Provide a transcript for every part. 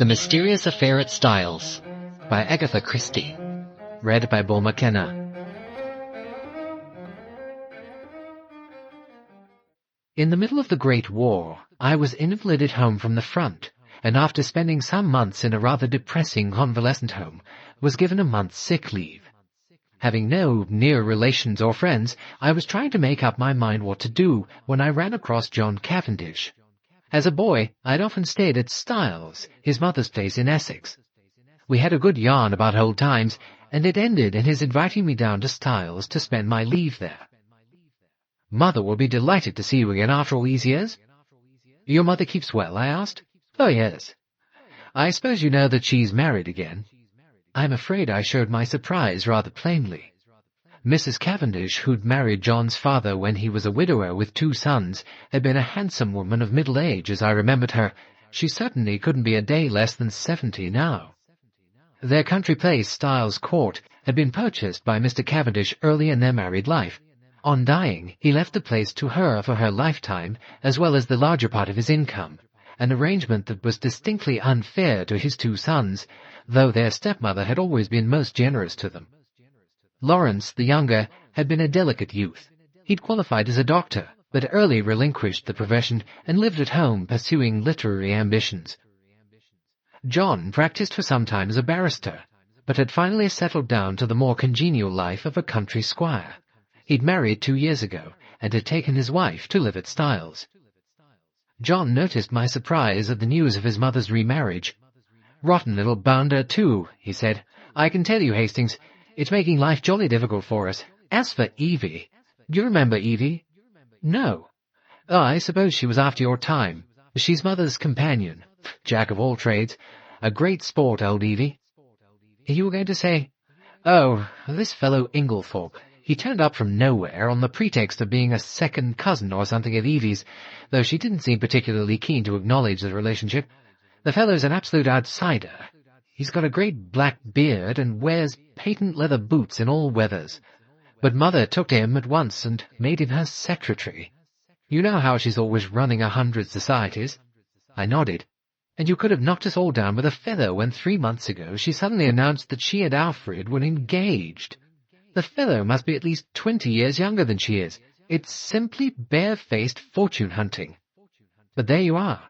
Mysterious Affair at Styles by Agatha Christie. Read by Bull McKenna. In the middle of the Great War, I was invalided home from the front, and after spending some months in a rather depressing convalescent home, was given a month's sick leave. Having no near relations or friends, I was trying to make up my mind what to do when I ran across John Cavendish. As a boy, I'd often stayed at Styles, his mother's place in Essex. We had a good yarn about old times, and it ended in his inviting me down to Styles to spend my leave there. "Mother will be delighted to see you again after all these years." "Your mother keeps well?" I asked. "Oh, yes." "I suppose you know that she's married again?" I'm afraid I showed my surprise rather plainly. Mrs. Cavendish, who'd married John's father when he was a widower with 2 sons, had been a handsome woman of middle age, as I remembered her. She certainly couldn't be a day less than 70 now. Their country place, Styles Court, had been purchased by Mr. Cavendish early in their married life. On dying, he left the place to her for her lifetime, as well as the larger part of his income, an arrangement that was distinctly unfair to his 2 sons, though their stepmother had always been most generous to them. Lawrence, the younger, had been a delicate youth. He'd qualified as a doctor, but early relinquished the profession and lived at home pursuing literary ambitions. John practiced for some time as a barrister, but had finally settled down to the more congenial life of a country squire. He'd married 2 years ago, and had taken his wife to live at Styles. John noticed my surprise at the news of his mother's remarriage. "Rotten little bounder, too," he said. "I can tell you, Hastings, it's making life jolly difficult for us. As for Evie, do you remember Evie?" "No." "Oh, I suppose she was after your time. She's mother's companion. Jack of all trades. A great sport, old Evie." "You were going to say—" "Oh, this fellow Inglethorpe. He turned up from nowhere on the pretext of being a second cousin or something of Evie's, though she didn't seem particularly keen to acknowledge the relationship. The fellow's an absolute outsider. He's got a great black beard and wears patent leather boots in all weathers. But Mother took to him at once and made him her secretary. You know how she's always running 100 societies." I nodded. "And you could have knocked us all down with a feather when 3 months ago she suddenly announced that she and Alfred were engaged. The fellow must be at least 20 years younger than she is. It's simply bare-faced fortune-hunting. But there you are."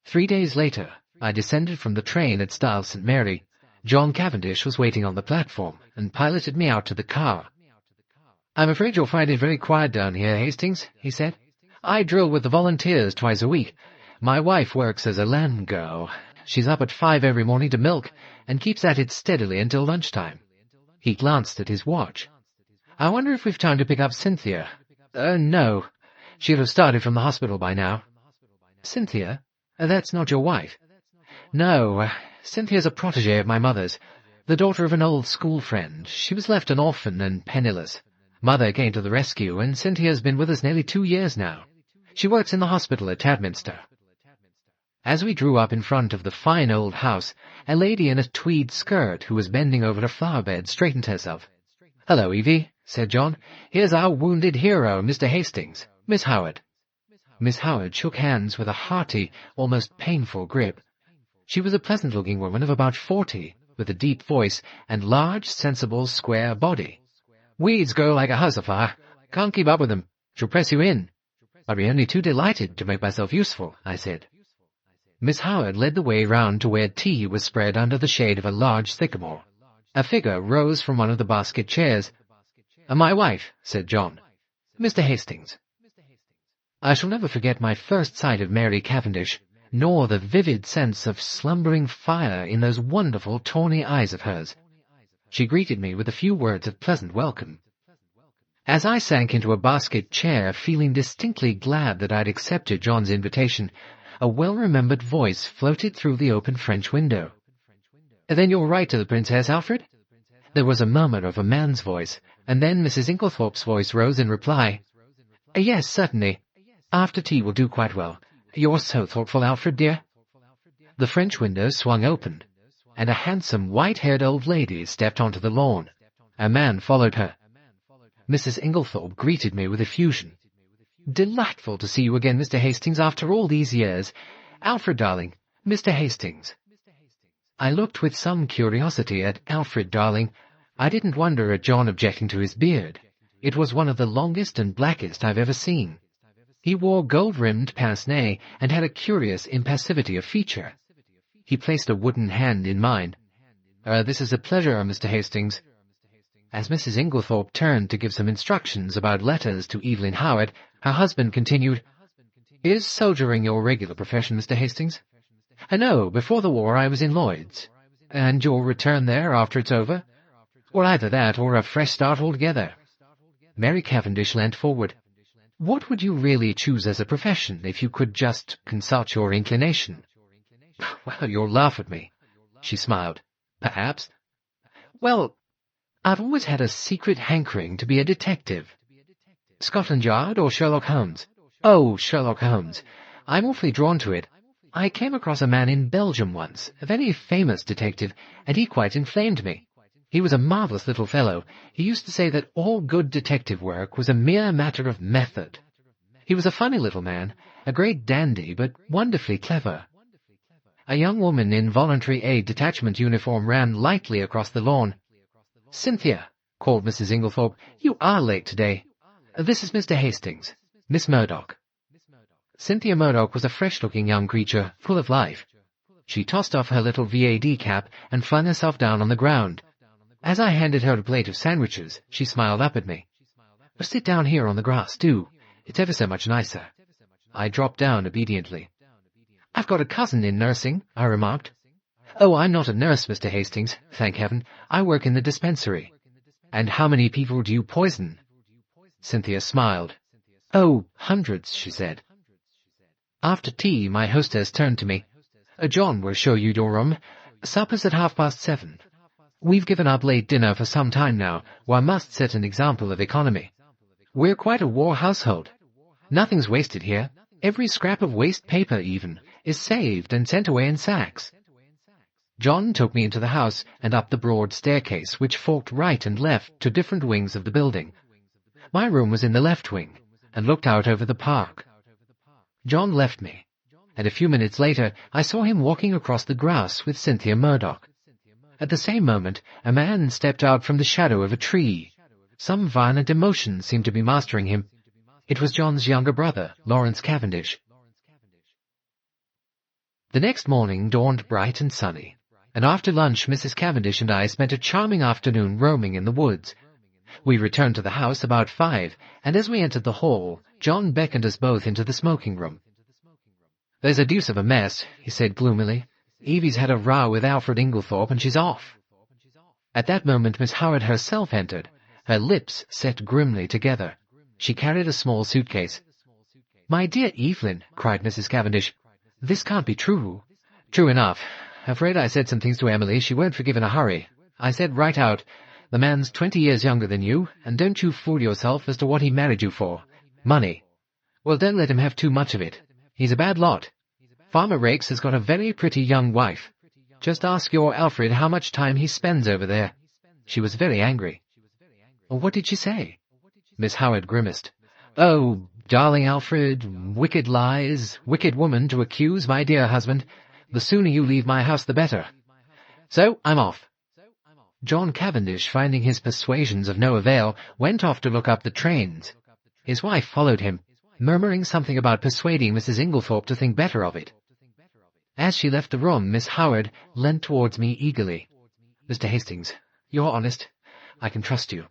3 days later, I descended from the train at Styles St. Mary. John Cavendish was waiting on the platform and piloted me out to the car. "I'm afraid you'll find it very quiet down here, Hastings," he said. "I drill with the volunteers twice a week. My wife works as a land girl. She's up at 5 every morning to milk, and keeps at it steadily until lunchtime." He glanced at his watch. "I wonder if we've time to pick up Cynthia." No. She'll have started from the hospital by now." "Cynthia? That's not your wife?" "No. Cynthia's a protégée of my mother's, the daughter of an old school friend. She was left an orphan and penniless. Mother came to the rescue, and Cynthia's been with us nearly 2 years now. She works in the hospital at Tadminster." As we drew up in front of the fine old house, a lady in a tweed skirt who was bending over a flower bed straightened herself. "Hello, Evie," said John. "Here's our wounded hero, Mr. Hastings. Miss Howard." Miss Howard shook hands with a hearty, almost painful grip. She was a pleasant-looking woman of about 40, with a deep voice and large, sensible, square body. "Weeds grow like a house afire. Can't keep up with them. She'll press you in." "I'd be only too delighted to make myself useful," I said. Miss Howard led the way round to where tea was spread under the shade of a large sycamore. A figure rose from one of the basket chairs. "My wife," said John. "Mr. Hastings." I shall never forget my first sight of Mary Cavendish, nor the vivid sense of slumbering fire in those wonderful tawny eyes of hers. She greeted me with a few words of pleasant welcome. As I sank into a basket chair, feeling distinctly glad that I'd accepted John's invitation, a well-remembered voice floated through the open French window. "Then you'll write to the Princess, Alfred?" There was a murmur of a man's voice, and then Mrs. Inglethorpe's voice rose in reply. "Yes, certainly. After tea will do quite well. You're so thoughtful, Alfred, dear." The French window swung open, and a handsome, white-haired old lady stepped onto the lawn. A man followed her. Mrs. Inglethorpe greeted me with effusion. "Delightful to see you again, Mr. Hastings, after all these years. Alfred, darling, Mr. Hastings. I looked with some curiosity at Alfred, darling. I didn't wonder at John objecting to his beard. It was one of the longest and blackest I've ever seen. He wore gold-rimmed pince-nez and had a curious impassivity of feature. He placed a wooden hand in mine. This is a pleasure, Mr. Hastings. As Mrs. Inglethorpe turned to give some instructions about letters to Evelyn Howard, her husband continued, Is soldiering your regular profession, Mr. Hastings? No, before the war I was in Lloyd's. And you'll return there after it's over? Well, either that or a fresh start altogether. Mary Cavendish leant forward. What would you really choose as a profession if you could just consult your inclination? Well, you'll laugh at me. She smiled. Perhaps. Well, I've always had a secret hankering to be a detective. Scotland Yard or Sherlock Holmes? Oh, Sherlock Holmes. I'm awfully drawn to it. I came across a man in Belgium once, a very famous detective, and he quite inflamed me. He was a marvellous little fellow. He used to say that all good detective work was a mere matter of method. He was a funny little man, a great dandy, but wonderfully clever. A young woman in voluntary aid detachment uniform ran lightly across the lawn. Cynthia, called Mrs. Inglethorpe, you are late today. This is Mr. Hastings, Miss Murdoch. Cynthia Murdoch was a fresh-looking young creature, full of life. She tossed off her little VAD cap and flung herself down on the ground. As I handed her a plate of sandwiches, she smiled up at me. Sit down here on the grass, do. It's ever so much nicer. I dropped down obediently. I've got a cousin in nursing, I remarked. Oh, I'm not a nurse, Mr. Hastings, thank heaven. I work in the dispensary. And how many people do you poison? Cynthia smiled. Oh, hundreds, she said. After tea, my hostess turned to me. John will show you your room. Supper's at 7:30. We've given up late dinner for some time now. One must set an example of economy. We're quite a war household. Nothing's wasted here. Every scrap of waste paper, even, is saved and sent away in sacks. John took me into the house and up the broad staircase which forked right and left to different wings of the building. My room was in the left wing and looked out over the park. John left me, and a few minutes later I saw him walking across the grass with Cynthia Murdoch. At the same moment, a man stepped out from the shadow of a tree. Some violent emotion seemed to be mastering him. It was John's younger brother, Lawrence Cavendish. The next morning dawned bright and sunny, and after lunch Mrs. Cavendish and I spent a charming afternoon roaming in the woods. We returned to the house about 5, and as we entered the hall, John beckoned us both into the smoking room. There's a deuce of a mess, he said gloomily. Evie's had a row with Alfred Inglethorpe, and she's off. At that moment Miss Howard herself entered, her lips set grimly together. She carried a small suitcase. My dear Evelyn, cried Mrs. Cavendish, this can't be true. True enough. Afraid I said some things to Emily she won't forgive in a hurry. I said right out, the man's 20 years younger than you, and don't you fool yourself as to what he married you for. Money. Well, don't let him have too much of it. He's a bad lot. Farmer Raikes has got a very pretty young wife. Just ask your Alfred how much time he spends over there. She was very angry. What did she say? Miss Howard grimaced. Oh, darling Alfred, wicked lies, wicked woman to accuse, my dear husband. The sooner you leave my house, the better. So, I'm off. John Cavendish, finding his persuasions of no avail, went off to look up the trains. His wife followed him, murmuring something about persuading Mrs. Inglethorpe to think better of it. As she left the room, Miss Howard leant towards me eagerly. Mr. Hastings, you're honest. I can trust you.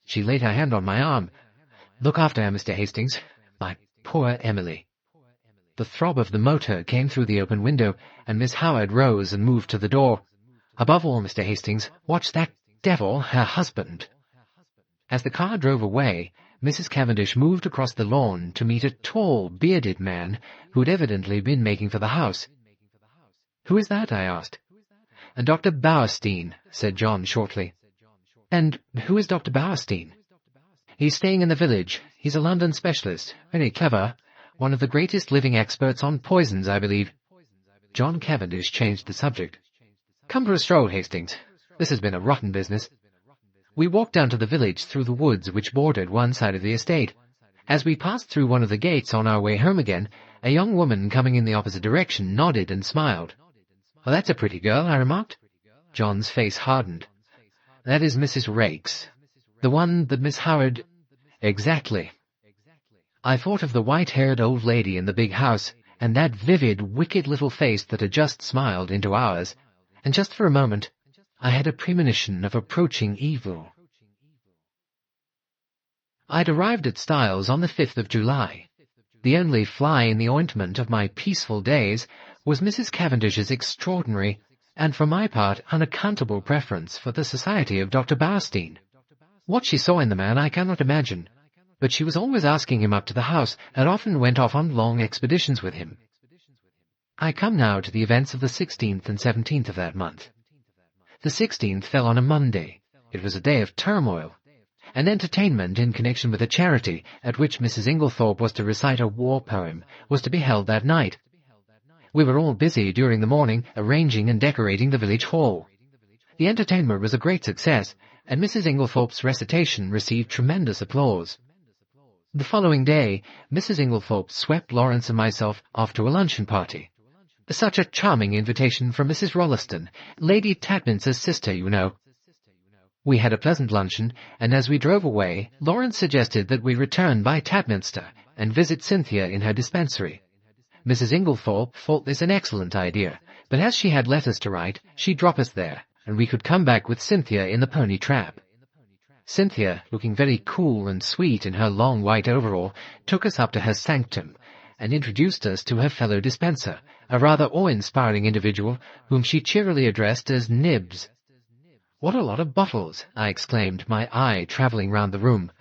She laid her hand on my arm. Look after her, Mr. Hastings. My poor Emily. The throb of the motor came through the open window, and Miss Howard rose and moved to the door. Above all, Mr. Hastings, watch that devil, her husband. As the car drove away, Mrs. Cavendish moved across the lawn to meet a tall, bearded man who had evidently been making for the house. Who is that? I asked. Dr. Bowerstein, said John shortly. And who is Dr. Bowerstein? He's staying in the village. He's a London specialist, very clever, one of the greatest living experts on poisons, I believe. John Cavendish changed the subject. Come for a stroll, Hastings. This has been a rotten business. We walked down to the village through the woods which bordered one side of the estate. As we passed through one of the gates on our way home again, A young woman coming in the opposite direction nodded and smiled. "Well, that's a pretty girl," I remarked. John's face hardened. "That is Mrs. Raikes. The one that Miss Howard—" "Exactly." I thought of the white-haired old lady in the big house, and that vivid, wicked little face that had just smiled into ours, and just for a moment I had a premonition of approaching evil. I'd arrived at Styles on the 5th of July. The only fly in the ointment of my peaceful days was Mrs. Cavendish's extraordinary, and for my part unaccountable preference for the society of Dr. Bowerstein. What she saw in the man I cannot imagine, but she was always asking him up to the house, and often went off on long expeditions with him. I come now to the events of the 16th and 17th of that month. The 16th fell on a Monday. It was a day of turmoil. An entertainment in connection with a charity, at which Mrs. Inglethorpe was to recite a war poem, was to be held that night. We were all busy during the morning arranging and decorating the village hall. The entertainment was a great success, and Mrs. Inglethorpe's recitation received tremendous applause. The following day, Mrs. Inglethorpe swept Lawrence and myself off to a luncheon party. Such a charming invitation from Mrs. Rolleston, Lady Tadminster's sister, you know. We had a pleasant luncheon, and as we drove away, Lawrence suggested that we return by Tadminster and visit Cynthia in her dispensary. Mrs. Inglethorpe thought this an excellent idea, but as she had letters to write, she'd drop us there, and we could come back with Cynthia in the pony trap. Cynthia, looking very cool and sweet in her long white overall, took us up to her sanctum, and introduced us to her fellow dispenser, a rather awe-inspiring individual whom she cheerily addressed as Nibs. "What a lot of bottles!" I exclaimed, my eye travelling round the room.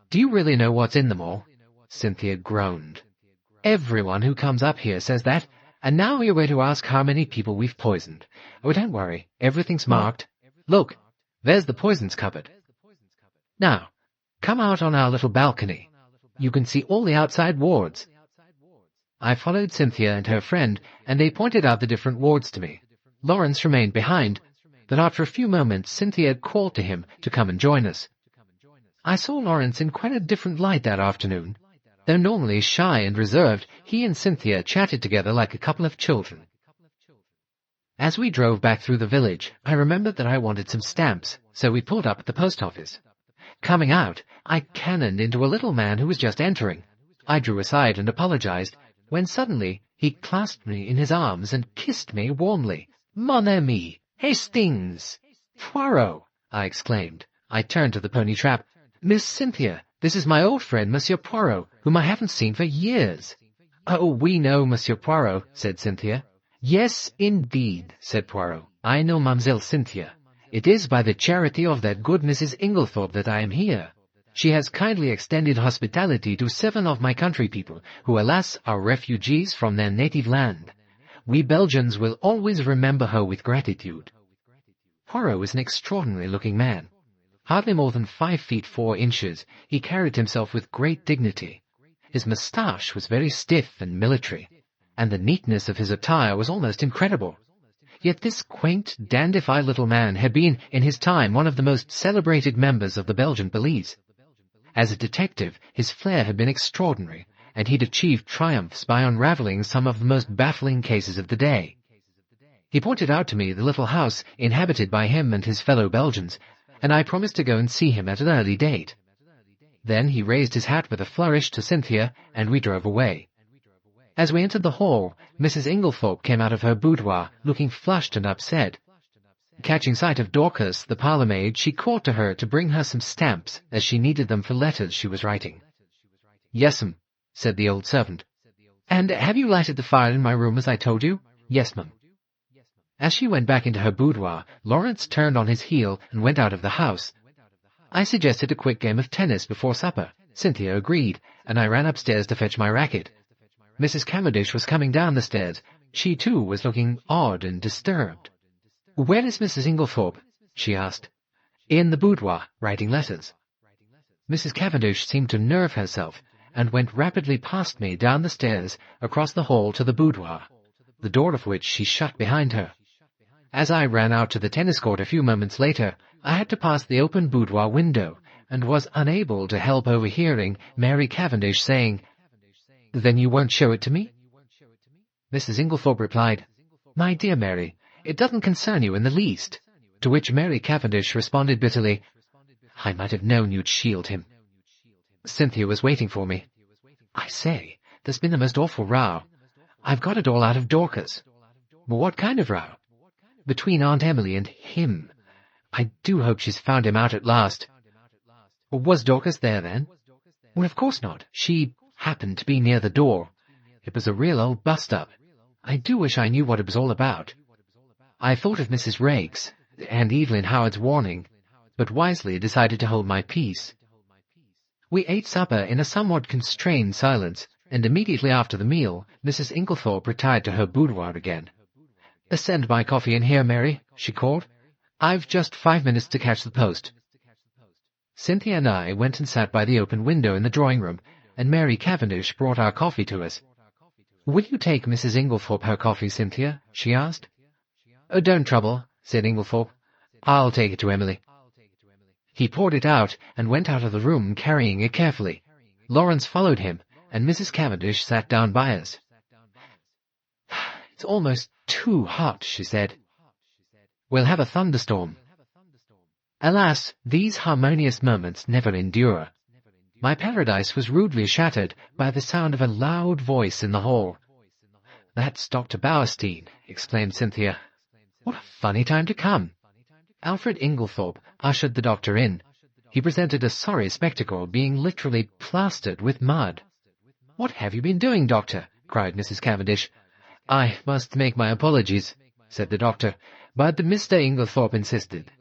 "Do you really know what's in them all?" Cynthia groaned. "Everyone who comes up here says that, and now you're going to ask how many people we've poisoned. Oh, don't worry, everything's marked. Look, there's the poisons cupboard. Now, come out on our little balcony. You can see all the outside wards." I followed Cynthia and her friend, and they pointed out the different wards to me. Lawrence remained behind, but after a few moments Cynthia called to him to come and join us. I saw Lawrence in quite a different light that afternoon. Though normally shy and reserved, he and Cynthia chatted together like a couple of children. As we drove back through the village, I remembered that I wanted some stamps, so we pulled up at the post office. Coming out, I cannoned into a little man who was just entering. I drew aside and apologized, when suddenly he clasped me in his arms and kissed me warmly. "Mon ami, Hastings!" "Poirot!" I exclaimed. I turned to the pony trap. "Miss Cynthia, this is my old friend, Monsieur Poirot, whom I haven't seen for years." "Oh, we know Monsieur Poirot," said Cynthia. "Yes, indeed," said Poirot. "I know Mademoiselle Cynthia. It is by the charity of that good Mrs. Inglethorpe that I am here. She has kindly extended hospitality to 7 of my country people, who alas are refugees from their native land. We Belgians will always remember her with gratitude." Poirot was an extraordinary-looking man. Hardly more than 5 feet 4 inches, he carried himself with great dignity. His moustache was very stiff and military, and the neatness of his attire was almost incredible. Yet this quaint, dandified little man had been, in his time, one of the most celebrated members of the Belgian police. As a detective, his flair had been extraordinary, and he'd achieved triumphs by unraveling some of the most baffling cases of the day. He pointed out to me the little house inhabited by him and his fellow Belgians, and I promised to go and see him at an early date. Then he raised his hat with a flourish to Cynthia, and we drove away. As we entered the hall, Mrs. Inglethorpe came out of her boudoir, looking flushed and upset. Catching sight of Dorcas, the parlour-maid, she called to her to bring her some stamps, as she needed them for letters she was writing. "Yes'm," said the old servant. "And have you lighted the fire in my room as I told you?" "Yes, ma'am." As she went back into her boudoir, Lawrence turned on his heel and went out of the house. I suggested a quick game of tennis before supper. Cynthia agreed, and I ran upstairs to fetch my racket. Mrs. Cavendish was coming down the stairs. She, too, was looking odd and disturbed. "Where is Mrs. Inglethorpe?" she asked. "In the boudoir, writing letters." Mrs. Cavendish seemed to nerve herself, and went rapidly past me down the stairs, across the hall to the boudoir, the door of which she shut behind her. As I ran out to the tennis court a few moments later, I had to pass the open boudoir window, and was unable to help overhearing Mary Cavendish saying, "Then you won't show it to me?" Mrs. Inglethorpe replied, "My dear Mary, it doesn't concern you in the least." To which Mary Cavendish responded bitterly, "I might have known you'd shield him." Cynthia was waiting for me. "I say, there's been the most awful row. I've got it all out of Dorcas." "What kind of row?" "Between Aunt Emily and him. I do hope she's found him out at last." "Was Dorcas there, then?" "Well, of course not. She happened to be near the door. It was a real old bust-up. I do wish I knew what it was all about. I thought of Mrs. Raikes and Evelyn Howard's warning, but wisely decided to hold my peace." We ate supper in a somewhat constrained silence, and immediately after the meal, Mrs. Inglethorpe retired to her boudoir again. "Send my coffee in here, Mary," she called. "I've just 5 minutes to catch the post." Cynthia and I went and sat by the open window in the drawing-room, and Mary Cavendish brought our coffee to us. "Will you take Mrs. Inglethorpe her coffee, Cynthia?" she asked. "Oh, don't trouble," said Inglethorpe. "I'll take it to Emily." He poured it out and went out of the room carrying it carefully. Lawrence followed him, and Mrs. Cavendish sat down by us. "It's almost too hot," she said. "We'll have a thunderstorm." Alas, these harmonious moments never endure. My paradise was rudely shattered by the sound of a loud voice in the hall. "That's Dr. Bowerstein," exclaimed Cynthia. "What a funny time to come." Alfred Inglethorpe ushered the doctor in. He presented a sorry spectacle, being literally plastered with mud. "What have you been doing, doctor?" cried Mrs. Cavendish. "I must make my apologies," said the doctor, but Mr. Inglethorpe insisted.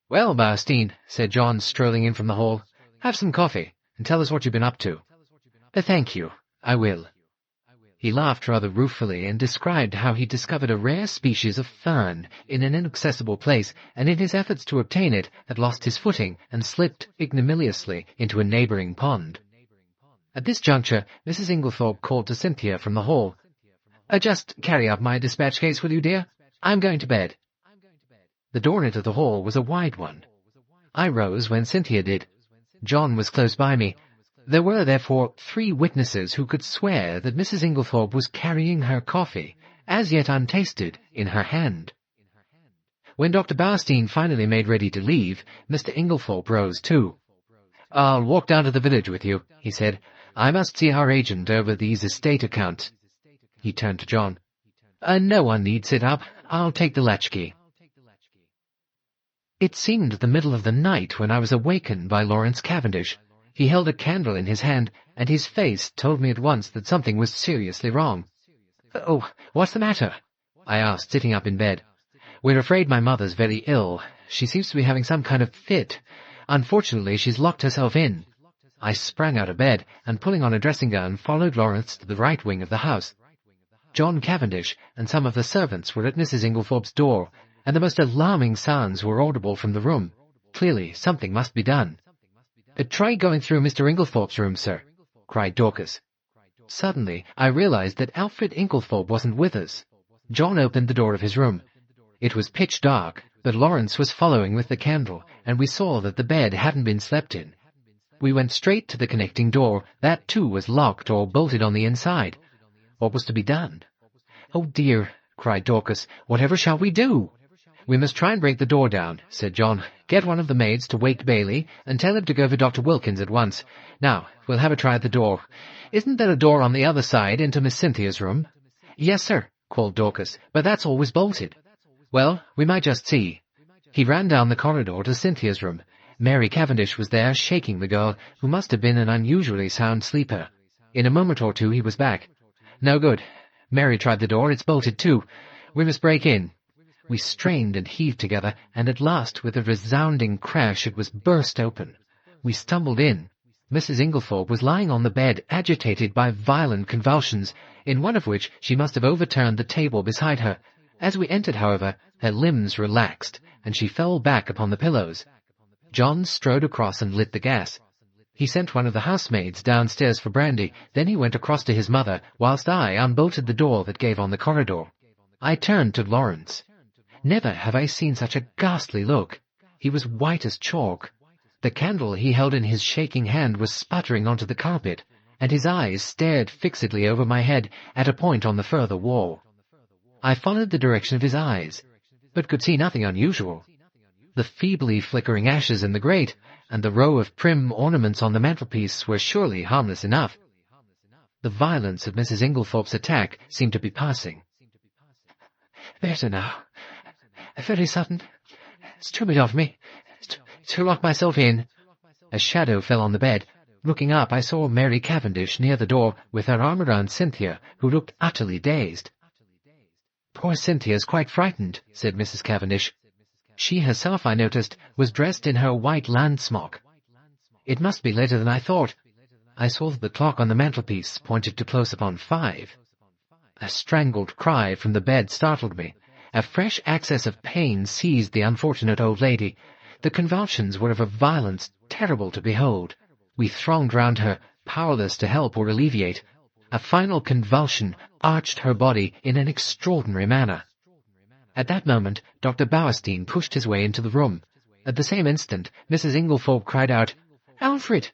"Well, Bowerstein," said John, strolling in from the hall, "have some coffee, and tell us what you've been up to." "Thank you, I will." He laughed rather ruefully and described how he discovered a rare species of fern in an inaccessible place, and in his efforts to obtain it had lost his footing and slipped ignominiously into a neighbouring pond. At this juncture, Mrs. Inglethorpe called to Cynthia from the hall. "Just carry up my dispatch case, will you, dear? I'm going to bed." The door into the hall was a wide one. I rose when Cynthia did. John was close by me. There were, therefore, 3 witnesses who could swear that Mrs. Inglethorpe was carrying her coffee, as yet untasted, in her hand. When Dr. Bowerstein finally made ready to leave, Mr. Inglethorpe rose too. "I'll walk down to the village with you," he said. "I must see our agent over these estate accounts." He turned to John. "No one need sit up. I'll take the latchkey." It seemed the middle of the night when I was awakened by Lawrence Cavendish. He held a candle in his hand, and his face told me at once that something was seriously wrong. "Oh, what's the matter?" I asked, sitting up in bed. "We're afraid my mother's very ill. She seems to be having some kind of fit. Unfortunately, she's locked herself in." I sprang out of bed, and pulling on a dressing-gown, followed Lawrence to the right wing of the house. John Cavendish and some of the servants were at Mrs. Inglethorpe's door, and the most alarming sounds were audible from the room. Clearly, something must be done. "Try going through Mr. Inglethorpe's room, sir," cried Dorcas. Suddenly, I realized that Alfred Inglethorpe wasn't with us. John opened the door of his room. It was pitch dark, but Lawrence was following with the candle, and we saw that the bed hadn't been slept in. We went straight to the connecting door. That, too, was locked or bolted on the inside. What was to be done? "Oh, dear," cried Dorcas, "whatever shall we do?" "We must try and break the door down," said John. "Get one of the maids to wake Bailey, and tell him to go for Dr. Wilkins at once. Now, we'll have a try at the door. Isn't there a door on the other side into Miss Cynthia's room?" "Yes, sir," called Dorcas, "but that's always bolted." "Well, we might just see." He ran down the corridor to Cynthia's room. Mary Cavendish was there, shaking the girl, who must have been an unusually sound sleeper. In a moment or two he was back. "No good. Mary tried the door. It's bolted too. We must break in." We strained and heaved together, and at last, with a resounding crash, it was burst open. We stumbled in. Mrs. Inglethorpe was lying on the bed, agitated by violent convulsions, in one of which she must have overturned the table beside her. As we entered, however, her limbs relaxed, and she fell back upon the pillows. John strode across and lit the gas. He sent one of the housemaids downstairs for brandy. Then he went across to his mother, whilst I unbolted the door that gave on the corridor. I turned to Lawrence. Never have I seen such a ghastly look. He was white as chalk. The candle he held in his shaking hand was sputtering onto the carpet, and his eyes stared fixedly over my head at a point on the further wall. I followed the direction of his eyes, but could see nothing unusual. The feebly flickering ashes in the grate and the row of prim ornaments on the mantelpiece were surely harmless enough. The violence of Mrs. Inglethorpe's attack seemed to be passing. "Better now. Very sudden. It's too bit of me. To lock myself in." A shadow fell on the bed. Looking up, I saw Mary Cavendish near the door with her arm around Cynthia, who looked utterly dazed. "Poor Cynthia's quite frightened," said Mrs. Cavendish. She herself, I noticed, was dressed in her white land smock. It must be later than I thought. I saw that the clock on the mantelpiece pointed to close upon 5. A strangled cry from the bed startled me. A fresh access of pain seized the unfortunate old lady. The convulsions were of a violence terrible to behold. We thronged round her, powerless to help or alleviate. A final convulsion arched her body in an extraordinary manner. At that moment, Dr. Bowerstein pushed his way into the room. At the same instant, Mrs. Inglethorpe cried out, "Alfred!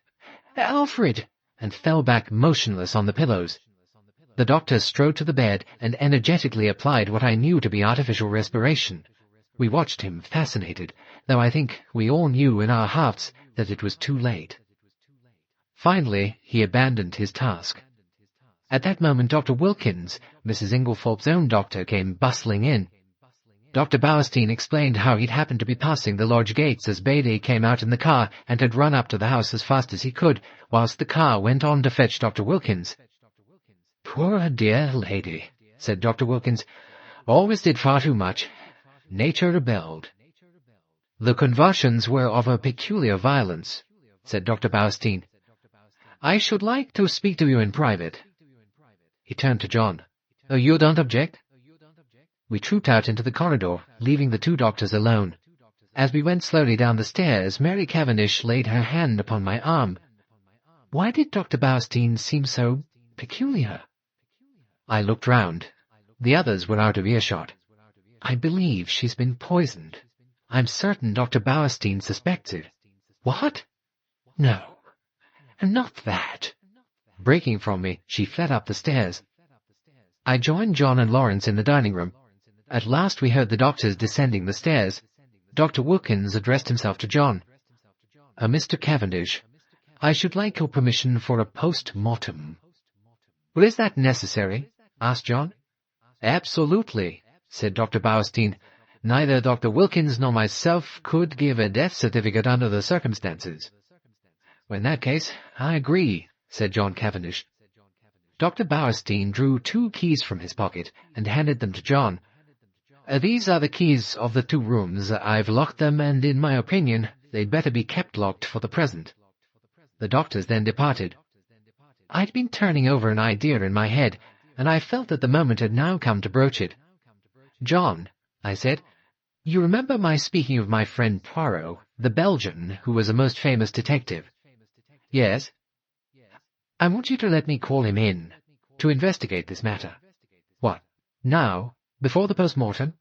Alfred!" and fell back motionless on the pillows. The doctor strode to the bed and energetically applied what I knew to be artificial respiration. We watched him, fascinated, though I think we all knew in our hearts that it was too late. Finally, he abandoned his task. At that moment, Dr. Wilkins, Mrs. Inglethorpe's own doctor, came bustling in. Dr. Bowerstein explained how he'd happened to be passing the lodge gates as Bailey came out in the car and had run up to the house as fast as he could, whilst the car went on to fetch Dr. Wilkins. "Poor dear lady," said Dr. Wilkins. "Always did far too much. Nature rebelled." "The convulsions were of a peculiar violence," said Dr. Bowerstein. "I should like to speak to you in private." He turned to John. "You don't object?" We trooped out into the corridor, leaving the two doctors alone. As we went slowly down the stairs, Mary Cavendish laid her hand upon my arm. Why did Dr. Bowerstein seem so peculiar? I looked round. The others were out of earshot. "I believe she's been poisoned. I'm certain Dr. Bowerstein suspects it." "What?" "No, not that." Breaking from me, she fled up the stairs. I joined John and Lawrence in the dining room. At last we heard the doctors descending the stairs. Dr. Wilkins addressed himself to John. "Mr. Cavendish, I should like your permission for a post-mortem." "Well, is that necessary?" asked John. "Absolutely," said Dr. Bowerstein. "Neither Dr. Wilkins nor myself could give a death certificate under the circumstances." "Well, in that case, I agree," said John Cavendish. Dr. Bowerstein drew 2 keys from his pocket and handed them to John. "These are the keys of the 2 rooms. I've locked them, and in my opinion, they'd better be kept locked for the present." The doctors then departed. I'd been turning over an idea in my head, and I felt that the moment had now come to broach it. "John," I said, "you remember my speaking of my friend Poirot, the Belgian, who was a most famous detective?" "Yes." "I want you to let me call him in, to investigate this matter." "What, now? Before the post-mortem?"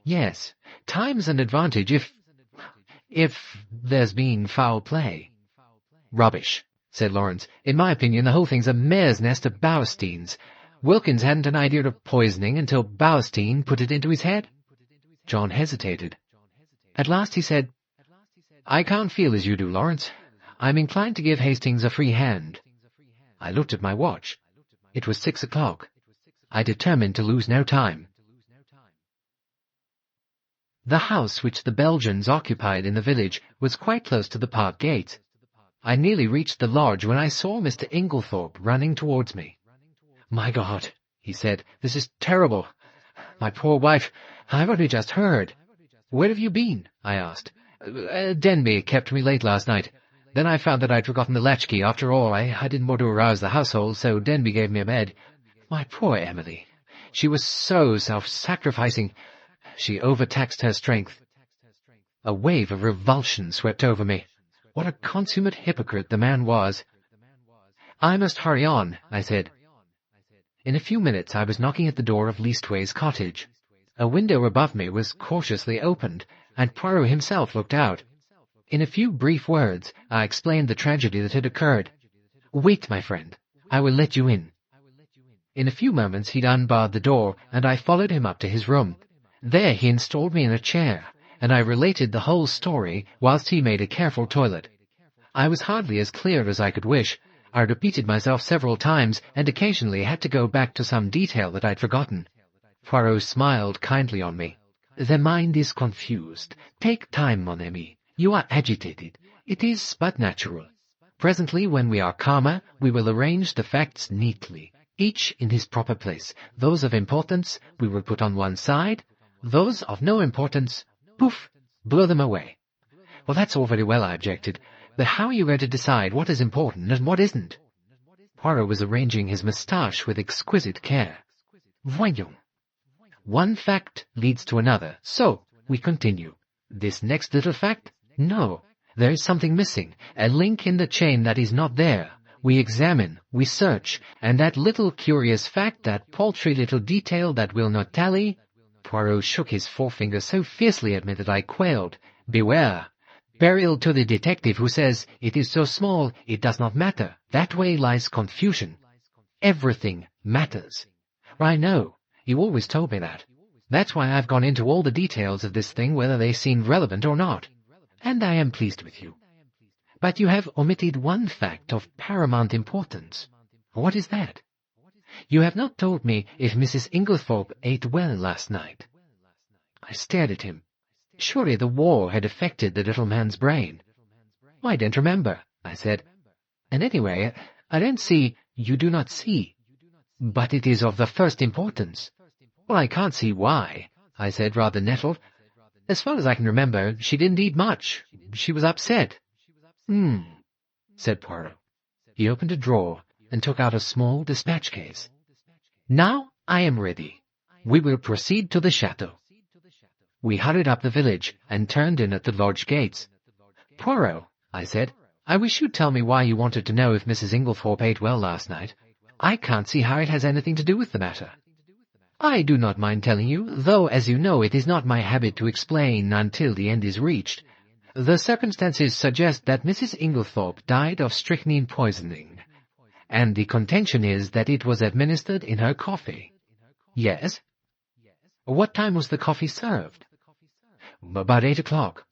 "Yes. Time's an advantage if there's been foul play." "Rubbish," said Lawrence. "In my opinion, the whole thing's a mare's nest of Bowerstein's. Wilkins hadn't an idea of poisoning until Bowerstein put it into his head." John hesitated. At last he said, "I can't feel as you do, Lawrence. I'm inclined to give Hastings a free hand." I looked at my watch. It was 6 o'clock. I determined to lose no time. The house which the Belgians occupied in the village was quite close to the park gate. I nearly reached the lodge when I saw Mr. Inglethorpe running towards me. "My God," he said, "this is terrible. My poor wife, I've only just heard." "Where have you been?" I asked. Denby kept me late last night. Then I found that I'd forgotten the latchkey. After all, I didn't want to arouse the household, so Denby gave me a bed. My poor Emily. She was so self-sacrificing. She overtaxed her strength. A wave of revulsion swept over me. What a consummate hypocrite the man was. "I must hurry on," I said. In a few minutes I was knocking at the door of Leastways Cottage. A window above me was cautiously opened, and Poirot himself looked out. In a few brief words, I explained the tragedy that had occurred. "Wait, my friend," I will let you in." In a few moments he'd unbarred the door, and I followed him up to his room. There he installed me in a chair, and I related the whole story whilst he made a careful toilet. I was hardly as clear as I could wish. I repeated myself several times, and occasionally had to go back to some detail that I'd forgotten. Poirot smiled kindly on me. "The mind is confused. Take time, mon ami. You are agitated. It is but natural. Presently, when we are calmer, we will arrange the facts neatly, each in his proper place. Those of importance we will put on one side. Those of no importance, poof, blow them away." "Well, that's all very well," I objected. "But how are you going to decide what is important and what isn't?" Poirot was arranging his moustache with exquisite care. "Voyons. One fact leads to another, so we continue. This next little fact? No, there is something missing, a link in the chain that is not there. We examine, we search, and that little curious fact, that paltry little detail that will not tally—" Poirot shook his forefinger so fiercely at me that I quailed. "Beware! Peril to the detective who says, 'It is so small, it does not matter.' That way lies confusion. Everything matters." "I know. You always told me that. That's why I've gone into all the details of this thing, whether they seem relevant or not. And I am pleased with you. But you have omitted one fact of paramount importance." "What is that?" "You have not told me if Mrs. Inglethorpe ate well last night." I stared at him. Surely the war had affected the little man's brain. "I don't remember," I said. "And anyway, I don't see—" "You do not see. But it is of the first importance." "Well, I can't see why," I said, rather nettled. "As far as I can remember, she didn't eat much. She was upset." Said Poirot. He opened a drawer and took out a small dispatch case. "Now I am ready. We will proceed to the chateau." We hurried up the village and turned in at the lodge gates. "Poirot," I said, "I wish you'd tell me why you wanted to know if Mrs. Inglethorpe ate well last night. I can't see how it has anything to do with the matter." "I do not mind telling you, though, as you know, it is not my habit to explain until the end is reached. The circumstances suggest that Mrs. Inglethorpe died of strychnine poisoning, and the contention is that it was administered in her coffee." "Yes?" "What time was the coffee served?" "About 8 o'clock.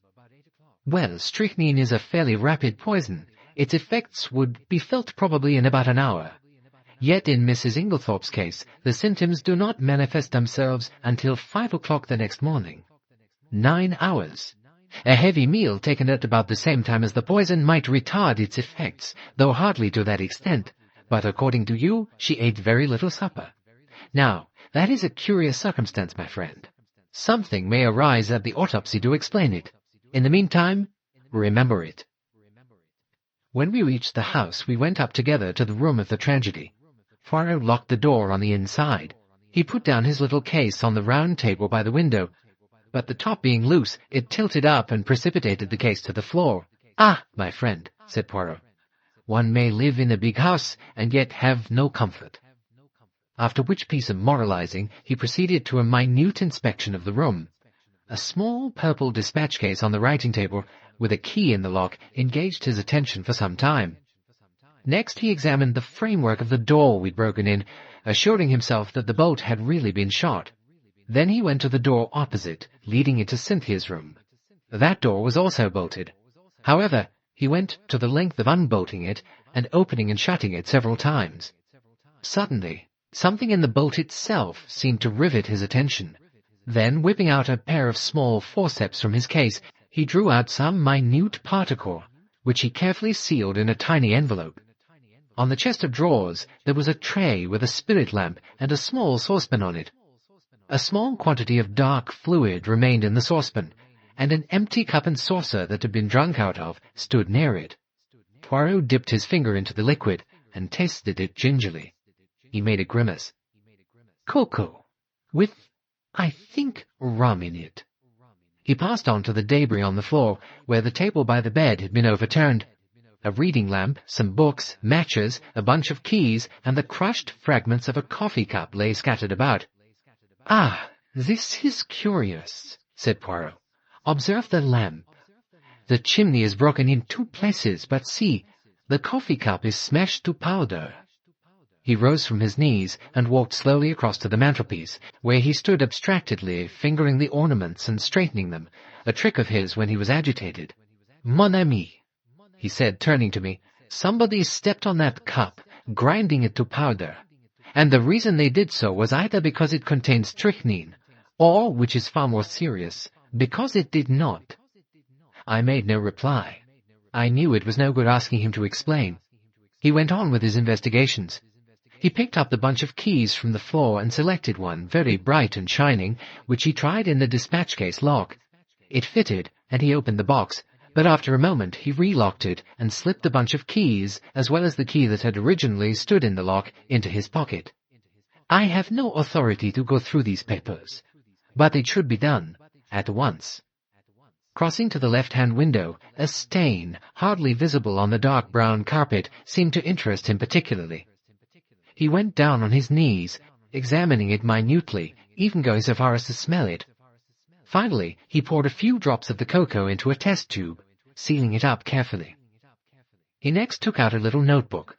"Well, strychnine is a fairly rapid poison. Its effects would be felt probably in about an hour. Yet in Mrs. Inglethorpe's case, the symptoms do not manifest themselves until 5 o'clock the next morning. 9 hours. A heavy meal taken at about the same time as the poison might retard its effects, though hardly to that extent. But according to you, she ate very little supper. Now, that is a curious circumstance, my friend. Something may arise at the autopsy to explain it. In the meantime, remember it." When we reached the house, we went up together to the room of the tragedy. Poirot locked the door on the inside. He put down his little case on the round table by the window, but the top being loose, it tilted up and precipitated the case to the floor. "Ah, my friend," said Poirot, "one may live in a big house and yet have no comfort." After which piece of moralizing, he proceeded to a minute inspection of the room. A small purple dispatch case on the writing table, with a key in the lock, engaged his attention for some time. Next he examined the framework of the door we'd broken in, assuring himself that the bolt had really been shot. Then he went to the door opposite, leading into Cynthia's room. That door was also bolted. However, he went to the length of unbolting it and opening and shutting it several times. Suddenly, something in the bolt itself seemed to rivet his attention. Then, whipping out a pair of small forceps from his case, he drew out some minute particle, which he carefully sealed in a tiny envelope. On the chest of drawers there was a tray with a spirit lamp and a small saucepan on it. A small quantity of dark fluid remained in the saucepan, and an empty cup and saucer that had been drunk out of stood near it. Poirot dipped his finger into the liquid and tasted it gingerly. He made a grimace. "Cocoa, with, I think, rum in it." He passed on to the debris on the floor, where the table by the bed had been overturned. A reading lamp, some books, matches, a bunch of keys, and the crushed fragments of a coffee cup lay scattered about. "Ah, this is curious," said Poirot. "Observe the lamp. The chimney is broken in 2 places, but see, the coffee cup is smashed to powder." He rose from his knees and walked slowly across to the mantelpiece, where he stood abstractedly fingering the ornaments and straightening them, a trick of his when he was agitated. "Mon ami," he said, turning to me, "somebody stepped on that cup, grinding it to powder, and the reason they did so was either because it contained strychnine, or, which is far more serious, because it did not." I made no reply. I knew it was no good asking him to explain. He went on with his investigations. He picked up the bunch of keys from the floor and selected one, very bright and shining, which he tried in the dispatch case lock. It fitted, and he opened the box, but after a moment he relocked it and slipped the bunch of keys, as well as the key that had originally stood in the lock, into his pocket. I have no authority to go through these papers, but it should be done, at once. Crossing to the left-hand window, a stain, hardly visible on the dark brown carpet, seemed to interest him particularly. He went down on his knees, examining it minutely, even going so far as to smell it. Finally, he poured a few drops of the cocoa into a test tube, sealing it up carefully. He next took out a little notebook.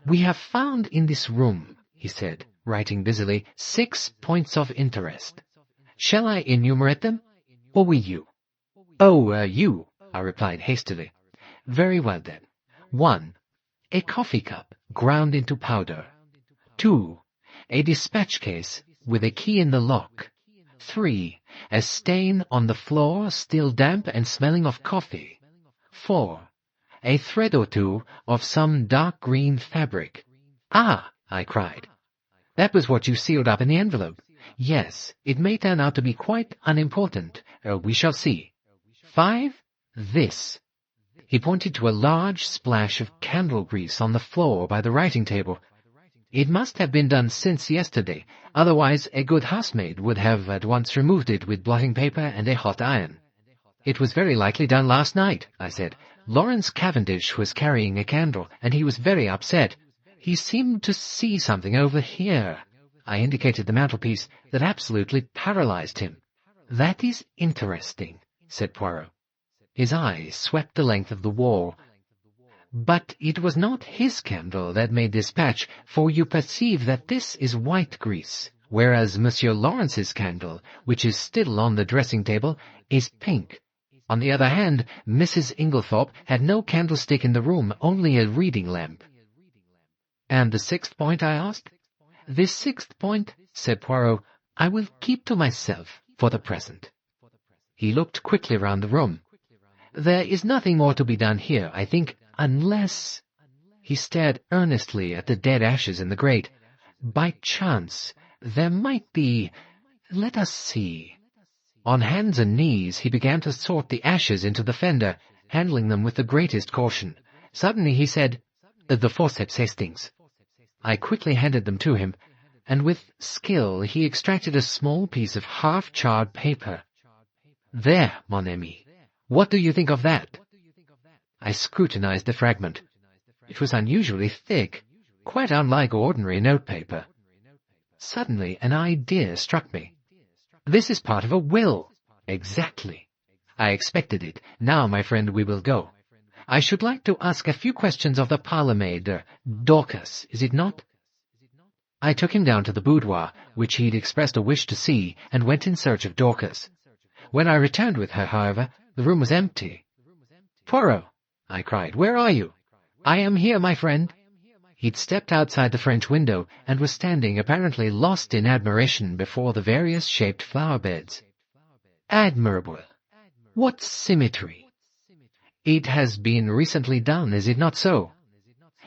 "We have found in this room," he said, writing busily, 6 points of interest. "Shall I enumerate them, or will you?" "Oh, you," I replied hastily. "Very well, then. 1. A coffee cup, ground into powder. 2. A dispatch case, with a key in the lock. 3. A stain on the floor, still damp and smelling of coffee. 4. A thread or two of some dark green fabric." "Ah!" I cried. "That was what you sealed up in the envelope." "Yes, it may turn out to be quite unimportant. We shall see. 5. This." He pointed to a large splash of candle grease on the floor by the writing table. "It must have been done since yesterday, otherwise a good housemaid would have at once removed it with blotting paper and a hot iron." "It was very likely done last night," I said. "Lawrence Cavendish was carrying a candle, and he was very upset. He seemed to see something over here." I indicated the mantelpiece that absolutely paralyzed him. "That is interesting," said Poirot. His eyes swept the length of the wall. "But it was not his candle that made this patch, for you perceive that this is white grease, whereas Monsieur Lawrence's candle, which is still on the dressing-table, is pink. On the other hand, Mrs. Inglethorpe had no candlestick in the room, only a reading lamp." "And the 6th point?" I asked. "The 6th point," said Poirot, "I will keep to myself for the present." He looked quickly round the room. "There is nothing more to be done here, I think, unless—" He stared earnestly at the dead ashes in the grate. "By chance, there might be— let us see." On hands and knees he began to sort the ashes into the fender, handling them with the greatest caution. Suddenly he said, "The forceps, Hastings." I quickly handed them to him, and with skill he extracted a small piece of half-charred paper. "There, mon ami. What do you think of that?" I scrutinized the fragment. It was unusually thick, quite unlike ordinary notepaper. Suddenly an idea struck me. "This is part of a will." "Exactly. I expected it. Now, my friend, we will go. I should like to ask a few questions of the parlour-maid, Dorcas, is it not?" I took him down to the boudoir, which he'd expressed a wish to see, and went in search of Dorcas. When I returned with her, however, the room was empty. "Poirot," I cried, "where are you?" "I am here, my friend." He'd stepped outside the French window and was standing apparently lost in admiration before the various shaped flower beds. "Admirable! What symmetry! It has been recently done, is it not so?"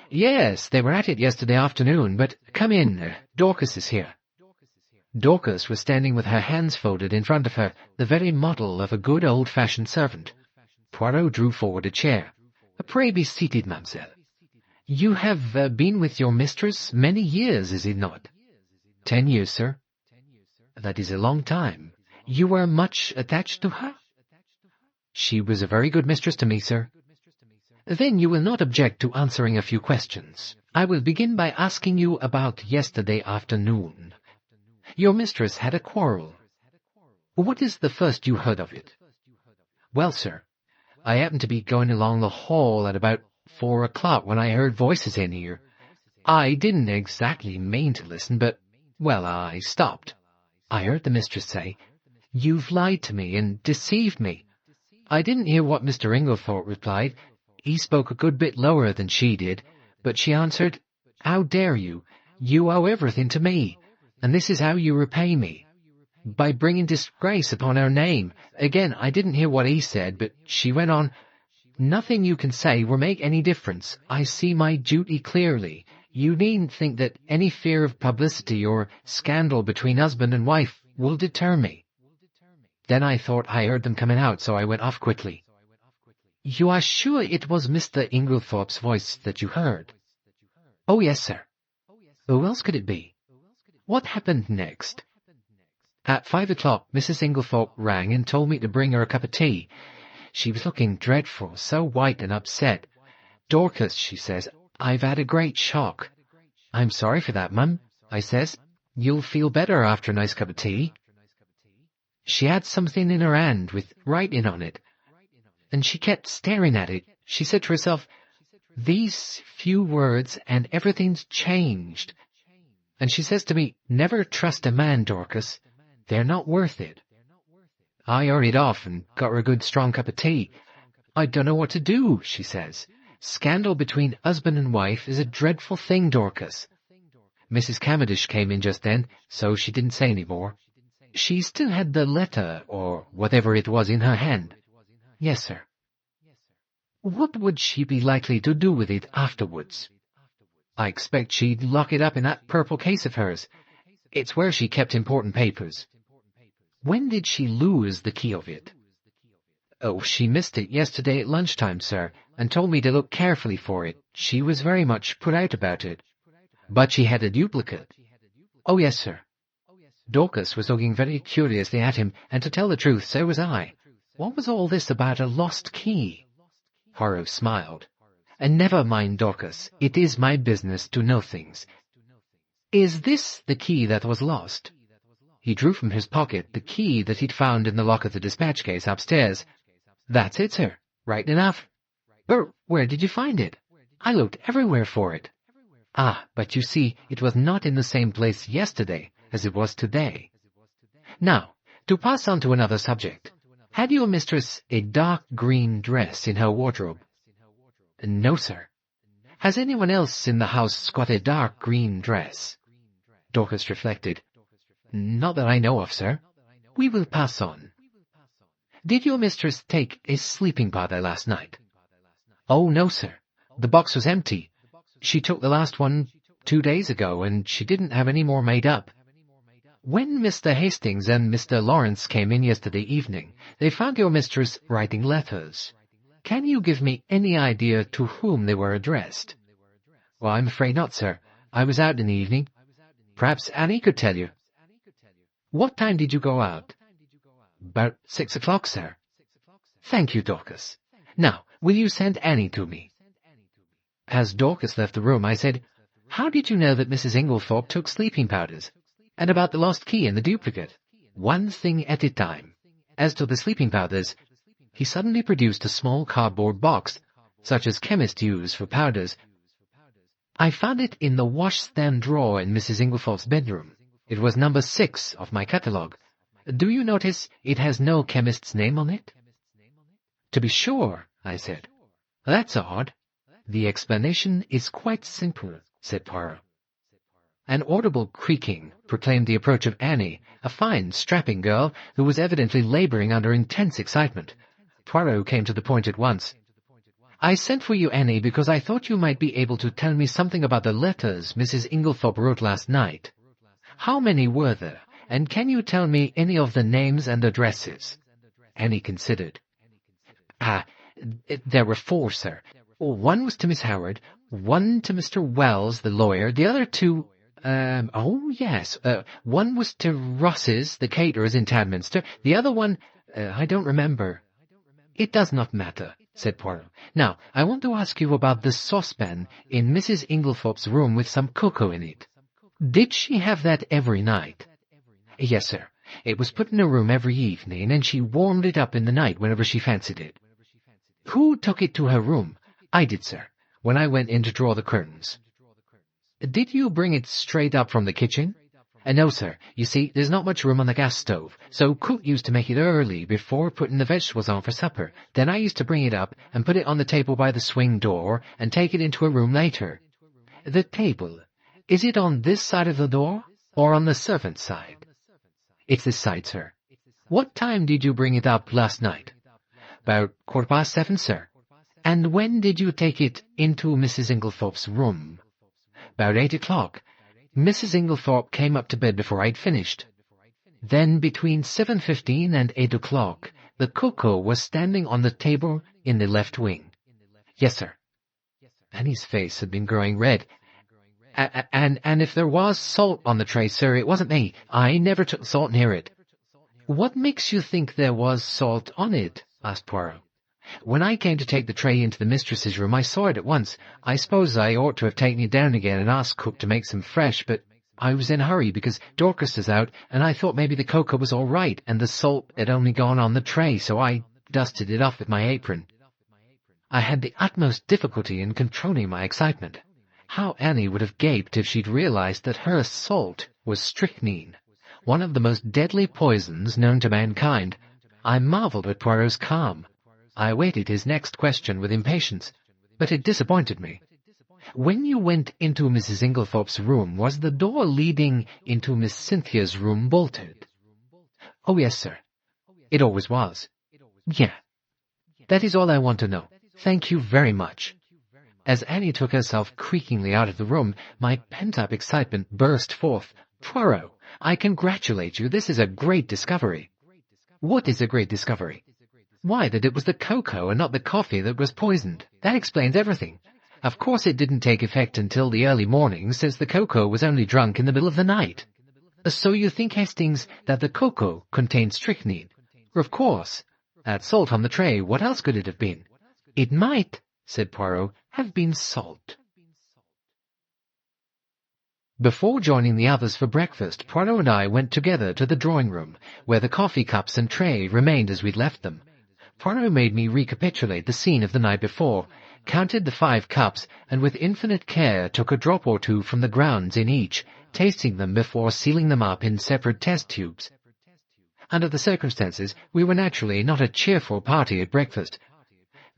"Yes, they were at it yesterday afternoon, but come in, Dorcas is here." Dorcas was standing with her hands folded in front of her, the very model of a good old-fashioned servant. Poirot drew forward a chair. "Pray be seated, mademoiselle. You have been with your mistress many years, is it not?" 10 years, sir." "That is a long time. You were much attached to her?" "She was a very good mistress to me, sir." "Then you will not object to answering a few questions. I will begin by asking you about yesterday afternoon. Your mistress had a quarrel. What is the first you heard of it?" "Well, sir, I happened to be going along the hall at about 4 o'clock when I heard voices in here. I didn't exactly mean to listen, but, well, I stopped. I heard the mistress say, "You've lied to me and deceived me." I didn't hear what Mr. Inglethorpe replied. He spoke a good bit lower than she did, but she answered, "How dare you? You owe everything to me, and this is how you repay me. By bringing disgrace upon our name." Again, I didn't hear what he said, but she went on, "Nothing you can say will make any difference. I see my duty clearly. You needn't think that any fear of publicity or scandal between husband and wife will deter me." Then I thought I heard them coming out, so I went off quickly. "You are sure it was Mr. Inglethorpe's voice that you heard?" "Oh, yes, sir." "Who else could it be?" "What happened next?" "At 5 o'clock, Mrs. Inglethorpe rang and told me to bring her a cup of tea. She was looking dreadful, so white and upset. 'Dorcas,' she says, 'I've had a great shock.' 'I'm sorry for that, mum,' I says. 'You'll feel better after a nice cup of tea.' She had something in her hand with writing on it, and she kept staring at it. She said to herself, 'These few words and everything's changed.' And she says to me, 'Never trust a man, Dorcas. They're not worth it.' I hurried off and got her a good strong cup of tea. 'I don't know what to do,' she says. 'Scandal between husband and wife is a dreadful thing, Dorcas.' Mrs. Cavendish came in just then, so she didn't say any more. She still had the letter, or whatever it was, in her hand." "Yes, sir." "What would she be likely to do with it afterwards?" "I expect she'd lock it up in that purple case of hers. It's where she kept important papers." "When did she lose the key of it?" "Oh, she missed it yesterday at lunchtime, sir, and told me to look carefully for it. She was very much put out about it." "But she had a duplicate?" "Oh, yes, sir." Dorcas was looking very curiously at him, and to tell the truth, so was I. What was all this about a lost key? Poirot smiled. "And never mind, Dorcas. It is my business to know things. Is this the key that was lost?" He drew from his pocket the key that he'd found in the lock of the dispatch case upstairs. "That's it, sir. Right enough." "But where did you find it?" "I looked everywhere for it." "Ah, but you see, it was not in the same place yesterday as it was today. Now, to pass on to another subject. Had your mistress a dark green dress in her wardrobe?" "No, sir." "Has anyone else in the house got a dark green dress?" Dorcas reflected. "Not that I know of, sir." "We will pass on. Did your mistress take a sleeping powder last night?" "Oh, no, sir. The box was empty. She took the last one 2 days ago, and she didn't have any more made up." "When Mr. Hastings and Mr. Lawrence came in yesterday evening, they found your mistress writing letters. Can you give me any idea to whom they were addressed?" "Well, I'm afraid not, sir. I was out in the evening. Perhaps Annie could tell you." "What time did you go out?" "About 6 o'clock, sir." "Thank you, Dorcas. Now, will you send Annie to me?" As Dorcas left the room, I said, "How did you know that Mrs. Inglethorpe took sleeping powders? And about the lost key and the duplicate?" "One thing at a time. As to the sleeping powders," he suddenly produced a small cardboard box, such as chemists use for powders. "I found it in the washstand drawer in Mrs. Inglethorpe's bedroom. It was number 6 of my catalogue. Do you notice it has no chemist's name on it?" "To be sure," I said. "That's odd." "The explanation is quite simple," said Poirot. An audible creaking proclaimed the approach of Annie, a fine, strapping girl who was evidently labouring under intense excitement. Poirot came to the point at once. "I sent for you, Annie, because I thought you might be able to tell me something about the letters Mrs. Inglethorpe wrote last night. How many were there, and can you tell me any of the names and addresses?" Annie considered. There were 4, sir. One was to Miss Howard, one to Mr. Wells, the lawyer, the other two... one was to Ross's, the caterers in Tadminster, the other one... I don't remember." "It does not matter," said Poirot. "Now, I want to ask you about the saucepan in Mrs. Inglethorpe's room with some cocoa in it. Did she have that every night?" "Yes, sir. It was put in her room every evening, and she warmed it up in the night whenever she fancied it." "Who took it to her room?" "I did, sir, when I went in to draw the curtains." Did you bring it straight up from the kitchen? No, sir. You see, there's not much room on the gas stove, so cook used to make it early before putting the vegetables on for supper. Then I used to bring it up and put it on the table by the swing door and take it into a room later. The table, is it on this side of the door or on the servant's side? It's this side, sir. What time did you bring it up last night? About 7:15, sir. And when did you take it into Mrs. Inglethorpe's room? About 8 o'clock. Mrs. Inglethorpe came up to bed before I'd finished. Then between 7:15 and 8 o'clock, the cocoa was standing on the table in the left wing. Yes, sir. Annie's face had been growing red. And if there was salt on the tray, sir, it wasn't me. I never took salt near it. What makes you think there was salt on it? Asked Poirot. When I came to take the tray into the mistress's room, I saw it at once. I suppose I ought to have taken it down again and asked cook to make some fresh, but I was in a hurry because Dorcas is out, and I thought maybe the cocoa was all right, and the salt had only gone on the tray, so I dusted it off with my apron. I had the utmost difficulty in controlling my excitement. How Annie would have gaped if she'd realized that her salt was strychnine, one of the most deadly poisons known to mankind. I marveled at Poirot's calm. I awaited his next question with impatience, but it disappointed me. When you went into Mrs. Inglethorpe's room, was the door leading into Miss Cynthia's room bolted? Oh, yes, sir. It always was. Yeah. That is all I want to know. Thank you very much. As Annie took herself creakingly out of the room, my pent-up excitement burst forth. Poirot, I congratulate you. This is a great discovery. What is a great discovery? Why, that it was the cocoa and not the coffee that was poisoned. That explains everything. Of course it didn't take effect until the early morning, since the cocoa was only drunk in the middle of the night. So you think, Hastings, that the cocoa contained strychnine? Of course. That salt on the tray, what else could it have been? It might, said Poirot, have been salt. Before joining the others for breakfast, Poirot and I went together to the drawing-room, where the coffee cups and tray remained as we'd left them. Poirot made me recapitulate the scene of the night before, counted the 5 cups, and with infinite care took a drop or two from the grounds in each, tasting them before sealing them up in separate test tubes. Under the circumstances, we were naturally not a cheerful party at breakfast.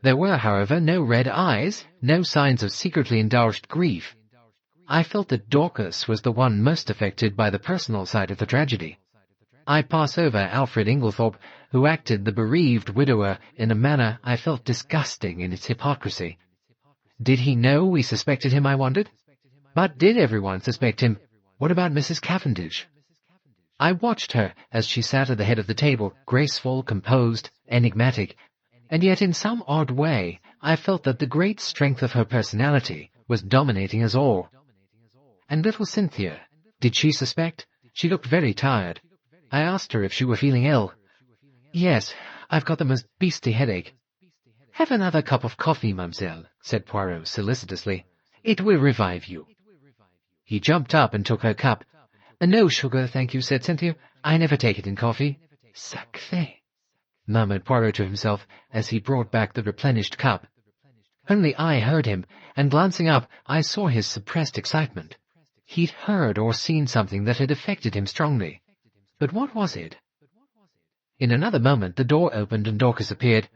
There were, however, no red eyes, no signs of secretly indulged grief. I felt that Dorcas was the one most affected by the personal side of the tragedy. I pass over Alfred Inglethorpe, who acted the bereaved widower in a manner I felt disgusting in its hypocrisy. Did he know we suspected him, I wondered? But did everyone suspect him? What about Mrs. Cavendish? I watched her as she sat at the head of the table, graceful, composed, enigmatic, and yet in some odd way I felt that the great strength of her personality was dominating us all. And little Cynthia, did she suspect? She looked very tired. I asked her if she were feeling ill. Yes, I've got the most beastly headache. Have another cup of coffee, mademoiselle, said Poirot solicitously. It will revive you. He jumped up and took her cup. No sugar, thank you, said Cynthia. I never take it in coffee. Sacré, murmured Poirot to himself as he brought back the replenished cup. Only I heard him, and glancing up, I saw his suppressed excitement. He'd heard or seen something that had affected him strongly. But what was it? In another moment the door opened and Dorcas appeared.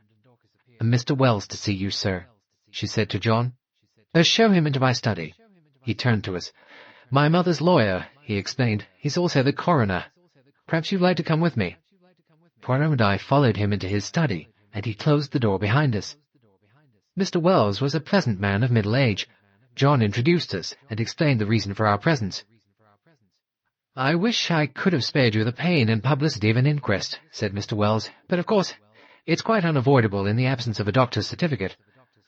Mr. Wells to see you, sir, she said to John. Show him into my study. He turned to us. My mother's lawyer, he explained. He's also the coroner. Perhaps you'd like to come with me. Poirot and I followed him into his study, and he closed the door behind us. Mr. Wells was a pleasant man of middle age. John introduced us and explained the reason for our presence. I wish I could have spared you the pain and publicity of an inquest, said Mr. Wells, but of course it's quite unavoidable in the absence of a doctor's certificate.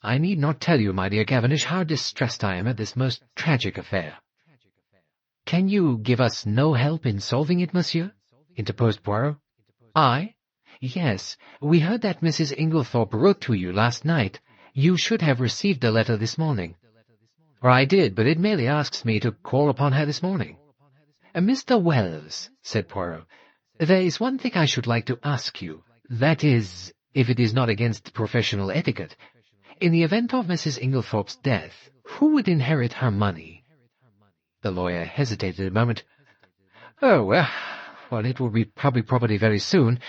I need not tell you, my dear Cavendish, how distressed I am at this most tragic affair. Can you give us no help in solving it, monsieur? Interposed Poirot. I? Yes, we heard that Mrs. Inglethorpe wrote to you last night. You should have received a letter this morning. I did, but it merely asks me to call upon her this morning. Mr. Wells, said Poirot, there is one thing I should like to ask you. That is, if it is not against professional etiquette. In the event of Mrs. Inglethorpe's death, who would inherit her money? The lawyer hesitated a moment. "Oh, well, it will be public property very soon.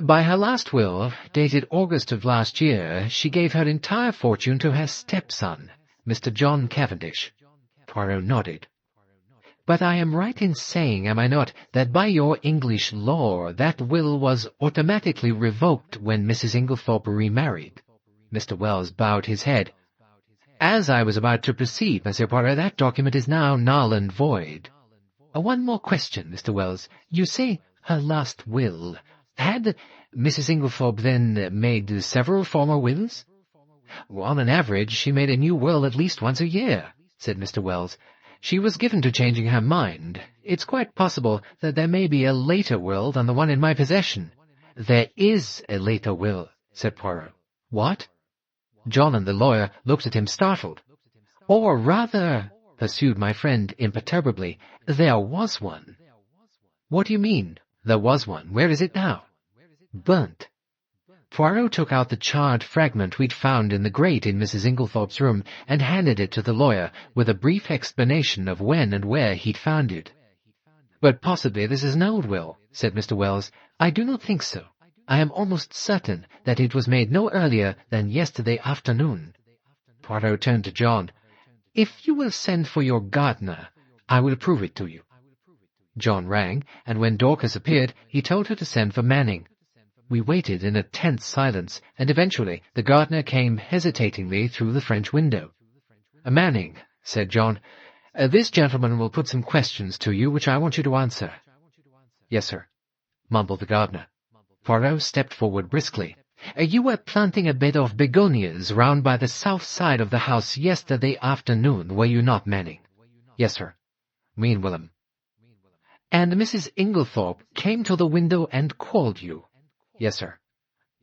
By her last will, dated August of last year, she gave her entire fortune to her stepson, Mr. John Cavendish." Poirot nodded. "But I am right in saying, am I not, that by your English law that will was automatically revoked when Mrs. Inglethorpe remarried?" Mr. Wells bowed his head. "As I was about to proceed, Monsieur Poirot, that document is now null and void." "One more question, Mr. Wells. You say her last will. Had Mrs. Inglethorpe then made several former wills?" "On an average, she made a new will at least once a year," said Mr. Wells. "She was given to changing her mind. It's quite possible that there may be a later will than the one in my possession." "There is a later will," said Poirot. "What?" John and the lawyer looked at him startled. "Or rather," pursued my friend imperturbably, "there was one." "What do you mean, there was one? Where is it now?" "Burnt." Poirot took out the charred fragment we'd found in the grate in Mrs. Inglethorpe's room and handed it to the lawyer, with a brief explanation of when and where he'd found it. "But possibly this is an old will," said Mr. Wells. "I do not think so. I am almost certain that it was made no earlier than yesterday afternoon." Poirot turned to John. "If you will send for your gardener, I will prove it to you." John rang, and when Dorcas appeared, he told her to send for Manning. We waited in a tense silence, and eventually the gardener came hesitatingly through the French window. "Manning," said John, "this gentleman will put some questions to you which I want you to answer." "Yes, sir," mumbled the gardener. Poirot stepped forward briskly. "You were planting a bed of begonias round by the south side of the house yesterday afternoon, were you not, Manning?" "Yes, sir." "Me and Willem." "And Mrs. Inglethorpe came to the window and called you?" "Yes, sir."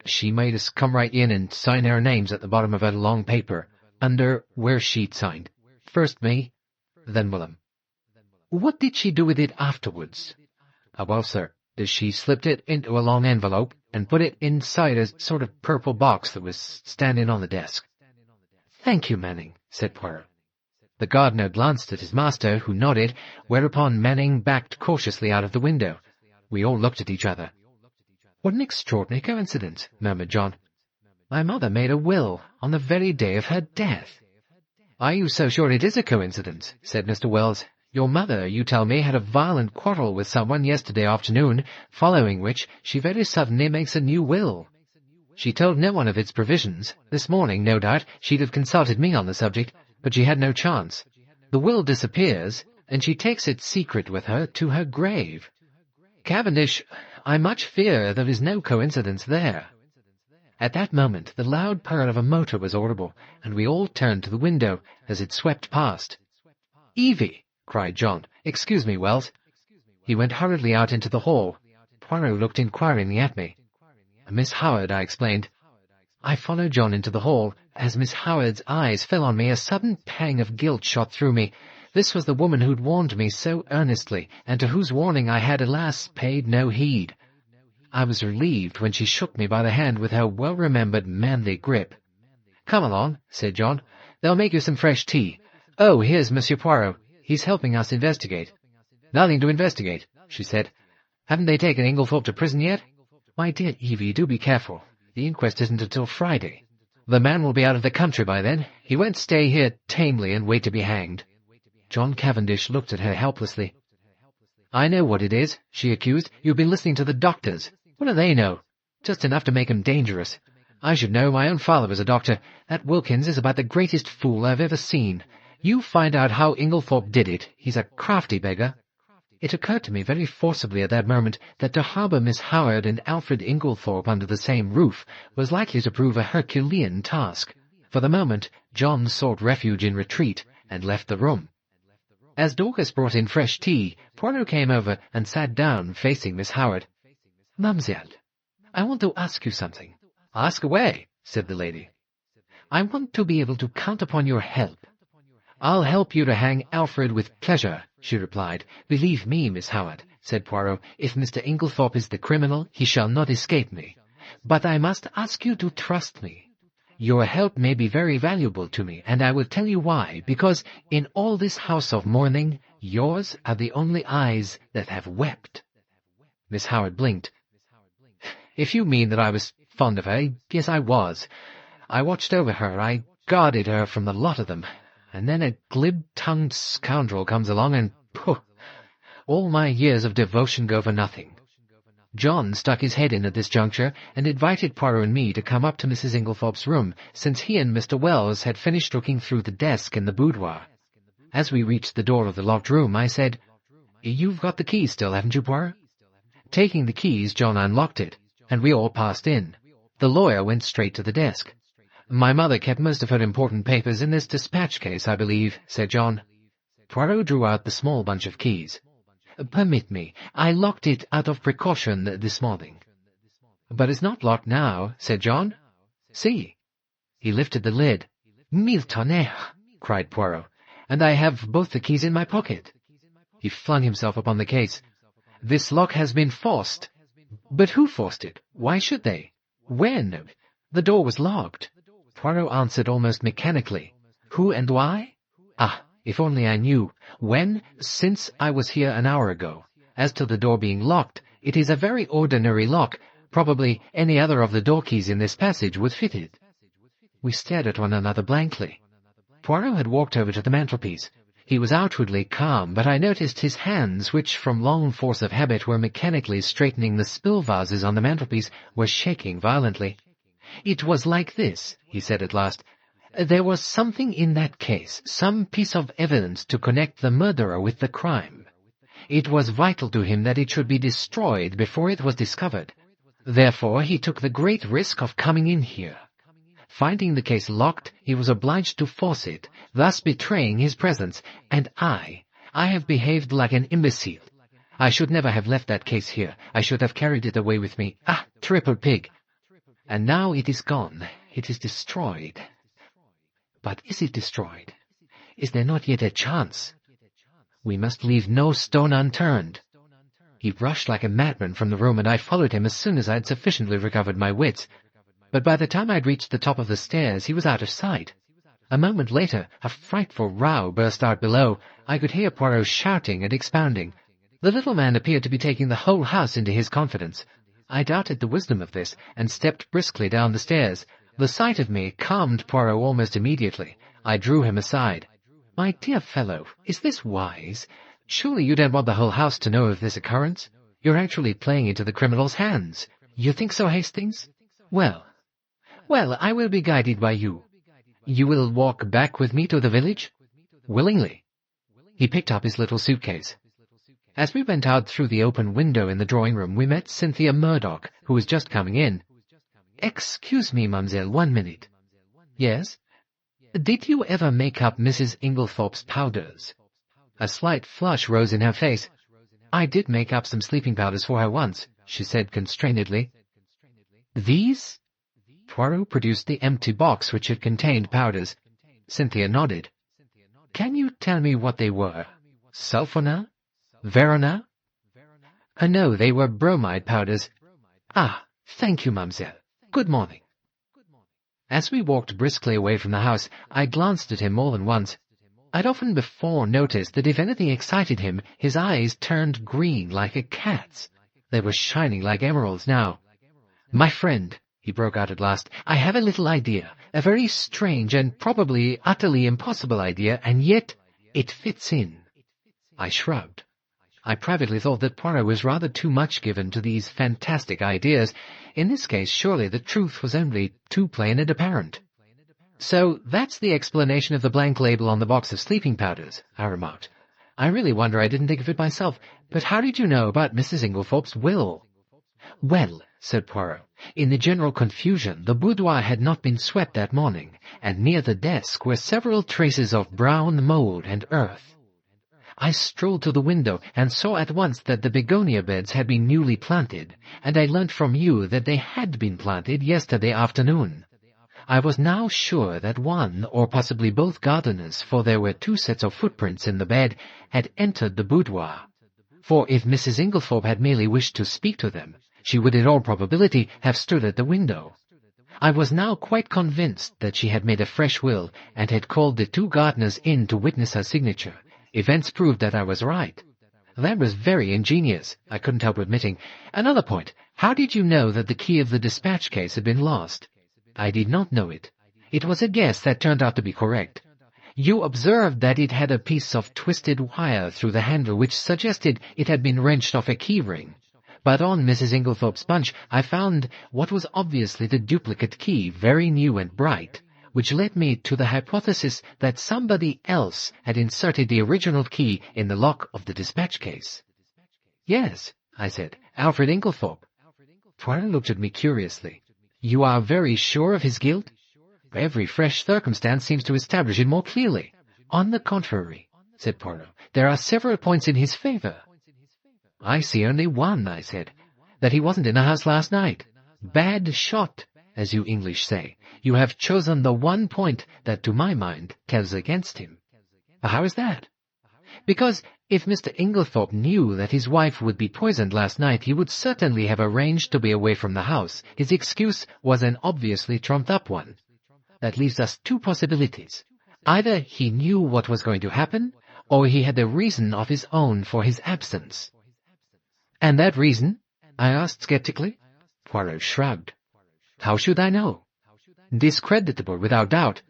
"She made us come right in and sign our names at the bottom of a long paper, under where she'd signed. First me, then Willem." "What did she do with it afterwards?" "Well, sir, she slipped it into a long envelope and put it inside a sort of purple box that was standing on the desk." "Thank you, Manning," said Poirot. The gardener glanced at his master, who nodded, whereupon Manning backed cautiously out of the window. We all looked at each other. "What an extraordinary coincidence," murmured John. "My mother made a will on the very day of her death." "Are you so sure it is a coincidence?" said Mr. Wells. "Your mother, you tell me, had a violent quarrel with someone yesterday afternoon, following which she very suddenly makes a new will. She told no one of its provisions. This morning, no doubt, she'd have consulted me on the subject, but she had no chance. The will disappears, and she takes its secret with her to her grave. Cavendish, I much fear there is no coincidence there." At that moment the loud purr of a motor was audible, and we all turned to the window as it swept past. "Evie!" cried John. "Excuse me, Wells." He went hurriedly out into the hall. Poirot looked inquiringly at me. "Miss Howard," I explained. I followed John into the hall. As Miss Howard's eyes fell on me, a sudden pang of guilt shot through me. This was the woman who'd warned me so earnestly, and to whose warning I had, alas, paid no heed. I was relieved when she shook me by the hand with her well-remembered manly grip. "Come along," said John. "They'll make you some fresh tea. Oh, here's Monsieur Poirot. He's helping us investigate." "Nothing to investigate," she said. "Haven't they taken Inglethorpe to prison yet?" "My dear Evie, do be careful. The inquest isn't until Friday. The man will be out of the country by then. He won't stay here tamely and wait to be hanged." John Cavendish looked at her helplessly. "I know what it is," she accused. "You've been listening to the doctors. What do they know? Just enough to make 'em dangerous. I should know. My own father was a doctor. That Wilkins is about the greatest fool I've ever seen. You find out how Inglethorpe did it. He's a crafty beggar." It occurred to me very forcibly at that moment that to harbour Miss Howard and Alfred Inglethorpe under the same roof was likely to prove a Herculean task. For the moment, John sought refuge in retreat and left the room. As Dorcas brought in fresh tea, Poirot came over and sat down facing Miss Howard. "Mademoiselle, I want to ask you something." "Ask away," said the lady. "I want to be able to count upon your help." "I'll help you to hang Alfred with pleasure," she replied. "Believe me, Miss Howard," said Poirot, "if Mr. Inglethorpe is the criminal, he shall not escape me. But I must ask you to trust me. Your help may be very valuable to me, and I will tell you why. Because in all this house of mourning, yours are the only eyes that have wept." Miss Howard blinked. "If you mean that I was fond of her, yes, I was. I watched over her, I guarded her from the lot of them. And then a glib-tongued scoundrel comes along and, pooh, all my years of devotion go for nothing." John stuck his head in at this juncture and invited Poirot and me to come up to Mrs. Inglethorpe's room, since he and Mr. Wells had finished looking through the desk in the boudoir. As we reached the door of the locked room, I said, "You've got the key still, haven't you, Poirot?" Taking the keys, John unlocked it, and we all passed in. The lawyer went straight to the desk. "My mother kept most of her important papers in this dispatch case, I believe," said John. Poirot drew out the small bunch of keys. "Permit me. I locked it out of precaution this morning." "But it's not locked now," said John. "See." He lifted the lid. "Mille tonnerres!" cried Poirot. "And I have both the keys in my pocket." He flung himself upon the case. "This lock has been forced." "But who forced it? Why should they? When? The door was locked." Poirot answered almost mechanically. "Who and why? Ah, if only I knew. When? Since I was here an hour ago. As to the door being locked, it is a very ordinary lock. Probably any other of the door keys in this passage would fit it." We stared at one another blankly. Poirot had walked over to the mantelpiece. He was outwardly calm, but I noticed his hands, which from long force of habit were mechanically straightening the spill vases on the mantelpiece, were shaking violently. "It was like this," he said at last. "There was something in that case, some piece of evidence to connect the murderer with the crime. It was vital to him that it should be destroyed before it was discovered. Therefore he took the great risk of coming in here. Finding the case locked, he was obliged to force it, thus betraying his presence, and I have behaved like an imbecile. I should never have left that case here. I should have carried it away with me. Ah, triple pig! And now it is gone. It is destroyed. But is it destroyed? Is there not yet a chance? We must leave no stone unturned." He rushed like a madman from the room, and I followed him as soon as I had sufficiently recovered my wits. But by the time I had reached the top of the stairs, he was out of sight. A moment later, a frightful row burst out below. I could hear Poirot shouting and expounding. The little man appeared to be taking the whole house into his confidence. I doubted the wisdom of this, and stepped briskly down the stairs. The sight of me calmed Poirot almost immediately. I drew him aside. "My dear fellow, is this wise? Surely you don't want the whole house to know of this occurrence? You're actually playing into the criminal's hands. You think so, Hastings? Well, I will be guided by you. You will walk back with me to the village?" "Willingly." He picked up his little suitcase. As we went out through the open window in the drawing-room, we met Cynthia Murdoch, who was just coming in. "Excuse me, mademoiselle, 1 minute." "Yes?" "Did you ever make up Mrs. Inglethorpe's powders?" A slight flush rose in her face. "I did make up some sleeping powders for her once," she said constrainedly. "These?" Poirot produced the empty box which had contained powders. Cynthia nodded. "Can you tell me what they were? Sulphonal? Veronal?" No, they were bromide powders." "Ah, thank you, mademoiselle. Good morning." As we walked briskly away from the house, I glanced at him more than once. I'd often before noticed that if anything excited him, his eyes turned green like a cat's. They were shining like emeralds now. "My friend," he broke out at last, "I have a little idea, a very strange and probably utterly impossible idea, and yet it fits in." I shrugged. I privately thought that Poirot was rather too much given to these fantastic ideas. In this case, surely the truth was only too plain and apparent. "So that's the explanation of the blank label on the box of sleeping powders," I remarked. "I really wonder I didn't think of it myself. But how did you know about Mrs. Inglethorpe's will?" "Well," said Poirot, "in the general confusion, the boudoir had not been swept that morning, and near the desk were several traces of brown mold and earth. I strolled to the window and saw at once that the begonia beds had been newly planted, and I learnt from you that they had been planted yesterday afternoon. I was now sure that one, or possibly both gardeners, for there were 2 sets of footprints in the bed, had entered the boudoir. For if Mrs. Inglethorpe had merely wished to speak to them, she would in all probability have stood at the window. I was now quite convinced that she had made a fresh will and had called the two gardeners in to witness her signature. Events proved that I was right. That was very ingenious, I couldn't help admitting. Another point, how did you know that the key of the dispatch case had been lost? I did not know it. It was a guess that turned out to be correct. You observed that it had a piece of twisted wire through the handle which suggested it had been wrenched off a key ring. But on Mrs. Inglethorpe's bunch I found what was obviously the duplicate key, very new and bright, which led me to the hypothesis that somebody else had inserted the original key in the lock of the dispatch case. Yes, I said, Alfred Inglethorpe. Poirot looked at me curiously. You are very sure of his guilt? Every fresh circumstance seems to establish it more clearly. On the contrary, said Poirot, there are several points in his favour. I see only one, I said, that he wasn't in the house last night. Bad shot, as you English say. You have chosen the one point that, to my mind, tells against him. How is that? Because if Mr. Inglethorpe knew that his wife would be poisoned last night, he would certainly have arranged to be away from the house. His excuse was an obviously trumped-up one. That leaves us two possibilities. Either he knew what was going to happen, or he had a reason of his own for his absence. And that reason? I asked skeptically. Poirot shrugged. How should I know? Discreditable, without doubt.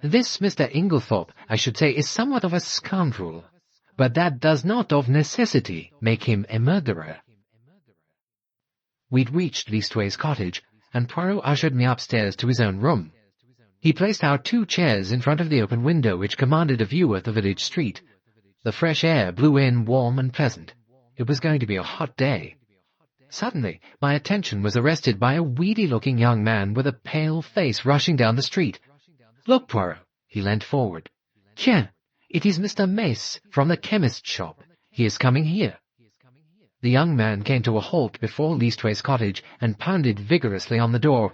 This Mr. Inglethorpe, I should say, is somewhat of a scoundrel, but that does not of necessity make him a murderer. We'd reached Leastways Cottage, and Poirot ushered me upstairs to his own room. He placed our two chairs in front of the open window which commanded a view of the village street. The fresh air blew in warm and pleasant. It was going to be a hot day. Suddenly, my attention was arrested by a weedy-looking young man with a pale face rushing down the street. Look, Poirot. He leant forward. Tiens, it is Mr. Mace from the chemist's shop. He is coming here. The young man came to a halt before Leastways Cottage and pounded vigorously on the door.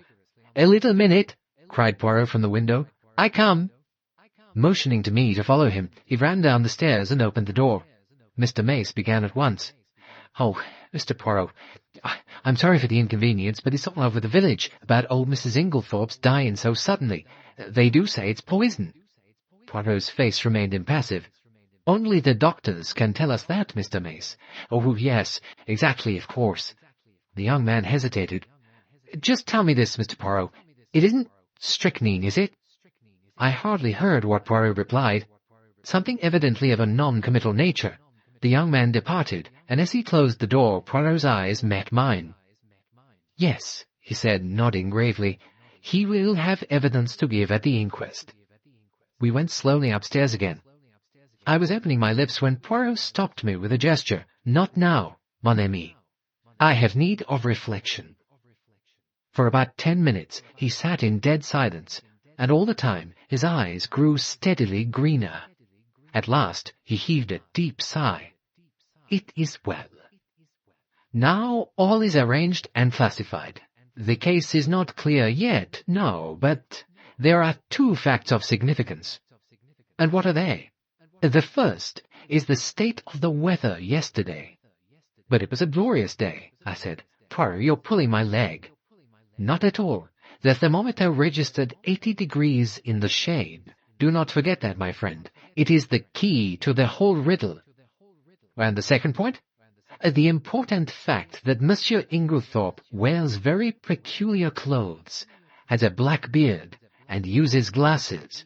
A little minute, cried Poirot from the window. I come. Motioning to me to follow him, he ran down the stairs and opened the door. Mr. Mace began at once. Oh, Mr. Poirot, I'm sorry for the inconvenience, but it's all over the village about old Mrs. Inglethorpe's dying so suddenly. They do say it's poison. Poirot's face remained impassive. Only the doctors can tell us that, Mr. Mace. Oh, yes, exactly, of course. The young man hesitated. Just tell me this, Mr. Poirot. It isn't strychnine, is it? I hardly heard what Poirot replied. Something evidently of a non-committal nature. The young man departed, and as he closed the door, Poirot's eyes met mine. Yes, he said, nodding gravely, he will have evidence to give at the inquest. We went slowly upstairs again. I was opening my lips when Poirot stopped me with a gesture. Not now, mon ami. I have need of reflection. For about 10 minutes he sat in dead silence, and all the time his eyes grew steadily greener. At last he heaved a deep sigh. It is well. Now all is arranged and classified. The case is not clear yet, no, but there are two facts of significance. And what are they? The first is the state of the weather yesterday. But it was a glorious day, I said. Poirot, you're pulling my leg. Not at all. The thermometer registered 80 degrees in the shade. Do not forget that, my friend. It is the key to the whole riddle. And the second point? The important fact that Monsieur Inglethorpe wears very peculiar clothes, has a black beard, and uses glasses.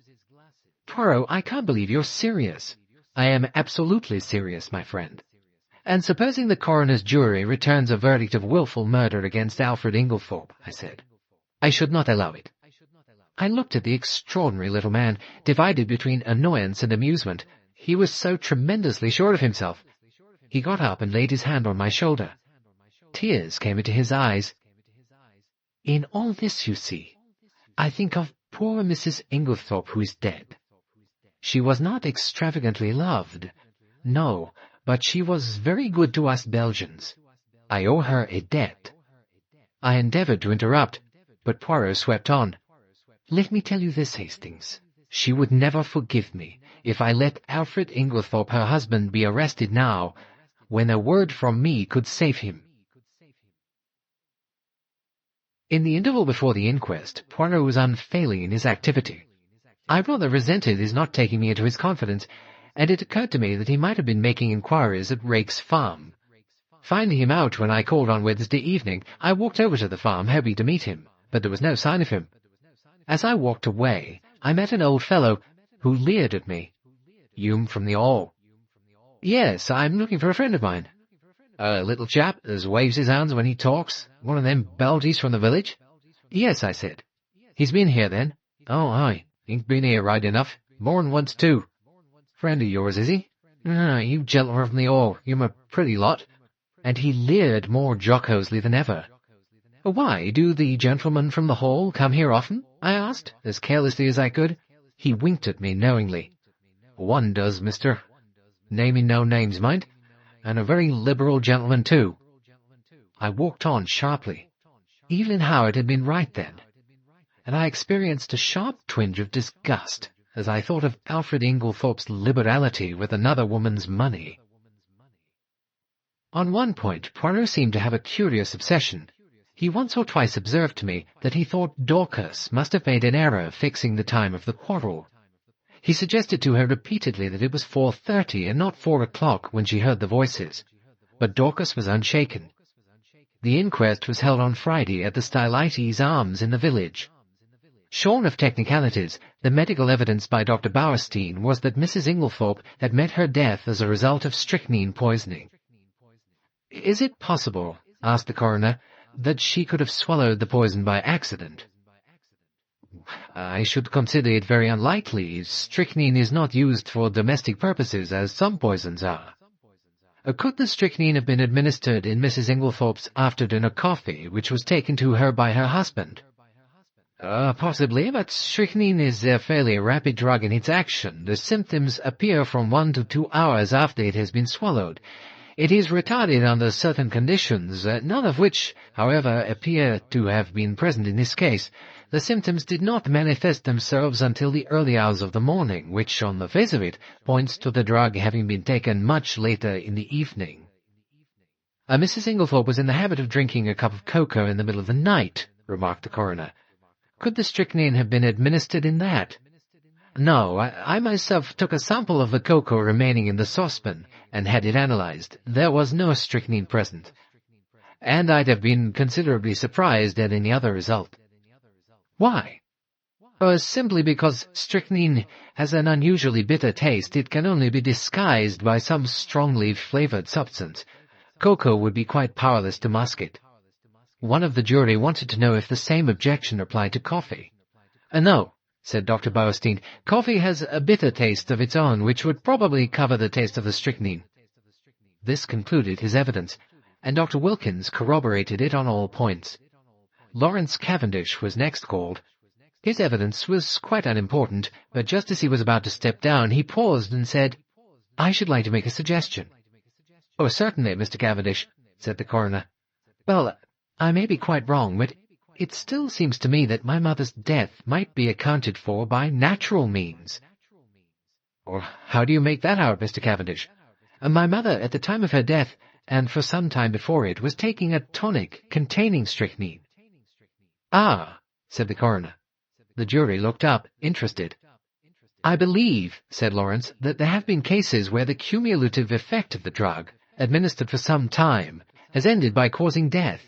Poirot, I can't believe you're serious. I am absolutely serious, my friend. And supposing the coroner's jury returns a verdict of wilful murder against Alfred Inglethorpe, I said. I should not allow it. I looked at the extraordinary little man, divided between annoyance and amusement. He was so tremendously sure of himself. He got up and laid his hand on my shoulder. Tears came into his eyes. In all this, you see, I think of poor Mrs. Inglethorpe who is dead. She was not extravagantly loved, no, but she was very good to us Belgians. I owe her a debt. I endeavoured to interrupt, but Poirot swept on. Let me tell you this, Hastings. She would never forgive me if I let Alfred Inglethorpe, her husband, be arrested now, when a word from me could save him. In the interval before the inquest, Poirot was unfailing in his activity. I rather resented his not taking me into his confidence, and it occurred to me that he might have been making inquiries at Rake's farm. Finding him out when I called on Wednesday evening, I walked over to the farm, hoping to meet him, but there was no sign of him. As I walked away, I met an old fellow who leered at me. "You from the Hall?" "Yes, I'm looking for a friend of mine." "A little chap as waves his hands when he talks, one of them Belgies from the village?" "Yes," I said. "He's been here, then?" "Oh, aye, he's been here right enough, more'n once too." "Friend of yours, is he?" "Ah, you gentlemen from the Hall, you're a pretty lot." And he leered more jocosely than ever. "Why, do the gentlemen from the Hall come here often?" I asked, as carelessly as I could. He winked at me knowingly. "One does, mister. Naming no names, mind. And a very liberal gentleman, too." I walked on sharply. Evelyn Howard had been right, then, and I experienced a sharp twinge of disgust as I thought of Alfred Inglethorpe's liberality with another woman's money. On one point, Poirot seemed to have a curious obsession. He once or twice observed to me that he thought Dorcas must have made an error fixing the time of the quarrel. He suggested to her repeatedly that it was 4:30 and not 4 o'clock when she heard the voices, but Dorcas was unshaken. The inquest was held on Friday at the Stylites Arms in the village. Shorn of technicalities, the medical evidence by Dr. Bauerstein was that Mrs. Inglethorpe had met her death as a result of strychnine poisoning. "Is it possible," asked the coroner, "that she could have swallowed the poison by accident?" "I should consider it very unlikely. Strychnine is not used for domestic purposes, as some poisons are." "Could the strychnine have been administered in Mrs. Inglethorpe's after-dinner coffee, which was taken to her by her husband?" Possibly, but strychnine is a fairly rapid drug in its action. The symptoms appear from 1 to 2 hours after it has been swallowed. It is retarded under certain conditions, none of which, however, appear to have been present in this case. The symptoms did not manifest themselves until the early hours of the morning, which, on the face of it, points to the drug having been taken much later in the evening. Mrs. Inglethorpe was in the habit of drinking a cup of cocoa in the middle of the night, remarked the coroner. Could the strychnine have been administered in that? No, I myself took a sample of the cocoa remaining in the saucepan and had it analyzed. There was no strychnine present, and I'd have been considerably surprised at any other result. Why? Simply because strychnine has an unusually bitter taste. It can only be disguised by some strongly flavored substance. Cocoa would be quite powerless to mask it. One of the jury wanted to know if the same objection applied to coffee. No, said Dr. Bauerstein. Coffee has a bitter taste of its own, which would probably cover the taste of the strychnine. This concluded his evidence, and Dr. Wilkins corroborated it on all points. Lawrence Cavendish was next called. His evidence was quite unimportant, but just as he was about to step down, he paused and said, "I should like to make a suggestion." "Oh, certainly, Mr. Cavendish," said the coroner. "Well, I may be quite wrong, but it still seems to me that my mother's death might be accounted for by natural means." "Or how do you make that out, Mr. Cavendish?" "My mother, at the time of her death, and for some time before it, was taking a tonic containing strychnine." "Ah," said the coroner. The jury looked up, interested. "I believe," said Lawrence, "that there have been cases where the cumulative effect of the drug, administered for some time, has ended by causing death.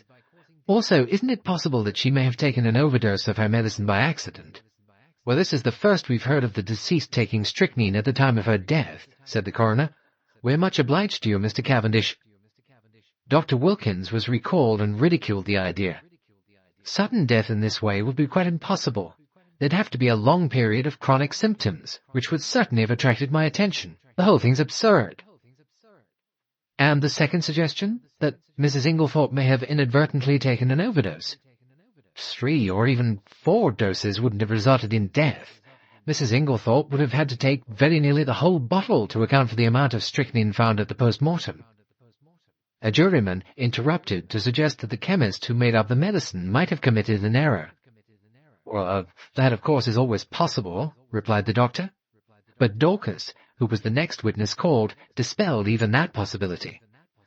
Also, isn't it possible that she may have taken an overdose of her medicine by accident?" "Well, this is the first we've heard of the deceased taking strychnine at the time of her death," said the coroner. "We're much obliged to you, Mr. Cavendish." Dr. Wilkins was recalled and ridiculed the idea. Sudden death in this way would be quite impossible. There'd have to be a long period of chronic symptoms, which would certainly have attracted my attention. The whole thing's absurd. And the second suggestion, that Mrs. Inglethorpe may have inadvertently taken an overdose. 3 or even 4 doses wouldn't have resulted in death. Mrs. Inglethorpe would have had to take very nearly the whole bottle to account for the amount of strychnine found at the post-mortem. A juryman interrupted to suggest that the chemist who made up the medicine might have committed an error. "Well, that of course is always possible," replied the doctor. But Dorcas, who was the next witness called, dispelled even that possibility.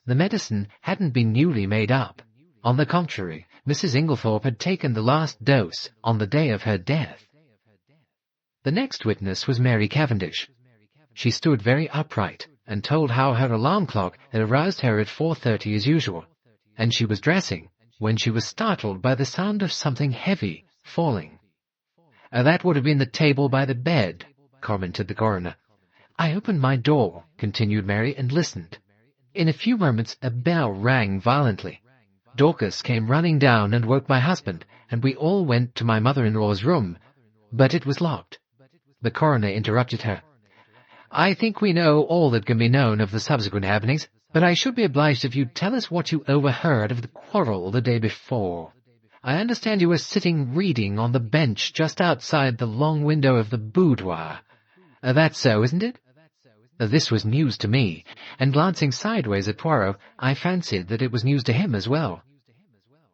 The medicine hadn't been newly made up. On the contrary, Mrs. Inglethorpe had taken the last dose on the day of her death. The next witness was Mary Cavendish. She stood very upright and told how her alarm clock had aroused her at 4:30 as usual, and she was dressing when she was startled by the sound of something heavy falling. That would have been the table by the bed, commented the coroner. I opened my door, continued Mary, and listened. In a few moments a bell rang violently. Dorcas came running down and woke my husband, and we all went to my mother-in-law's room, but it was locked. The coroner interrupted her. I think we know all that can be known of the subsequent happenings, but I should be obliged if you'd tell us what you overheard of the quarrel the day before. I understand you were sitting reading on the bench just outside the long window of the boudoir. That's so, isn't it? This was news to me, and glancing sideways at Poirot, I fancied that it was news to him as well.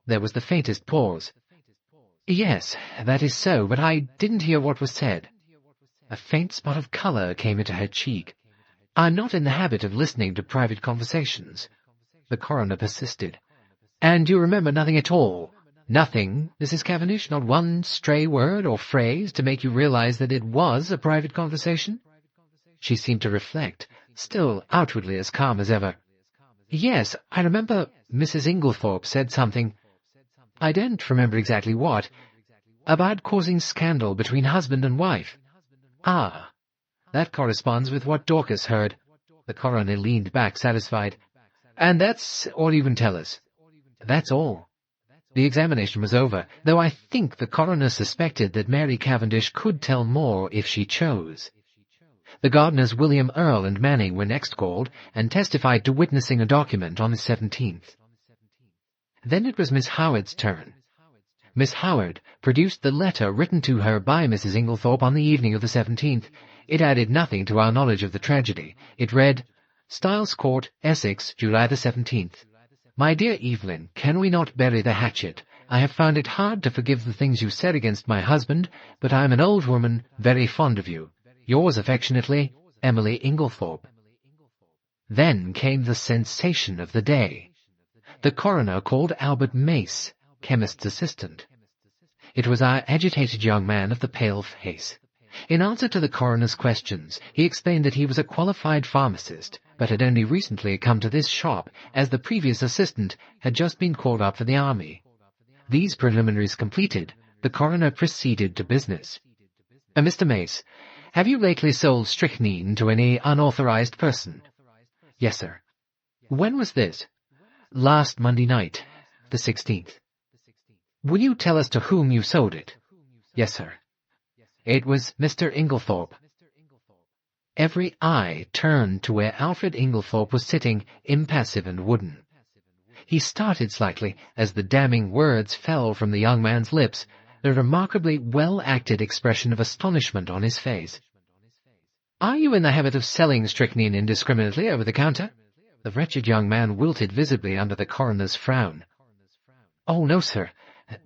There was the faintest pause. Yes, that is so, but I didn't hear what was said. A faint spot of colour came into her cheek. I'm not in the habit of listening to private conversations. The coroner persisted. And you remember nothing at all? Nothing, Mrs. Cavendish, not one stray word or phrase to make you realize that it was a private conversation? She seemed to reflect, still outwardly as calm as ever. Yes, I remember Mrs. Inglethorpe said something. I don't remember exactly what. About causing scandal between husband and wife. Ah, that corresponds with what Dorcas heard. The coroner leaned back, satisfied. And that's all you can tell us? That's all. The examination was over, though I think the coroner suspected that Mary Cavendish could tell more if she chose. The gardeners William Earl and Manning were next called, and testified to witnessing a document on the 17th. Then it was Miss Howard's turn. Miss Howard produced the letter written to her by Mrs. Inglethorpe on the evening of the 17th. It added nothing to our knowledge of the tragedy. It read, Styles Court, Essex, July the 17th. My dear Evelyn, can we not bury the hatchet? I have found it hard to forgive the things you said against my husband, but I am an old woman, very fond of you. Yours affectionately, Emily Inglethorpe. Then came the sensation of the day. The coroner called Albert Mace, chemist's assistant. It was our agitated young man of the pale face. In answer to the coroner's questions, he explained that he was a qualified pharmacist, but had only recently come to this shop, as the previous assistant had just been called up for the army. These preliminaries completed, the coroner proceeded to business. Mr. Mace, have you lately sold strychnine to any unauthorized person? Yes, sir. When was this? Last Monday night, the 16th. Will you tell us to whom you sold it? Yes, sir. It was Mr. Inglethorpe. Every eye turned to where Alfred Inglethorpe was sitting, impassive and wooden. He started slightly as the damning words fell from the young man's lips, a remarkably well-acted expression of astonishment on his face. Are you in the habit of selling strychnine indiscriminately over the counter? The wretched young man wilted visibly under the coroner's frown. Oh, no, sir,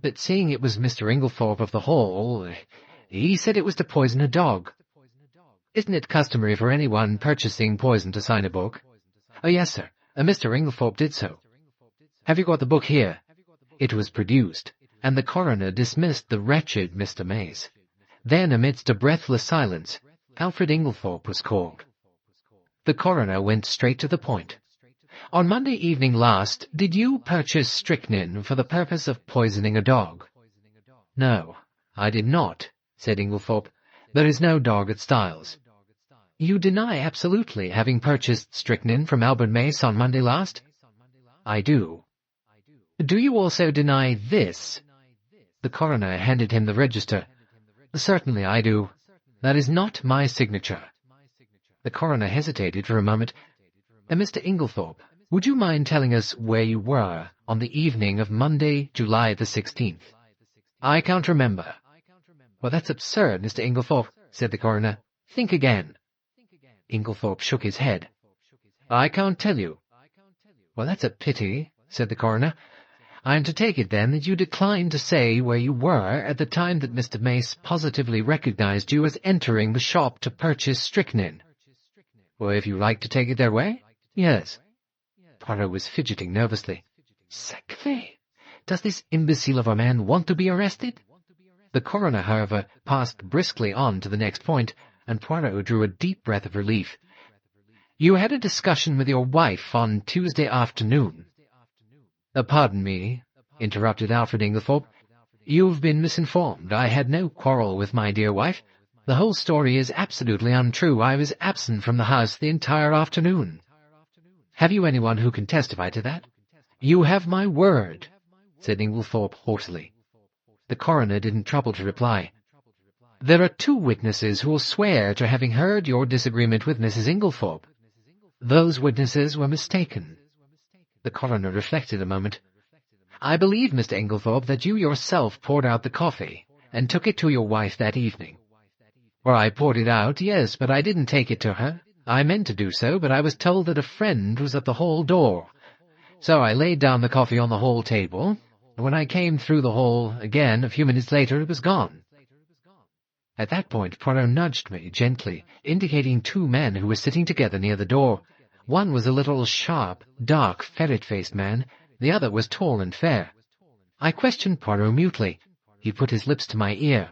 but seeing it was Mr. Inglethorpe of the Hall, he said it was to poison a dog. Isn't it customary for anyone purchasing poison to sign a book? Oh, yes, sir. Mr. Inglethorpe did so. Have you got the book here? It was produced, and the coroner dismissed the wretched Mr. Mace. Then, amidst a breathless silence, Alfred Inglethorpe was called. The coroner went straight to the point. On Monday evening last, did you purchase strychnine for the purpose of poisoning a dog? No, I did not, said Inglethorpe. There is no dog at Styles. You deny absolutely having purchased strychnine from Albert Mace on Monday last? I do. Do you also deny this? The coroner handed him the register. Certainly I do. That is not my signature. The coroner hesitated for a moment. Mr. Inglethorpe, would you mind telling us where you were on the evening of Monday, July the 16th? I can't remember. Well, that's absurd, Mr. Inglethorpe, said the coroner. Think again. Inglethorpe shook his head. I can't tell you. Well, that's a pity, said the coroner. I am to take it, then, that you decline to say where you were at the time that Mr. Mace positively recognized you as entering the shop to purchase strychnine. Well, if you like to take it their way, yes. Poirot was fidgeting nervously. Sacré! Does this imbecile of a man want to be arrested?" The coroner, however, passed briskly on to the next point, and Poirot drew a deep breath of relief. "You had a discussion with your wife on Tuesday afternoon." "Pardon me," interrupted Alfred Inglethorpe. "You've been misinformed. I had no quarrel with my dear wife. The whole story is absolutely untrue. I was absent from the house the entire afternoon." "Have you anyone who can testify to that?" "You have my word," said Inglethorpe haughtily. The coroner didn't trouble to reply. "There are 2 witnesses who will swear to having heard your disagreement with Mrs. Inglethorpe. Those witnesses were mistaken." The coroner reflected a moment. "I believe, Mr. Inglethorpe, that you yourself poured out the coffee, and took it to your wife that evening." "Well, I poured it out, yes, but I didn't take it to her. I meant to do so, but I was told that a friend was at the hall door. So I laid down the coffee on the hall table, and when I came through the hall again a few minutes later it was gone." At that point Poirot nudged me gently, indicating 2 men who were sitting together near the door. One was a little sharp, dark, ferret-faced man. The other was tall and fair. I questioned Poirot mutely. He put his lips to my ear.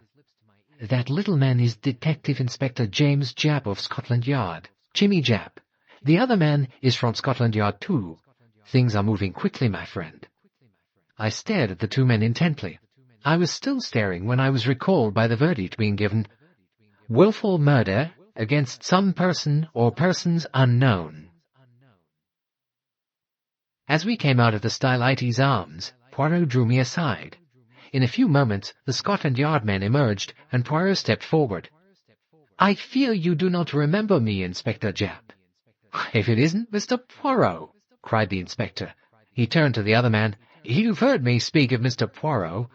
"That little man is Detective Inspector James Japp of Scotland Yard. Jimmy Japp. The other man is from Scotland Yard too. Things are moving quickly, my friend." I stared at the 2 men intently. I was still staring when I was recalled by the verdict being given: "Wilful murder against some person or persons unknown." As we came out of the Stylites Arms, Poirot drew me aside. In a few moments the Scotland Yard men emerged, and Poirot stepped forward. "I fear you do not remember me, Inspector Japp." "If it isn't Mr. Poirot!" cried the inspector. He turned to the other man. "You've heard me speak of Mr. Poirot.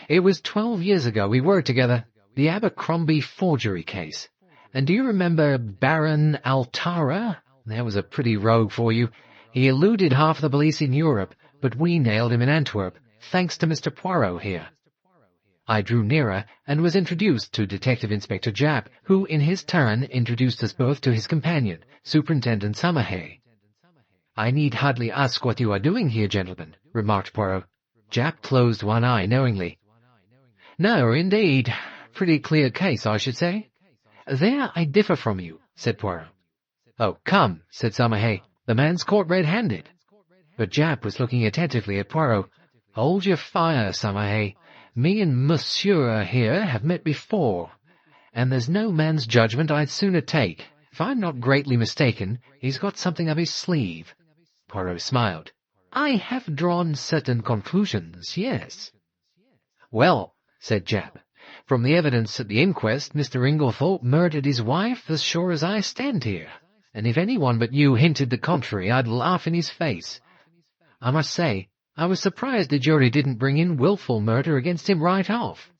It was 12 years ago we worked together, the Abercrombie forgery case. And do you remember Baron Altara? That was a pretty rogue for you. He eluded half the police in Europe, but we nailed him in Antwerp, thanks to Mr. Poirot here." I drew nearer and was introduced to Detective Inspector Japp, who in his turn introduced us both to his companion, Superintendent Summerhay. "I need hardly ask what you are doing here, gentlemen," remarked Poirot. Japp closed one eye knowingly. "No, indeed. Pretty clear case, I should say." "There I differ from you," said Poirot. "Oh, come," said Summerhay. "The man's caught red-handed." But Japp was looking attentively at Poirot. "Hold your fire, Summerhay. Me and Monsieur here have met before, and there's no man's judgment I'd sooner take. If I'm not greatly mistaken, he's got something up his sleeve." Poirot smiled. "I have drawn certain conclusions, yes." "Well," said Japp, "from the evidence at the inquest, Mr. Inglethorpe murdered his wife as sure as I stand here, and if anyone but you hinted the contrary, I'd laugh in his face. I must say, I was surprised the jury didn't bring in wilful murder against him right off."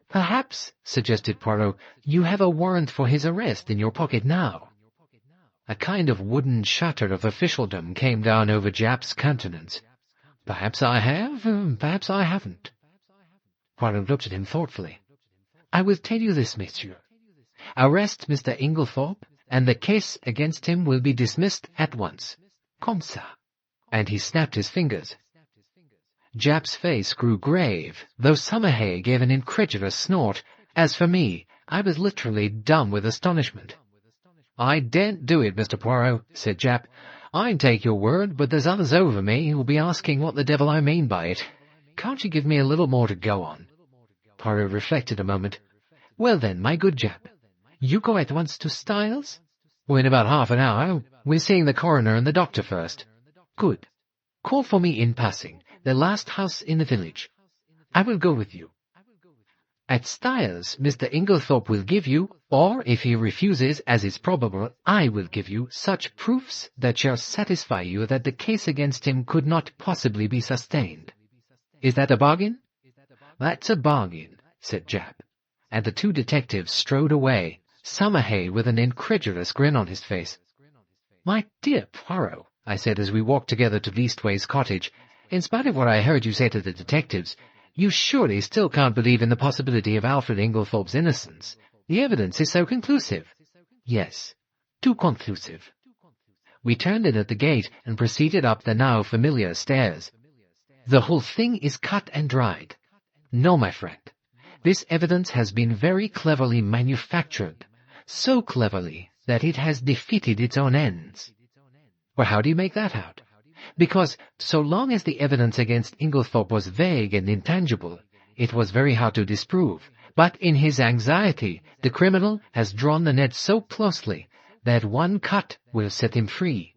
"Perhaps," suggested Poirot, "you have a warrant for his arrest in your pocket now." A kind of wooden shutter of officialdom came down over Japp's countenance. "Perhaps I have, perhaps I haven't." Poirot looked at him thoughtfully. "I will tell you this, monsieur. Arrest Mr. Inglethorpe, and the case against him will be dismissed at once. Comme ça." And he snapped his fingers. Japp's face grew grave, though Summerhay gave an incredulous snort. As for me, I was literally dumb with astonishment. "I daren't do it, Mr. Poirot," said Japp. "I'd take your word, but there's others over me who'll be asking what the devil I mean by it. Can't you give me a little more to go on?" Poirot reflected a moment. "Well then, my good Japp, you go at once to Styles?" "In about half an hour. We're seeing the coroner and the doctor first." "Good. Call for me in passing, the last house in the village. I will go with you. At Styles, Mr. Inglethorpe will give you, or if he refuses, as is probable, I will give you, such proofs that shall satisfy you that the case against him could not possibly be sustained. Is that a bargain?" "That's a bargain," said Japp. And the 2 detectives strode away, Summerhay with an incredulous grin on his face. "My dear Poirot," I said as we walked together to Leastways Cottage, "in spite of what I heard you say to the detectives, you surely still can't believe in the possibility of Alfred Inglethorpe's innocence. The evidence is so conclusive." "Yes, too conclusive." We turned in at the gate and proceeded up the now familiar stairs. The whole thing is cut and dried. No, my friend. This evidence has been very cleverly manufactured, so cleverly that it has defeated its own ends. Well, how do you make that out? Because so long as the evidence against Inglethorpe was vague and intangible, it was very hard to disprove. But in his anxiety, the criminal has drawn the net so closely that one cut will set him free.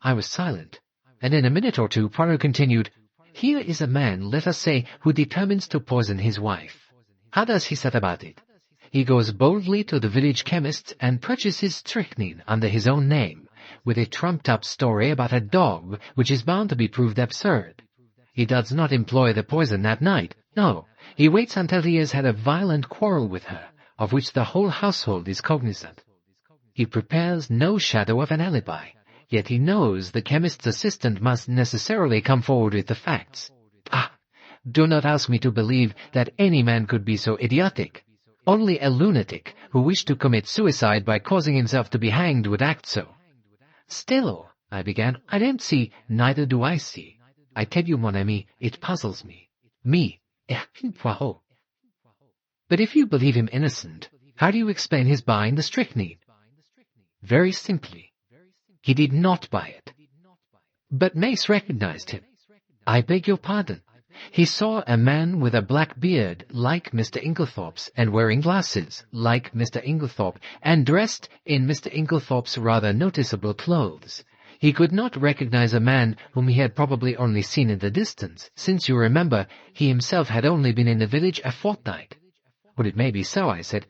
I was silent, and in a minute or two Poirot continued, "Here is a man, let us say, who determines to poison his wife. How does he set about it? He goes boldly to the village chemist's and purchases strychnine under his own name, with a trumped-up story about a dog which is bound to be proved absurd. He does not employ the poison that night. No, he waits until he has had a violent quarrel with her, of which the whole household is cognizant. He prepares no shadow of an alibi, yet he knows the chemist's assistant must necessarily come forward with the facts. Ah! Do not ask me to believe that any man could be so idiotic. Only a lunatic who wished to commit suicide by causing himself to be hanged would act so." "Still," I began, "I don't see—" "Neither do I see. I tell you, mon ami, it puzzles me. Me, Hercule Poirot. But if you believe him innocent, how do you explain his buying the strychnine?" "Very simply. He did not buy it." "But Mace recognized him." "I beg your pardon. He saw a man with a black beard, like Mr. Inglethorpe's, and wearing glasses, like Mr. Inglethorpe, and dressed in Mr. Inglethorpe's rather noticeable clothes. He could not recognize a man whom he had probably only seen in the distance, since you remember he himself had only been in the village a fortnight." "Well, it may be so," I said.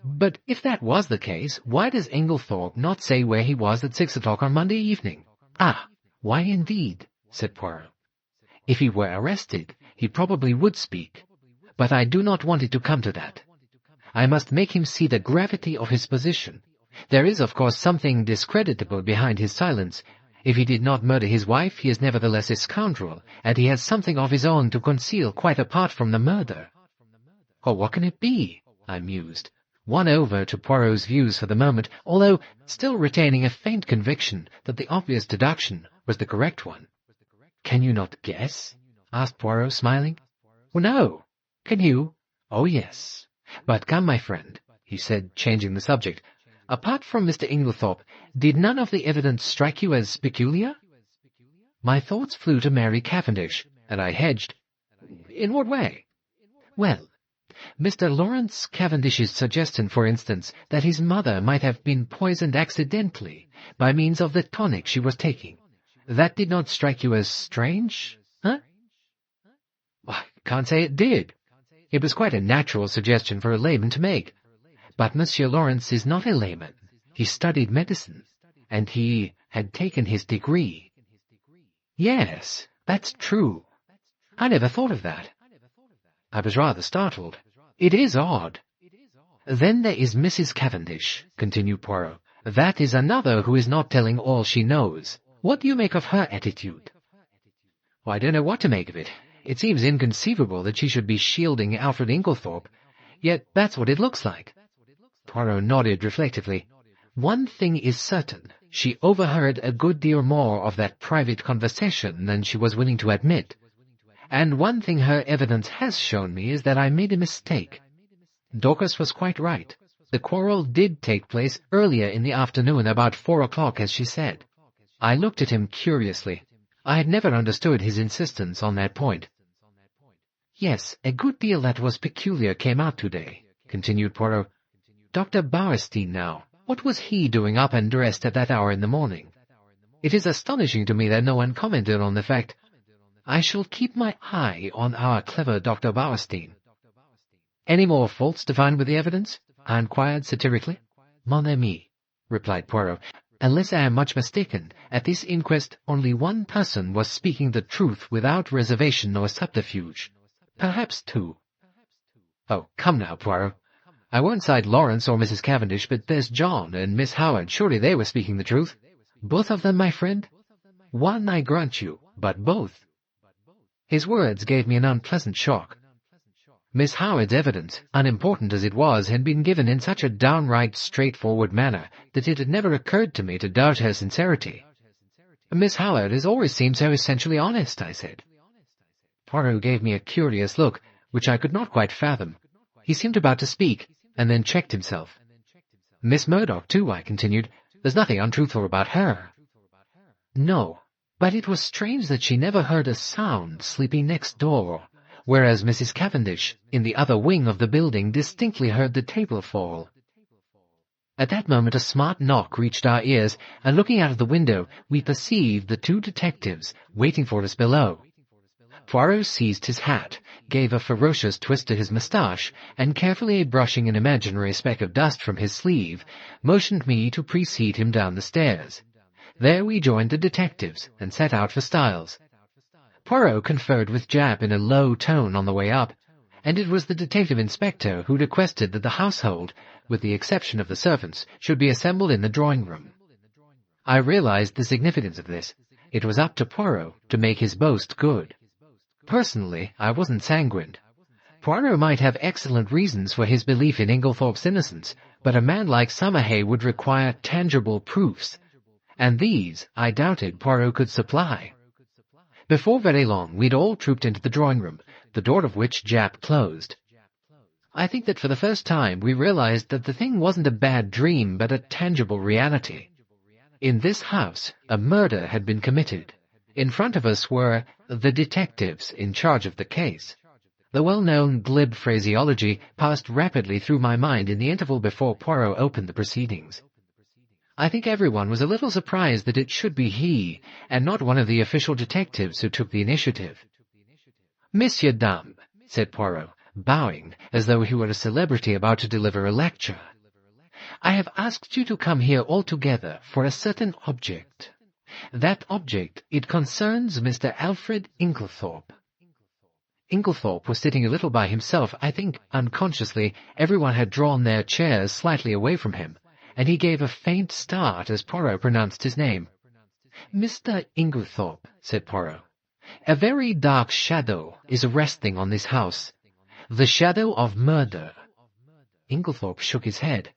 "But if that was the case, why does Inglethorpe not say where he was at 6 o'clock on Monday evening?" "Ah, why indeed?" said Poirot. "If he were arrested, he probably would speak. But I do not want it to come to that. I must make him see the gravity of his position. There is, of course, something discreditable behind his silence. If he did not murder his wife, he is nevertheless a scoundrel, and he has something of his own to conceal quite apart from the murder." "Oh, what can it be?" I mused, won over to Poirot's views for the moment, although still retaining a faint conviction that the obvious deduction was the correct one. "Can you not guess?" asked Poirot, smiling. "Well, no. Can you?" "Oh, yes. But come, my friend," he said, changing the subject. "Apart from Mr. Inglethorpe, did none of the evidence strike you as peculiar?" My thoughts flew to Mary Cavendish, and I hedged. "In what way?" "Well, Mr. Lawrence Cavendish's suggestion, for instance, that his mother might have been poisoned accidentally by means of the tonic she was taking. That did not strike you as strange, huh?" "I can't say it did. It was quite a natural suggestion for a layman to make. But Monsieur Lawrence is not a layman. He studied medicine, and he had taken his degree." "Yes, that's true. I never thought of that." I was rather startled. "It is odd." "Then there is Mrs. Cavendish," continued Poirot. "That is another who is not telling all she knows. What do you make of her attitude?" "Well, I don't know what to make of it. It seems inconceivable that she should be shielding Alfred Inglethorpe, yet that's what it looks like." Poirot nodded reflectively. "One thing is certain. She overheard a good deal more of that private conversation than she was willing to admit. And one thing her evidence has shown me is that I made a mistake. Dorcas was quite right. The quarrel did take place earlier in the afternoon, about 4 o'clock, as she said." I looked at him curiously. I had never understood his insistence on that point. "Yes, a good deal that was peculiar came out today," continued Poirot. "Dr. Bowerstein, now, what was he doing up and dressed at that hour in the morning? It is astonishing to me that no one commented on the fact. I shall keep my eye on our clever Dr. Bowerstein." "Any more faults to find with the evidence?" I inquired satirically. "Mon ami," replied Poirot, "unless I am much mistaken, at this inquest only one person was speaking the truth without reservation or subterfuge. Perhaps two." "Oh, come now, Poirot. I won't cite Lawrence or Mrs. Cavendish, but there's John and Miss Howard. Surely they were speaking the truth." "Both of them, my friend?" "One I grant you, but both." His words gave me an unpleasant shock. Miss Howard's evidence, unimportant as it was, had been given in such a downright straightforward manner that it had never occurred to me to doubt her sincerity. "Miss Howard has always seemed so essentially honest," I said. Poirot gave me a curious look, which I could not quite fathom. He seemed about to speak, and then checked himself. "Miss Murdoch, too," I continued. "There's nothing untruthful about her." "No, but it was strange that she never heard a sound sleeping next door, whereas Mrs. Cavendish, in the other wing of the building, distinctly heard the table fall." At that moment a smart knock reached our ears, and looking out of the window, we perceived the two detectives waiting for us below. Poirot seized his hat, gave a ferocious twist to his moustache, and carefully brushing an imaginary speck of dust from his sleeve, motioned me to precede him down the stairs. There we joined the detectives, and set out for Styles. Poirot conferred with Japp in a low tone on the way up, and it was the detective inspector who requested that the household, with the exception of the servants, should be assembled in the drawing-room. I realized the significance of this. It was up to Poirot to make his boast good. Personally, I wasn't sanguine. Poirot might have excellent reasons for his belief in Inglethorpe's innocence, but a man like Summerhay would require tangible proofs, and these I doubted Poirot could supply. Before very long, we'd all trooped into the drawing-room, the door of which Japp closed. I think that for the first time we realized that the thing wasn't a bad dream, but a tangible reality. In this house, a murder had been committed. In front of us were the detectives in charge of the case. The well-known glib phraseology passed rapidly through my mind in the interval before Poirot opened the proceedings. I think everyone was a little surprised that it should be he, and not one of the official detectives, who took the initiative. "Messieurs, dames," said Poirot, bowing as though he were a celebrity about to deliver a lecture, "I have asked you to come here all together for a certain object. That object, it concerns Mr. Alfred Inglethorpe." Inglethorpe was sitting a little by himself. I think, unconsciously, everyone had drawn their chairs slightly away from him, and he gave a faint start as Poirot pronounced his name. "Mr. Inglethorpe," said Poirot, "a very dark shadow is resting on this house. The shadow of murder." Inglethorpe shook his head.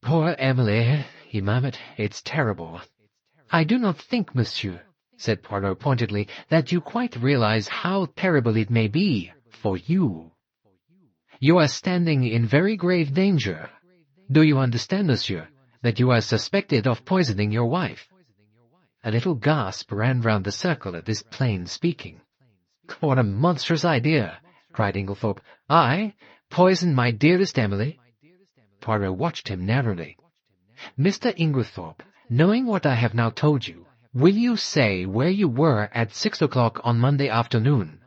"Poor Emily," he murmured. "It's terrible." "I do not think, monsieur," said Poirot pointedly, "that you quite realize how terrible it may be for you. You are standing in very grave danger. Do you understand, monsieur, that you are suspected of poisoning your wife?" A little gasp ran round the circle at this plain speaking. "What a monstrous idea!" cried Inglethorpe. "I poison my dearest Emily?" Poirot watched him narrowly. "Mr. Inglethorpe, knowing what I have now told you, will you say where you were at 6 o'clock on Monday afternoon?"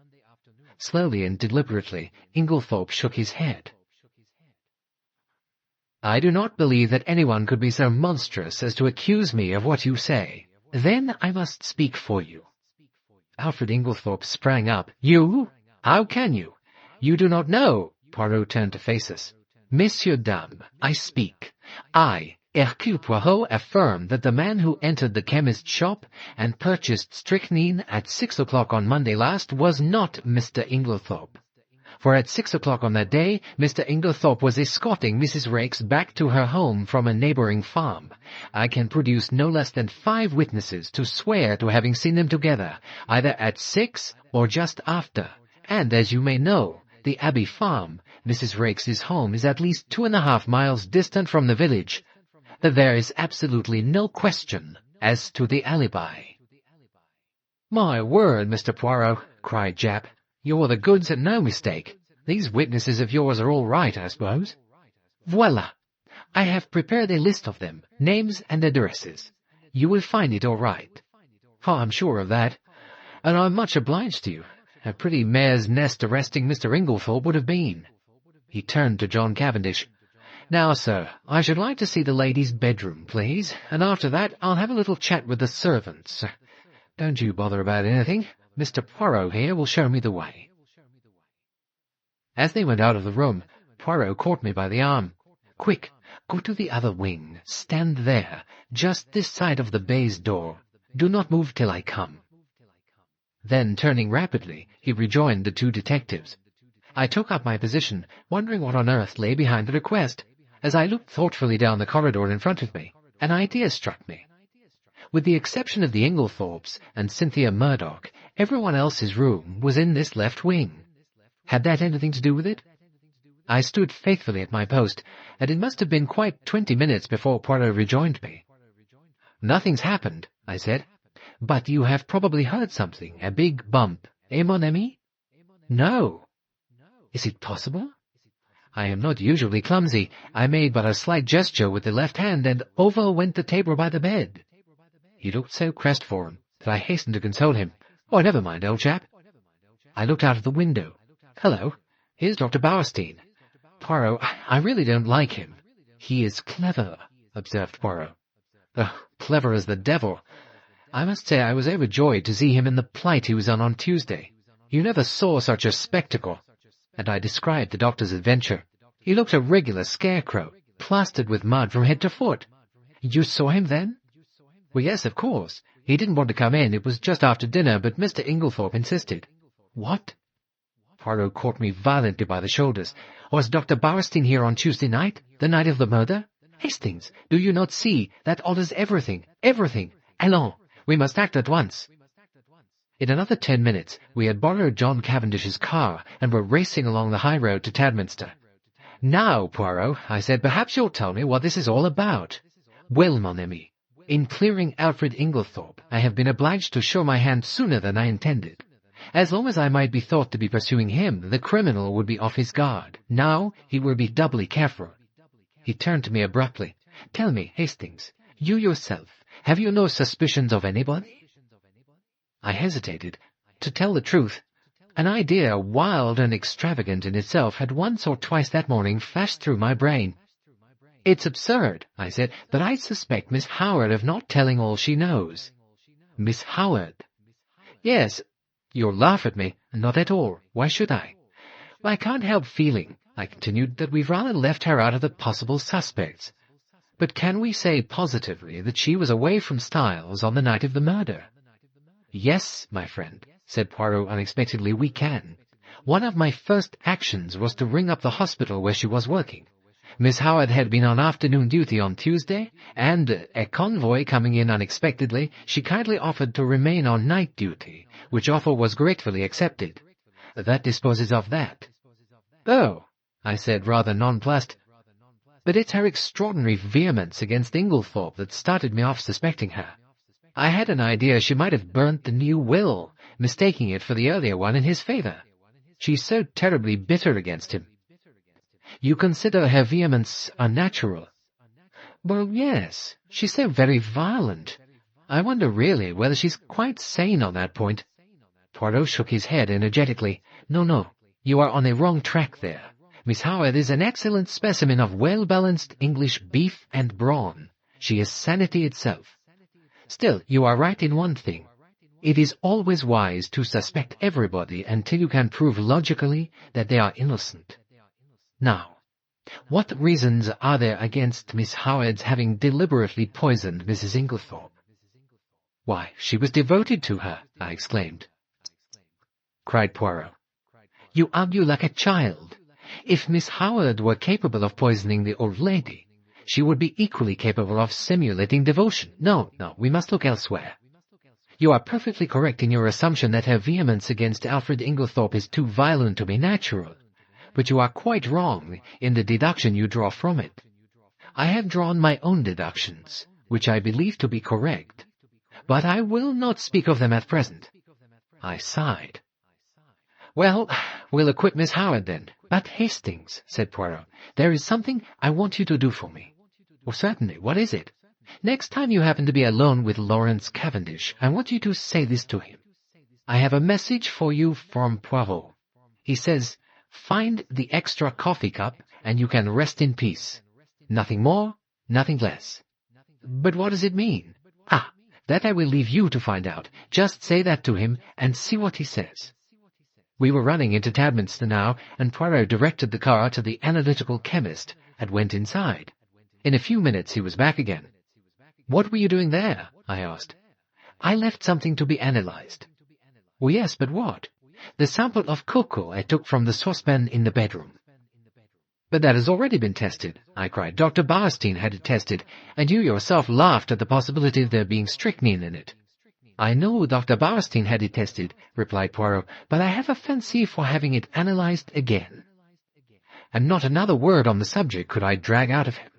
Slowly and deliberately, Inglethorpe shook his head. "I do not believe that anyone could be so monstrous as to accuse me of what you say. Then I must speak for you." Alfred Inglethorpe sprang up. "You? How can you? You do not know." Poirot turned to face us. "Messieurs, dames, I speak. I, Hercule Poirot, affirm that the man who entered the chemist's shop and purchased strychnine at 6 o'clock on Monday last was not Mr. Inglethorpe. For at 6 o'clock on that day, Mr. Inglethorpe was escorting Mrs. Raikes back to her home from a neighboring farm. I can produce no less than 5 witnesses to swear to having seen them together, either at 6 or just after. And, as you may know, the Abbey Farm, Mrs. Raikes' home, is at least 2.5 miles distant from the village. There is absolutely no question as to the alibi." "My word, Mr. Poirot," cried Japp. "You're the goods and no mistake. These witnesses of yours are all right, I suppose?" "Voila! I have prepared a list of them, names and addresses. You will find it all right." "Oh, I'm sure of that. And I'm much obliged to you. A pretty mare's nest arresting Mr. Inglethorpe would have been." He turned to John Cavendish. "Now, sir, I should like to see the lady's bedroom, please, and after that I'll have a little chat with the servants. Don't you bother about anything. Mr. Poirot here will show me the way." As they went out of the room, Poirot caught me by the arm. "Quick, go to the other wing. Stand there, just this side of the baize door. Do not move till I come." Then, turning rapidly, he rejoined the 2 detectives. I took up my position, wondering what on earth lay behind the request. As I looked thoughtfully down the corridor in front of me, an idea struck me. With the exception of the Inglethorpes and Cynthia Murdoch, Everyone else's room was in this left wing. Had that anything to do with it? I stood faithfully at my post, and it must have been quite 20 minutes before Poirot rejoined me. "Nothing's happened," I said. "But you have probably heard something, a big bump, eh, mon ami?" "No." "Is it possible?" I am not usually clumsy. I made but a slight gesture with the left hand, and over went the table by the bed. He looked so crestfallen that I hastened to console him. "Oh, never mind, old chap." I looked out of the window. "Hello, here's Dr. Bowerstein. Poirot, I really don't like him." "He is clever," observed Poirot. "Oh, clever as the devil. I must say I was overjoyed to see him in the plight he was on Tuesday. You never saw such a spectacle." And I described the doctor's adventure. "He looked a regular scarecrow, plastered with mud from head to foot." "You saw him then?" "Well, yes, of course. He didn't want to come in. It was just after dinner, but Mr. Inglethorpe insisted." "What?" Poirot caught me violently by the shoulders. "Was Dr. Bowerstein here on Tuesday night, the night of the murder? Hastings, do you not see? That alters everything, everything. Allons, we must act at once." In another 10 minutes, we had borrowed John Cavendish's car and were racing along the high road to Tadminster. "Now, Poirot," I said, "perhaps you'll tell me what this is all about." "Well, mon ami, in clearing Alfred Inglethorpe, I have been obliged to show my hand sooner than I intended. As long as I might be thought to be pursuing him, the criminal would be off his guard. Now he will be doubly careful." He turned to me abruptly. "Tell me, Hastings, you yourself, have you no suspicions of anybody?" I hesitated. To tell the truth, an idea wild and extravagant in itself had once or twice that morning flashed through my brain. "It's absurd," I said, "but I suspect Miss Howard of not telling all she knows." "Miss Howard?" "Yes. You'll laugh at me. Not at all. Why should I?" "Well, I can't help feeling," I continued, "that we've rather left her out of the possible suspects. But can we say positively that she was away from Styles on the night of the murder?" "Yes, my friend," said Poirot unexpectedly, "we can. One of my first actions was to ring up the hospital where she was working. Miss Howard had been on afternoon duty on Tuesday, and, a convoy coming in unexpectedly, she kindly offered to remain on night duty, which offer was gratefully accepted. That disposes of that." "Oh," I said, rather nonplussed. "But it's her extraordinary vehemence against Inglethorpe that started me off suspecting her. I had an idea she might have burnt the new will, mistaking it for the earlier one in his favor. She's so terribly bitter against him." "You consider her vehemence unnatural?" "Well, yes. She's so very violent. I wonder really whether she's quite sane on that point." Poirot shook his head energetically. No, you are on a wrong track there. Miss Howard is an excellent specimen of well-balanced English beef and brawn. She is sanity itself. Still, you are right in one thing. It is always wise to suspect everybody until you can prove logically that they are innocent. Now, what reasons are there against Miss Howard's having deliberately poisoned Mrs. Inglethorpe?" "Why, she was devoted to her," I exclaimed. Cried Poirot. "You argue like a child. If Miss Howard were capable of poisoning the old lady, she would be equally capable of simulating devotion. No, we must look elsewhere. You are perfectly correct in your assumption that her vehemence against Alfred Inglethorpe is too violent to be natural, but you are quite wrong in the deduction you draw from it. I have drawn my own deductions, which I believe to be correct, but I will not speak of them at present." I sighed. "Well, we'll acquit Miss Howard then. But Hastings," said Poirot, "there is something I want you to do for me." "Well, certainly. What is it?" "Next time you happen to be alone with Lawrence Cavendish, I want you to say this to him. I have a message for you from Poirot. He says, 'Find the extra coffee cup, and you can rest in peace.' Nothing more, nothing less." "But what does it mean?" "Ah, that I will leave you to find out. Just say that to him, and see what he says." We were running into Tadminster now, and Poirot directed the car to the analytical chemist, and went inside. In a few minutes he was back again. "What were you doing there?" I asked. "I left something to be analyzed." "Oh, yes, but what?" "The sample of cocoa I took from the saucepan in the bedroom." "But that has already been tested," I cried. "Dr. Bowerstein had it tested, and you yourself laughed at the possibility of there being strychnine in it." "I know Dr. Barstein had it tested," replied Poirot, "but I have a fancy for having it analyzed again." And not another word on the subject could I drag out of him.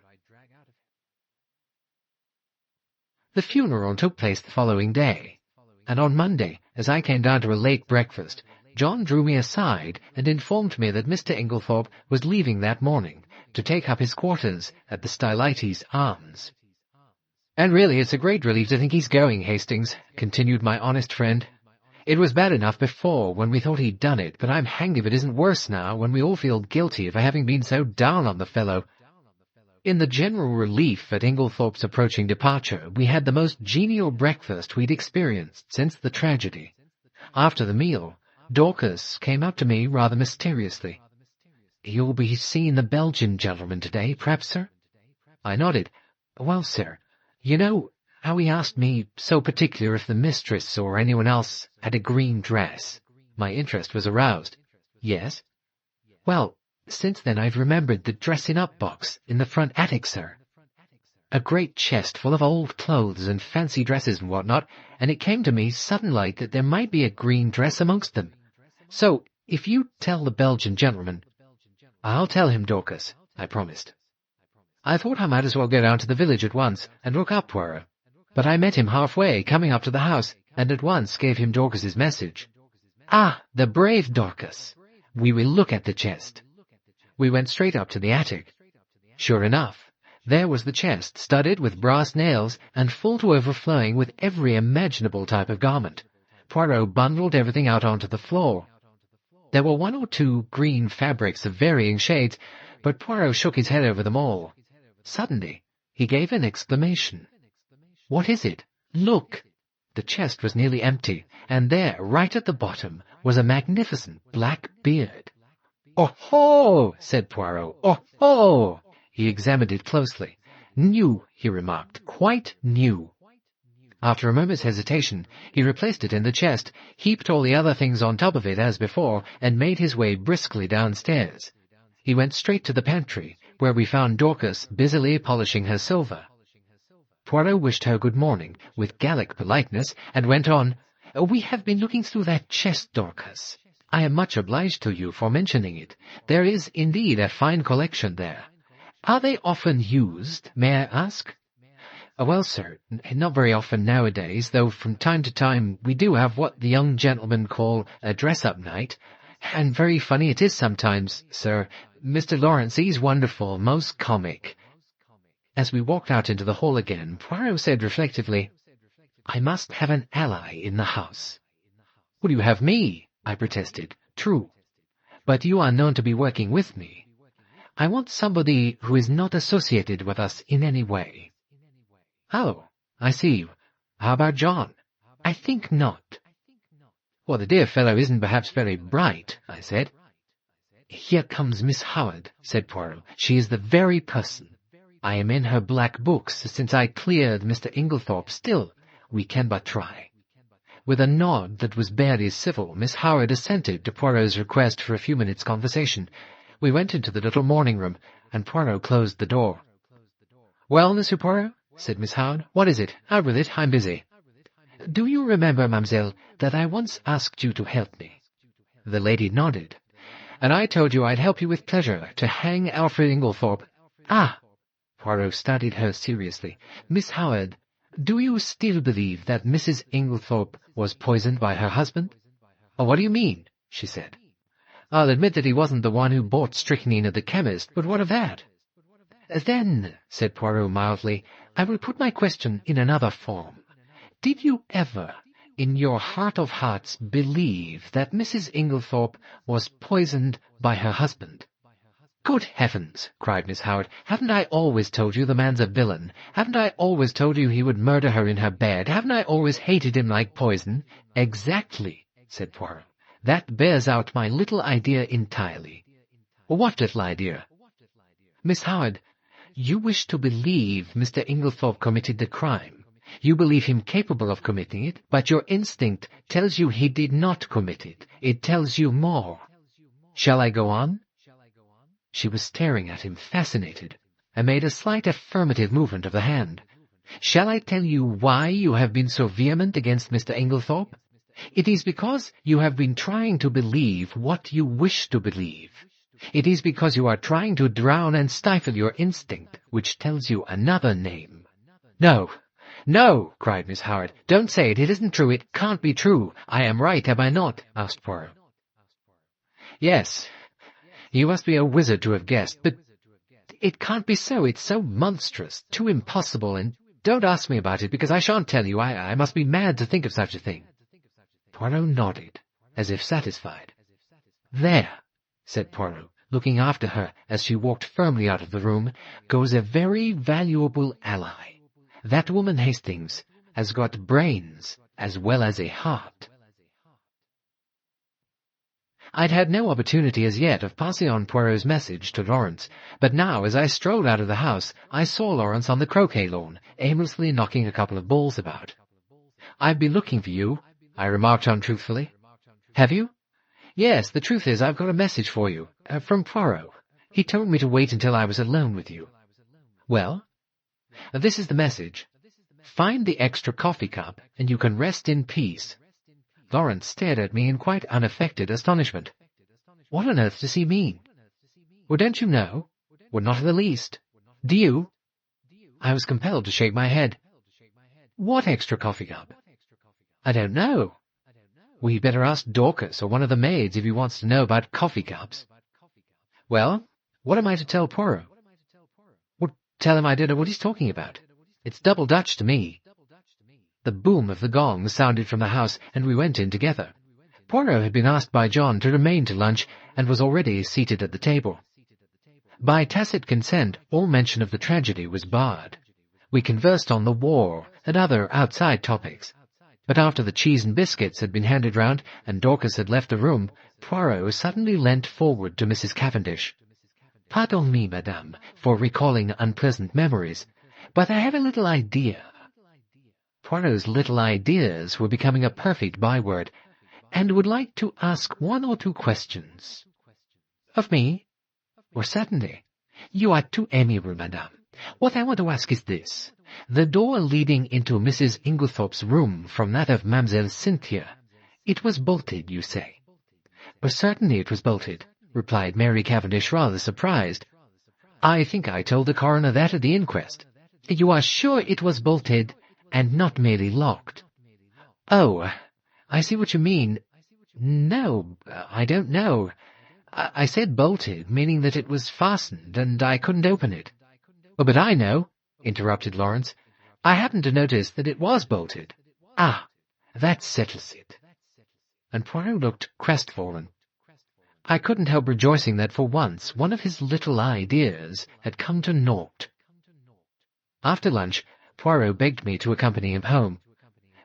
The funeral took place the following day, and on Monday, as I came down to a late breakfast, John drew me aside and informed me that Mr. Inglethorpe was leaving that morning to take up his quarters at the Stylites Arms. "And really it's a great relief to think he's going, Hastings," continued my honest friend. "It was bad enough before, when we thought he'd done it, but I'm hanged if it isn't worse now, when we all feel guilty for having been so down on the fellow." In the general relief at Inglethorpe's approaching departure, we had the most genial breakfast we'd experienced since the tragedy. After the meal, Dorcas came up to me rather mysteriously. "You'll be seeing the Belgian gentleman today, perhaps, sir?" I nodded. "Well, sir, you know how he asked me so particular if the mistress or anyone else had a green dress?" My interest was aroused. "Yes." "Well, since then I've remembered the dressing-up box in the front attic, sir. A great chest full of old clothes and fancy dresses and what-not, and it came to me sudden-like that there might be a green dress amongst them. So, if you tell the Belgian gentleman—" "I'll tell him, Dorcas," I promised. I thought I might as well go down to the village at once and look up Poirot, but I met him halfway, coming up to the house, and at once gave him Dorcas's message. "Ah, the brave Dorcas! We will look at the chest." We went straight up to the attic. Sure enough, there was the chest, studded with brass nails and full to overflowing with every imaginable type of garment. Poirot bundled everything out onto the floor. There were one or two green fabrics of varying shades, but Poirot shook his head over them all. Suddenly, he gave an exclamation. "What is it? Look!" The chest was nearly empty, and there, right at the bottom, was a magnificent black beard. "Oh-ho!" said Poirot. "Oh-ho!" He examined it closely. "New," he remarked, "quite new." After a moment's hesitation, he replaced it in the chest, heaped all the other things on top of it as before, and made his way briskly downstairs. He went straight to the pantry, where we found Dorcas busily polishing her silver. Poirot wished her good morning, with Gallic politeness, and went on, "We have been looking through that chest, Dorcas. I am much obliged to you for mentioning it. There is indeed a fine collection there. Are they often used, may I ask?" "Well, sir, not very often nowadays, though from time to time we do have what the young gentlemen call a dress-up night. And very funny it is sometimes, sir. Mr. Lawrence, he's wonderful, most comic." As we walked out into the hall again, Poirot said reflectively, "I must have an ally in the house." "Will you have me?" I protested. "True. But you are known to be working with me. I want somebody who is not associated with us in any way." "Oh, I see. How about John?" "I think not." "Well, the dear fellow isn't perhaps very bright," I said. "Here comes Miss Howard," said Poirot. "She is the very person. I am in her black books since I cleared Mr. Inglethorpe. Still, we can but try." With a nod that was barely civil, Miss Howard assented to Poirot's request for a few minutes' conversation. We went into the little morning-room, and Poirot closed the door. "Well, Monsieur Poirot," said Miss Howard, "what is it? Out with it, I'm busy." "Do you remember, mademoiselle, that I once asked you to help me?" The lady nodded. "And I told you I'd help you with pleasure, to hang Alfred Inglethorpe." "Ah!" Poirot studied her seriously. "Miss Howard, do you still believe that Mrs. Inglethorpe was poisoned by her husband?" "Oh, what do you mean?" she said. "I'll admit that he wasn't the one who bought strychnine at the chemist, but what of that?" "Then," said Poirot mildly, "I will put my question in another form. Did you ever, in your heart of hearts, believe that Mrs. Inglethorpe was poisoned by her husband?" "Good heavens!" cried Miss Howard. "Haven't I always told you the man's a villain? Haven't I always told you he would murder her in her bed? Haven't I always hated him like poison?" "Exactly," said Poirot. "That bears out my little idea entirely." "What little idea?" "Miss Howard, you wish to believe Mr. Inglethorpe committed the crime. You believe him capable of committing it, but your instinct tells you he did not commit it. It tells you more. Shall I go on?" She was staring at him, fascinated, and made a slight affirmative movement of the hand. Shall I tell you why you have been so vehement against Mr. Inglethorpe? It is because you have been trying to believe what you wish to believe. It is because you are trying to drown and stifle your instinct, which tells you another name. No, no, cried Miss Howard. Don't say it. It isn't true. It can't be true. I am right, am I not? Asked Poirot. Yes, you must be a wizard to have guessed, but it can't be so. It's so monstrous, too impossible, and don't ask me about it, because I shan't tell you. I must be mad to think of such a thing. Poirot nodded, as if satisfied. There, said Poirot, looking after her as she walked firmly out of the room, goes a very valuable ally. That woman Hastings has got brains as well as a heart. I'd had no opportunity as yet of passing on Poirot's message to Lawrence, but now, as I strolled out of the house, I saw Lawrence on the croquet lawn, aimlessly knocking a couple of balls about. I've been looking for you, I remarked untruthfully. Have you? Yes, the truth is I've got a message for you, from Poirot. He told me to wait until I was alone with you. Well? This is the message. Find the extra coffee cup, and you can rest in peace. Lawrence stared at me in quite unaffected astonishment. What on earth does he mean? Well, don't you know? Well, not in the least. Do you? I was compelled to shake my head. What extra coffee cup? I don't know. Well, you'd better ask Dorcas or one of the maids if he wants to know about coffee cups. Well, what am I to tell Poirot? Well, tell him I don't know what he's talking about. It's double Dutch to me. The boom of the gong sounded from the house, and we went in together. Poirot had been asked by John to remain to lunch, and was already seated at the table. By tacit consent, all mention of the tragedy was barred. We conversed on the war and other outside topics. But after the cheese and biscuits had been handed round, and Dorcas had left the room, Poirot suddenly leant forward to Mrs. Cavendish. Pardon me, madame, for recalling unpleasant memories, but I have a little idea. Poirot's little ideas were becoming a perfect byword, and would like to ask one or two questions. Of me? Well, certainly. You are too amiable, madame. What I want to ask is this. The door leading into Mrs. Inglethorpe's room from that of Mademoiselle Cynthia, it was bolted, you say? Well, certainly it was bolted, replied Mary Cavendish, rather surprised. I think I told the coroner that at the inquest. You are sure it was bolted and not merely locked? Oh, I see what you mean. No, I don't know. I said bolted, meaning that it was fastened, and I couldn't open it. Oh, but I know, interrupted Lawrence. I happened to notice that it was bolted. Ah, that settles it. And Poirot looked crestfallen. I couldn't help rejoicing that for once one of his little ideas had come to naught. After lunch, Poirot begged me to accompany him home.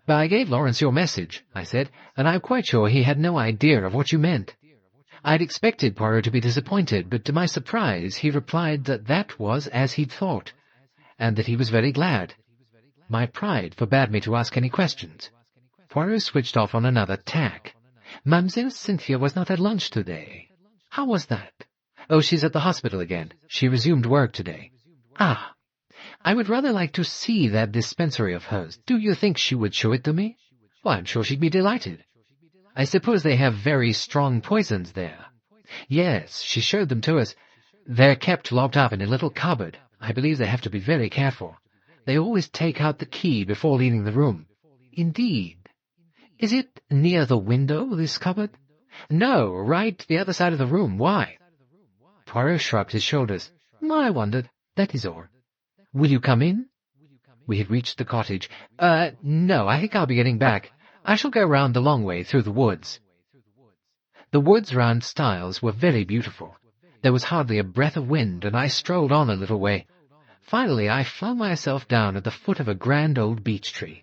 But I gave Lawrence your message, I said, and I'm quite sure he had no idea of what you meant. I'd expected Poirot to be disappointed, but to my surprise he replied that that was as he'd thought, and that he was very glad. My pride forbade me to ask any questions. Poirot switched off on another tack. Mademoiselle Cynthia was not at lunch today. How was that? Oh, she's at the hospital again. She resumed work today. Ah, I would rather like to see that dispensary of hers. Do you think she would show it to me? Well, I'm sure she'd be delighted. I suppose they have very strong poisons there. Yes, she showed them to us. They're kept locked up in a little cupboard. I believe they have to be very careful. They always take out the key before leaving the room. Indeed. Is it near the window, this cupboard? No, right the other side of the room. Why? Poirot shrugged his shoulders. I wondered. That is all. Will you come in? We had reached the cottage. No, I think I'll be getting back. I shall go round the long way through the woods. The woods round Styles were very beautiful. There was hardly a breath of wind, and I strolled on a little way. Finally, I flung myself down at the foot of a grand old beech tree.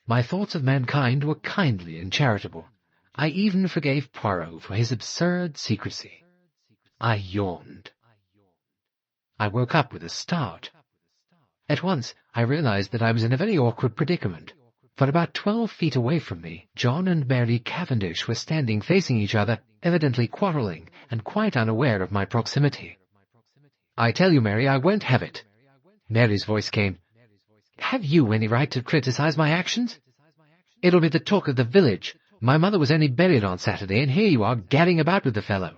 My thoughts of mankind were kindly and charitable. I even forgave Poirot for his absurd secrecy. I yawned. I woke up with a start. At once, I realized that I was in a very awkward predicament. For about 12 feet away from me, John and Mary Cavendish were standing facing each other, evidently quarrelling, and quite unaware of my proximity. I tell you, Mary, I won't have it. Mary's voice came. Have you any right to criticize my actions? It'll be the talk of the village. My mother was only buried on Saturday, and here you are gadding about with the fellow.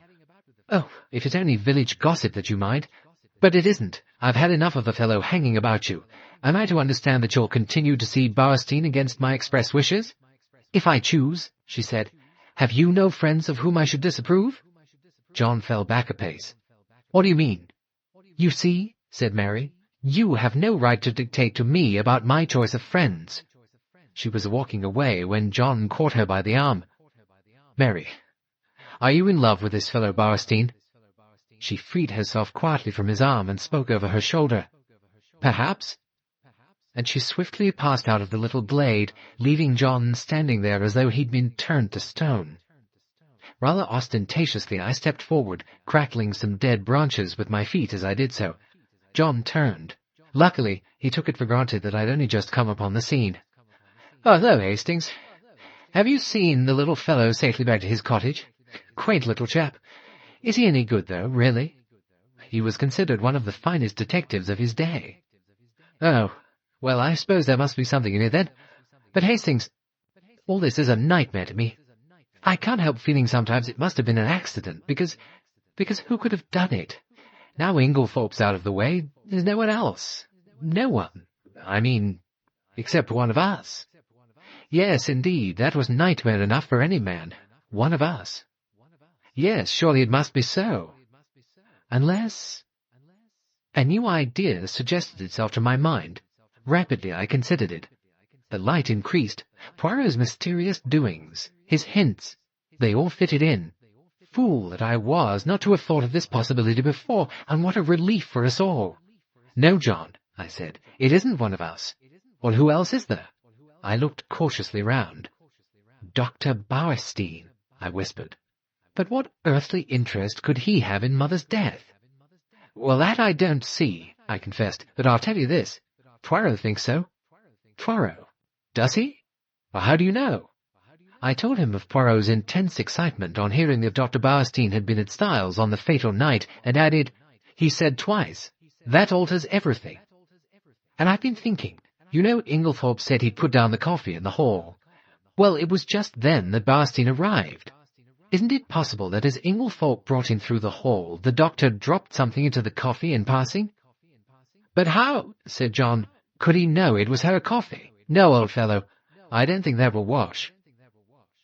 Oh, if it's only village gossip that you mind. But it isn't. I've had enough of the fellow hanging about you. Am I to understand that you'll continue to see Bowerstein against my express wishes? If I choose, she said. Have you no friends of whom I should disapprove? John fell back a pace. What do you mean? You see, said Mary, you have no right to dictate to me about my choice of friends. She was walking away when John caught her by the arm. Mary, are you in love with this fellow Bowerstein? She freed herself quietly from his arm and spoke over her shoulder. Perhaps. And she swiftly passed out of the little glade, leaving John standing there as though he'd been turned to stone. Rather ostentatiously I stepped forward, crackling some dead branches with my feet as I did so. John turned. Luckily, he took it for granted that I'd only just come upon the scene. "Oh, hello, Hastings. Have you seen the little fellow safely back to his cottage? Quaint little chap. Is he any good, though, really? He was considered one of the finest detectives of his day." "Oh, well, I suppose there must be something in it, then. But, Hastings, all this is a nightmare to me. I can't help feeling sometimes it must have been an accident, because who could have done it? Now Inglethorpe's out of the way, there's no one else. No one. I mean, except one of us. Yes, indeed, that was nightmare enough for any man. One of us. Yes, surely it must be so. Unless... A new idea suggested itself to my mind. Rapidly I considered it. The light increased. Poirot's mysterious doings, his hints, they all fitted in. Fool that I was not to have thought of this possibility before, and what a relief for us all. "No, John," I said, "it isn't one of us. Well, who else is there?" I looked cautiously round. "Dr. Bowerstein," I whispered. "But what earthly interest could he have in Mother's death?" "Well, that I don't see," I confessed, "but I'll tell you this. Poirot thinks so." "Poirot? Does he? Well, how do you know?" I told him of Poirot's intense excitement on hearing that Dr. Bowerstein had been at Styles on the fatal night, and added, "He said twice, 'That alters everything.' And I've been thinking, you know Inglethorpe said he'd put down the coffee in the hall. Well, it was just then that Bowerstein arrived. Isn't it possible that as Inglethorpe brought him through the hall, the doctor dropped something into the coffee in passing?" "But how," said John, "could he know it was her coffee? No, old fellow, I don't think that will wash."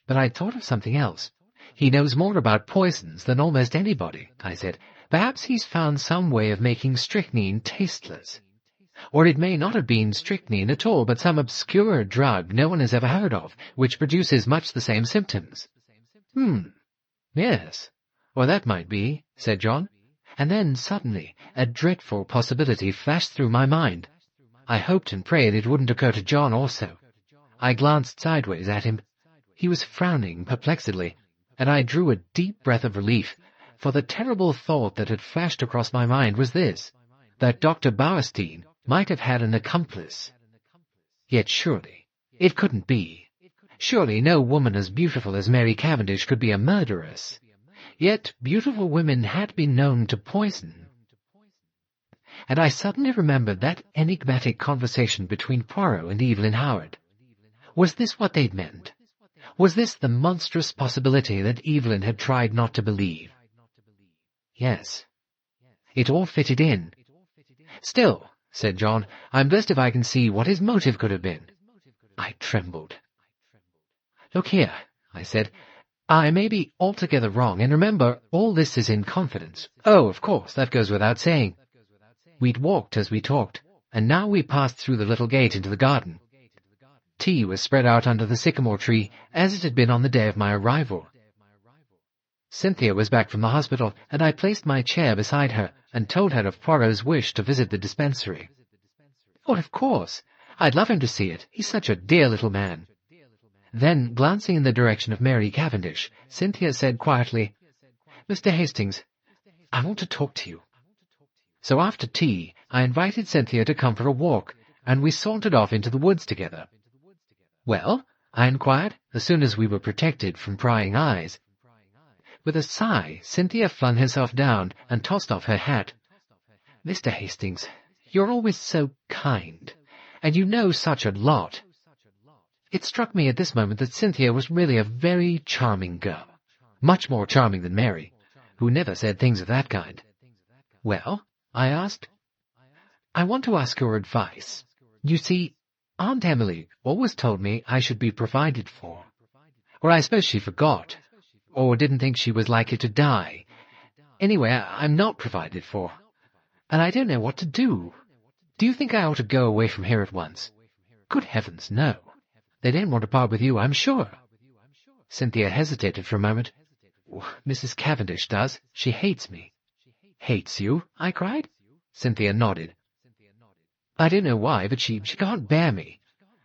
"But I'd thought of something else. He knows more about poisons than almost anybody," I said. "Perhaps he's found some way of making strychnine tasteless. Or it may not have been strychnine at all, but some obscure drug no one has ever heard of, which produces much the same symptoms." Yes. Well, that might be," said John. And then, suddenly, a dreadful possibility flashed through my mind. I hoped and prayed it wouldn't occur to John also. I glanced sideways at him. He was frowning perplexedly, and I drew a deep breath of relief, for the terrible thought that had flashed across my mind was this, that Dr. Bowerstein might have had an accomplice. Yet surely it couldn't be. Surely no woman as beautiful as Mary Cavendish could be a murderess. Yet beautiful women had been known to poison. And I suddenly remembered that enigmatic conversation between Poirot and Evelyn Howard. Was this what they'd meant? Was this the monstrous possibility that Evelyn had tried not to believe? Yes. It all fitted in. "Still," said John, "I'm blessed if I can see what his motive could have been." I trembled. "Look here," I said, "I may be altogether wrong, and remember, all this is in confidence. Oh, of course, that goes without saying." We'd walked as we talked, and now we passed through the little gate into the garden. Tea was spread out under the sycamore tree, as it had been on the day of my arrival. Cynthia was back from the hospital, and I placed my chair beside her and told her of Poirot's wish to visit the dispensary. "Oh, of course. I'd love him to see it. He's such a dear little man." Then, glancing in the direction of Mary Cavendish, Cynthia said quietly, "Mr. Hastings, I want to talk to you." So after tea, I invited Cynthia to come for a walk, and we sauntered off into the woods together. "Well?" I inquired, as soon as we were protected from prying eyes. With a sigh, Cynthia flung herself down and tossed off her hat. "Mr. Hastings, you're always so kind, and you know such a lot." It struck me at this moment that Cynthia was really a very charming girl, much more charming than Mary, who never said things of that kind. "Well?" I asked. "I want to ask your advice. You see, Aunt Emily always told me I should be provided for. Or I suppose she forgot, or didn't think she was likely to die. Anyway, I'm not provided for, and I don't know what to do. Do you think I ought to go away from here at once?" "Good heavens, no. They don't want to part with you, I'm sure." Cynthia hesitated for a moment. "Mrs. Cavendish does. She hates me." "Hates you?" I cried. Cynthia nodded. "I don't know why, but she can't bear me.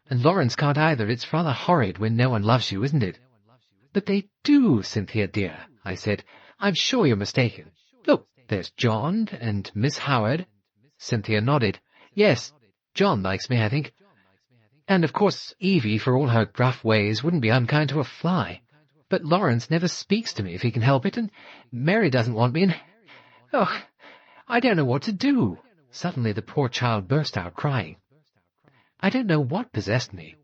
And Lawrence can't either. It's rather horrid when no one loves you, isn't it?" "But they do, Cynthia dear," I said. "I'm sure you're mistaken. Look, there's John and Miss Howard." Cynthia nodded. "Yes, John likes me, I think. And of course Evie, for all her gruff ways, wouldn't be unkind to a fly. But Lawrence never speaks to me if he can help it, and Mary doesn't want me, and... Oh, I don't know what to do." Suddenly the poor child burst out crying. I don't know what possessed me.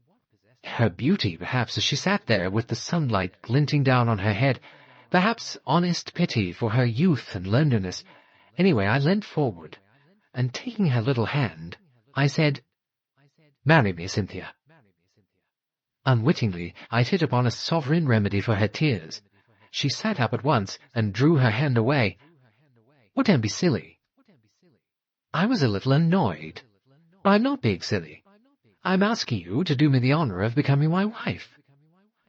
Her beauty, perhaps, as she sat there with the sunlight glinting down on her head, perhaps honest pity for her youth and loneliness. Anyway, I leant forward, and taking her little hand, I said, "Marry me, Cynthia." Unwittingly, I'd hit upon a sovereign remedy for her tears. She sat up at once and drew her hand away. "Oh, don't be silly." I was a little annoyed. "I'm not being silly. I'm asking you to do me the honor of becoming my wife."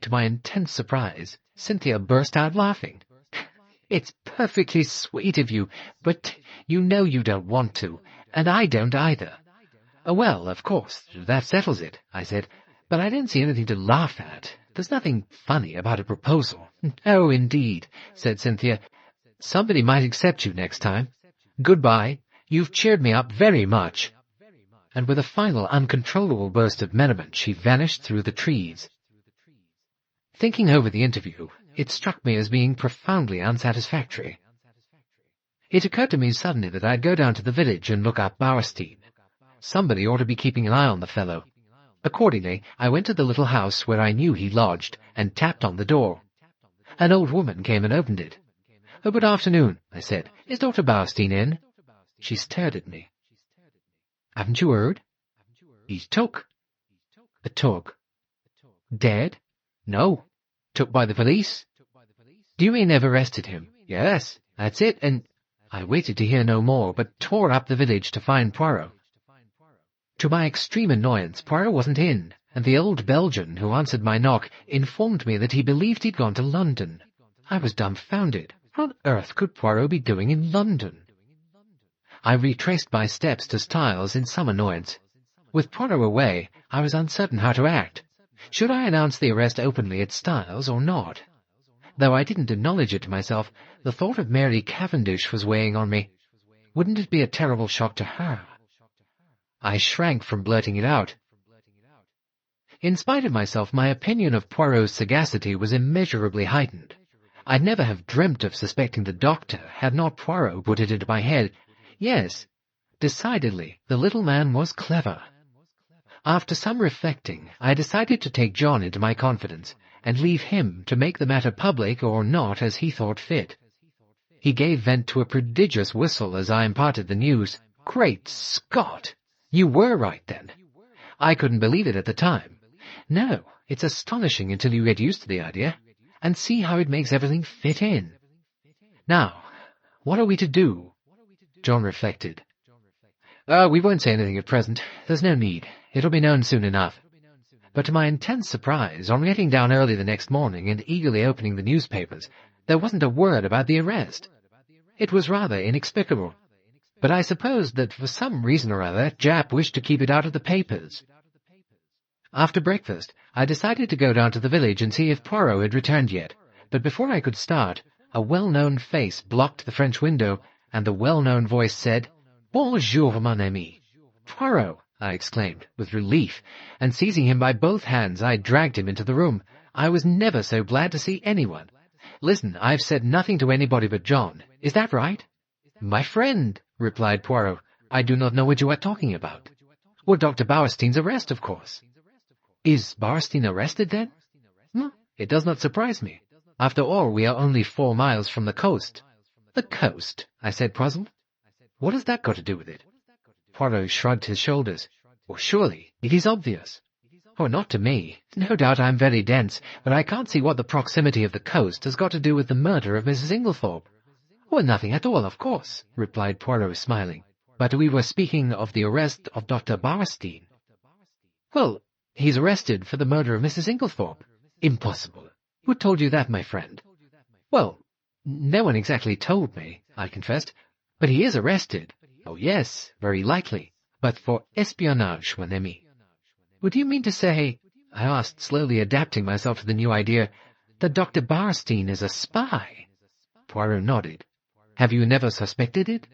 To my intense surprise, Cynthia burst out laughing. "It's perfectly sweet of you, but you know you don't want to, and I don't either." "Well, of course, that settles it," I said, "but I don't see anything to laugh at. There's nothing funny about a proposal." "Oh, indeed," said Cynthia. "Somebody might accept you next time. Goodbye. You've cheered me up very much." And with a final uncontrollable burst of merriment, she vanished through the trees. Thinking over the interview, it struck me as being profoundly unsatisfactory. It occurred to me suddenly that I'd go down to the village and look up Bowerstein. Somebody ought to be keeping an eye on the fellow. Accordingly, I went to the little house where I knew he lodged and tapped on the door. An old woman came and opened it. "Oh, good afternoon," I said. "Is Dr. Bowerstein in?" She stared at me. "Haven't you heard?" "He's took." "Took? Dead?" "No. Took by the police." "Do you mean they've arrested him?" "Yes, that's it, and—" I waited to hear no more, but tore up the village to find Poirot. To my extreme annoyance, Poirot wasn't in, and the old Belgian who answered my knock informed me that he believed he'd gone to London. I was dumbfounded. What on earth could Poirot be doing in London? I retraced my steps to Styles in some annoyance. With Poirot away, I was uncertain how to act. Should I announce the arrest openly at Styles or not? Though I didn't acknowledge it to myself, the thought of Mary Cavendish was weighing on me. Wouldn't it be a terrible shock to her? I shrank from blurting it out. In spite of myself, my opinion of Poirot's sagacity was immeasurably heightened. I'd never have dreamt of suspecting the doctor had not Poirot put it into my head. Yes, decidedly, the little man was clever. After some reflecting, I decided to take John into my confidence, and leave him to make the matter public or not as he thought fit. He gave vent to a prodigious whistle as I imparted the news. "Great Scott! You were right, then." I couldn't believe it at the time. No, it's astonishing until you get used to the idea, and see how it makes everything fit in. Now, what are we to do? John reflected. We won't say anything at present. There's no need. It'll be known soon enough. But to my intense surprise, on getting down early the next morning and eagerly opening the newspapers, there wasn't a word about the arrest. It was rather inexplicable. But I supposed that for some reason or other Jap wished to keep it out of the papers. After breakfast, I decided to go down to the village and see if Poirot had returned yet, but before I could start, a well-known face blocked the French window, and the well-known voice said, "Bonjour, mon ami." "Poirot!" I exclaimed, with relief, and seizing him by both hands, I dragged him into the room. I was never so glad to see anyone. "Listen, I've said nothing to anybody but John. Is that right?" "My friend," replied Poirot, "I do not know what you are talking about." Well, Dr. Bauerstein's arrest, of course. Is Bauerstein arrested, then? It does not surprise me. After all, we are only 4 miles from the coast. The coast? I said, puzzled. What has that got to do with it? Poirot shrugged his shoulders. Well, surely, it is obvious. Oh, not to me. No doubt I'm very dense, but I can't see what the proximity of the coast has got to do with the murder of Mrs. Inglethorpe. Well, nothing at all, of course, replied Poirot, smiling. But we were speaking of the arrest of Dr. Bauerstein. Well, he's arrested for the murder of Mrs. Inglethorpe. Impossible. Who told you that, my friend? Well, no one exactly told me, I confessed. But he is arrested. Oh, yes, very likely. But for espionage, mon ami. What do you mean to say, I asked, slowly adapting myself to the new idea, that Dr. Bauerstein is a spy? Poirot nodded. Have you never suspected it?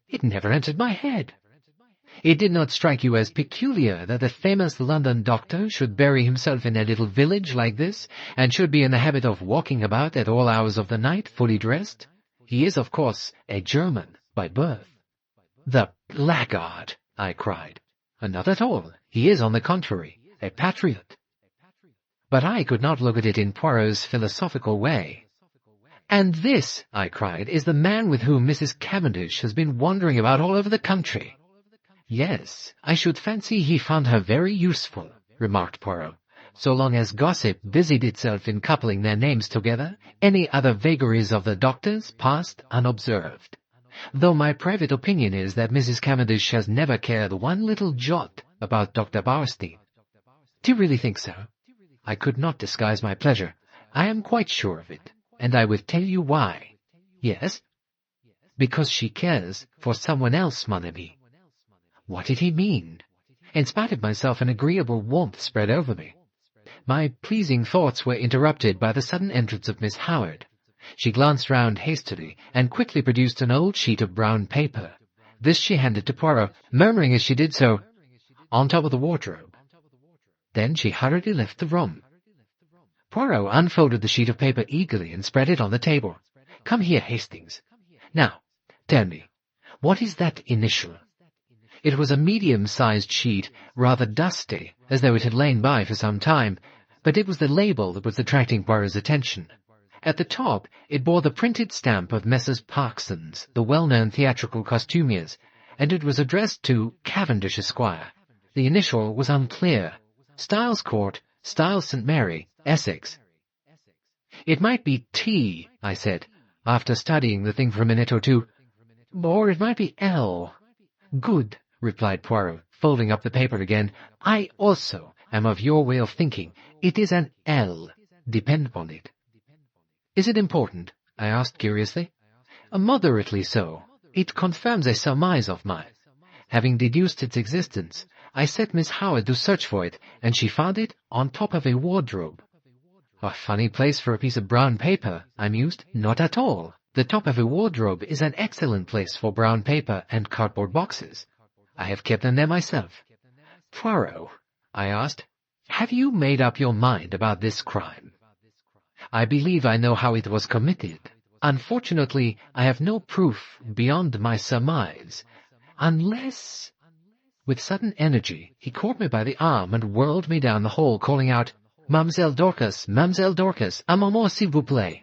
It never entered my head. It did not strike you as peculiar that the famous London doctor should bury himself in a little village like this, and should be in the habit of walking about at all hours of the night, fully dressed? He is, of course, a German by birth. The blackguard, I cried. Not at all. He is, on the contrary, a patriot. But I could not look at it in Poirot's philosophical way. And this, I cried, is the man with whom Mrs. Cavendish has been wandering about all over the country. Yes, I should fancy he found her very useful, remarked Poirot. So long as gossip busied itself in coupling their names together, any other vagaries of the doctor's passed unobserved. Though my private opinion is that Mrs. Cavendish has never cared one little jot about Dr. Bauerstein. Do you really think so? I could not disguise my pleasure. I am quite sure of it, and I will tell you why. Yes? Because she cares for someone else, mon ami. What did he mean? In spite of myself, an agreeable warmth spread over me. My pleasing thoughts were interrupted by the sudden entrance of Miss Howard. She glanced round hastily, and quickly produced an old sheet of brown paper. This she handed to Poirot, murmuring as she did so, "On top of the wardrobe." Then she hurriedly left the room. Poirot unfolded the sheet of paper eagerly and spread it on the table. "Come here, Hastings. Now, tell me, what is that initial?" It was a medium-sized sheet, rather dusty, as though it had lain by for some time, but it was the label that was attracting Poirot's attention. At the top, it bore the printed stamp of Messrs. Parksons, the well-known theatrical costumiers, and it was addressed to Cavendish, Esquire. The initial was unclear. Styles Court, Styles St. Mary, Essex. "It might be T," I said, after studying the thing for a minute or two. "Or it might be L." "Good," replied Poirot, folding up the paper again. "I also am of your way of thinking. It is an L. Depend upon it." "Is it important?" I asked curiously. "Moderately so. It confirms a surmise of mine. Having deduced its existence, I set Miss Howard to search for it, and she found it on top of a wardrobe." "A funny place for a piece of brown paper," I mused. "Not at all. The top of a wardrobe is an excellent place for brown paper and cardboard boxes. I have kept them there myself." "Poirot," I asked, "have you made up your mind about this crime?" "I believe I know how it was committed. Unfortunately, I have no proof beyond my surmise, unless—" With sudden energy, he caught me by the arm and whirled me down the hall, calling out, "Mademoiselle Dorcas, Mademoiselle Dorcas, un moment, s'il vous plaît."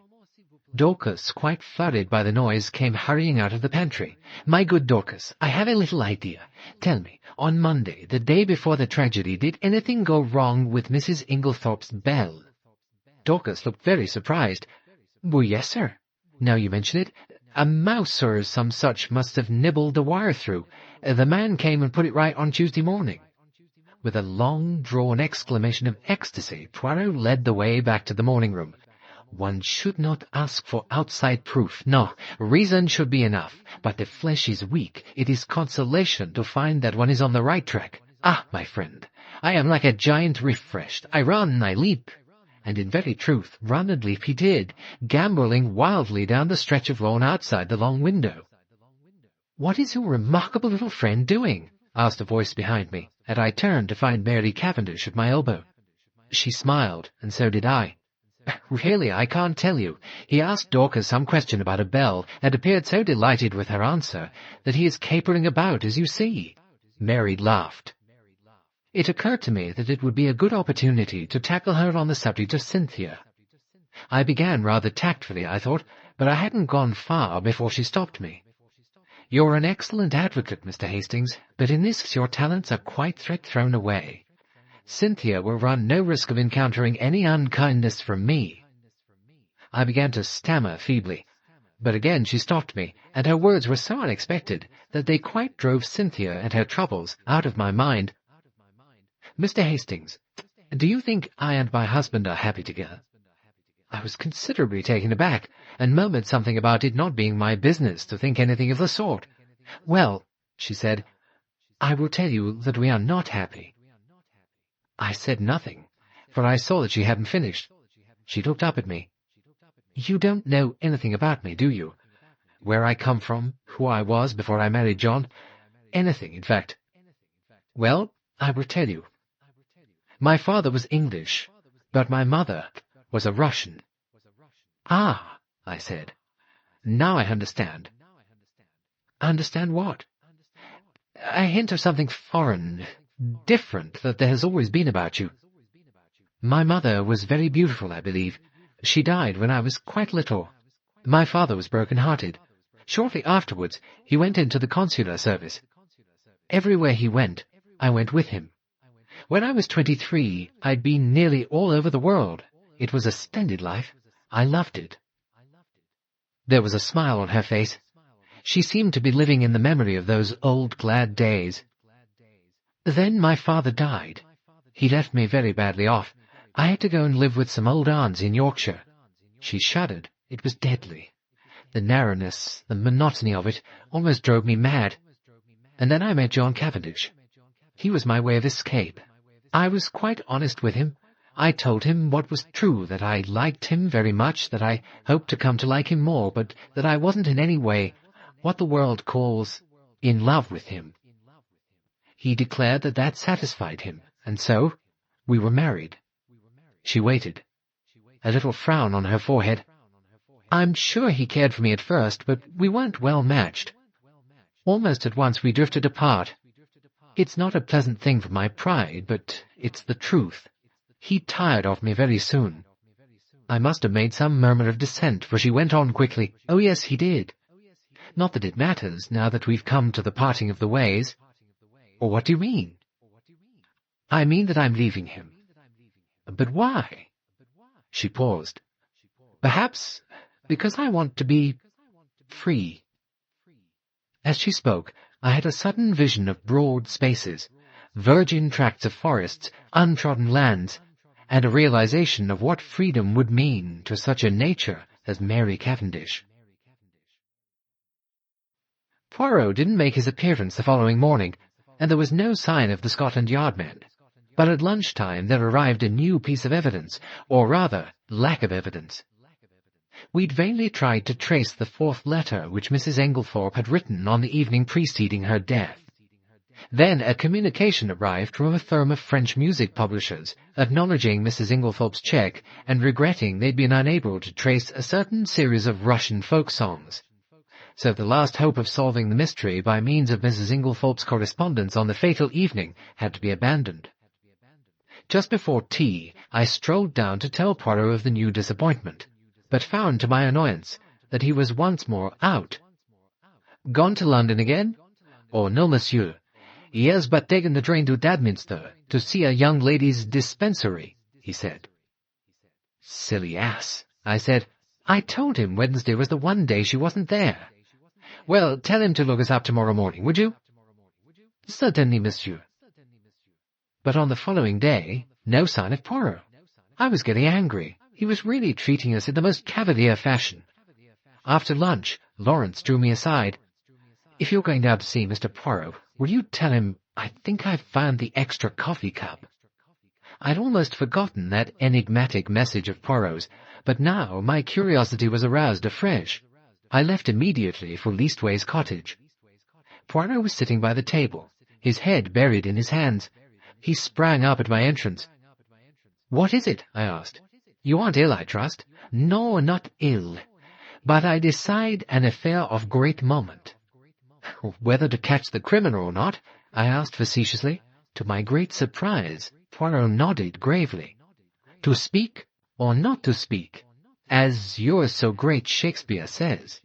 Dorcas, quite flurried by the noise, came hurrying out of the pantry. "My good Dorcas, I have a little idea. Tell me, on Monday, the day before the tragedy, did anything go wrong with Mrs. Inglethorpe's bell?" Dorcas looked very surprised. "Well, yes, sir. Now you mention it, a mouse or some such must have nibbled the wire through. The man came and put it right on Tuesday morning." With a long-drawn exclamation of ecstasy, Poirot led the way back to the morning-room. "One should not ask for outside proof. No, reason should be enough. But if flesh is weak, it is consolation to find that one is on the right track. Ah, my friend, I am like a giant refreshed. I run, I leap." And in very truth, run and leap he did, gambolling wildly down the stretch of lawn outside the long window. "What is your remarkable little friend doing?" asked a voice behind me, and I turned to find Mary Cavendish at my elbow. She smiled, and so did I. "Really, I can't tell you. He asked Dorcas some question about a bell, and appeared so delighted with her answer that he is capering about, as you see." Mary laughed. It occurred to me that it would be a good opportunity to tackle her on the subject of Cynthia. I began rather tactfully, I thought, but I hadn't gone far before she stopped me. "You're an excellent advocate, Mr. Hastings, but in this your talents are quite thrown away. Cynthia will run no risk of encountering any unkindness from me." I began to stammer feebly, but again she stopped me, and her words were so unexpected that they quite drove Cynthia and her troubles out of my mind. "Mr. Hastings, do you think I and my husband are happy together?" I was considerably taken aback, and murmured something about it not being my business to think anything of the sort. "Well," she said, "I will tell you that we are not happy." I said nothing, for I saw that she hadn't finished. She looked up at me. "You don't know anything about me, do you? Where I come from, who I was before I married John? Anything, in fact." "Well, I will tell you. My father was English, but my mother was a Russian." "Ah," I said. "Now I understand." "Understand what?" "A hint of something foreign, different, that there has always been about you. My mother was very beautiful, I believe. She died when I was quite little. My father was broken-hearted. Shortly afterwards, he went into the consular service. Everywhere he went, I went with him. When I was 23, I'd been nearly all over the world. It was a splendid life. I loved it." There was a smile on her face. She seemed to be living in the memory of those old glad days. "Then my father died. He left me very badly off. I had to go and live with some old aunts in Yorkshire." She shuddered. It was deadly. The narrowness, the monotony of it, almost drove me mad. And then I met John Cavendish. He was my way of escape. I was quite honest with him. I told him what was true, that I liked him very much, that I hoped to come to like him more, but that I wasn't in any way what the world calls in love with him. He declared that that satisfied him, and so we were married. She waited, a little frown on her forehead. "I'm sure he cared for me at first, but we weren't well matched. Almost at once we drifted apart. It's not a pleasant thing for my pride, but it's the truth. He tired of me very soon." I must have made some murmur of dissent, for she went on quickly. "Oh, yes, he did. Not that it matters, now that we've come to the parting of the ways." "Or what do you mean?" "I mean that I'm leaving him." "But why?" She paused. "Perhaps because I want to be free." As she spoke, I had a sudden vision of broad spaces, virgin tracts of forests, untrodden lands, and a realization of what freedom would mean to such a nature as Mary Cavendish. Poirot didn't make his appearance the following morning, and there was no sign of the Scotland Yard man. But at lunchtime there arrived a new piece of evidence, or rather, lack of evidence. We'd vainly tried to trace the fourth letter which Mrs. Englethorpe had written on the evening preceding her death. Then a communication arrived from a firm of French music publishers, acknowledging Mrs. Englethorpe's cheque and regretting they'd been unable to trace a certain series of Russian folk songs. So the last hope of solving the mystery by means of Mrs. Englethorpe's correspondence on the fatal evening had to be abandoned. Just before tea, I strolled down to tell Poirot of the new disappointment, but found to my annoyance that he was once more out. "Gone to London again?" "Oh, no, monsieur. He has but taken the train to Dadminster to see a young ladies' dispensary," he said. "Silly ass," I said. "I told him Wednesday was the one day she wasn't there." "Well, tell him to look us up tomorrow morning, would you?" "Certainly, monsieur." But on the following day, no sign of Poirot. I was getting angry. He was really treating us in the most cavalier fashion. After lunch, Lawrence drew me aside. "If you're going down to see Mr. Poirot, will you tell him I think I've found the extra coffee cup?" I'd almost forgotten that enigmatic message of Poirot's, but now my curiosity was aroused afresh. I left immediately for Leastways Cottage. Poirot was sitting by the table, his head buried in his hands. He sprang up at my entrance. "What is it?" I asked. "You aren't ill, I trust?" "No, not ill. But I decide an affair of great moment." "Whether to catch the criminal or not?" I asked facetiously. To my great surprise, Poirot nodded gravely. To speak or not to speak, as your so great Shakespeare says.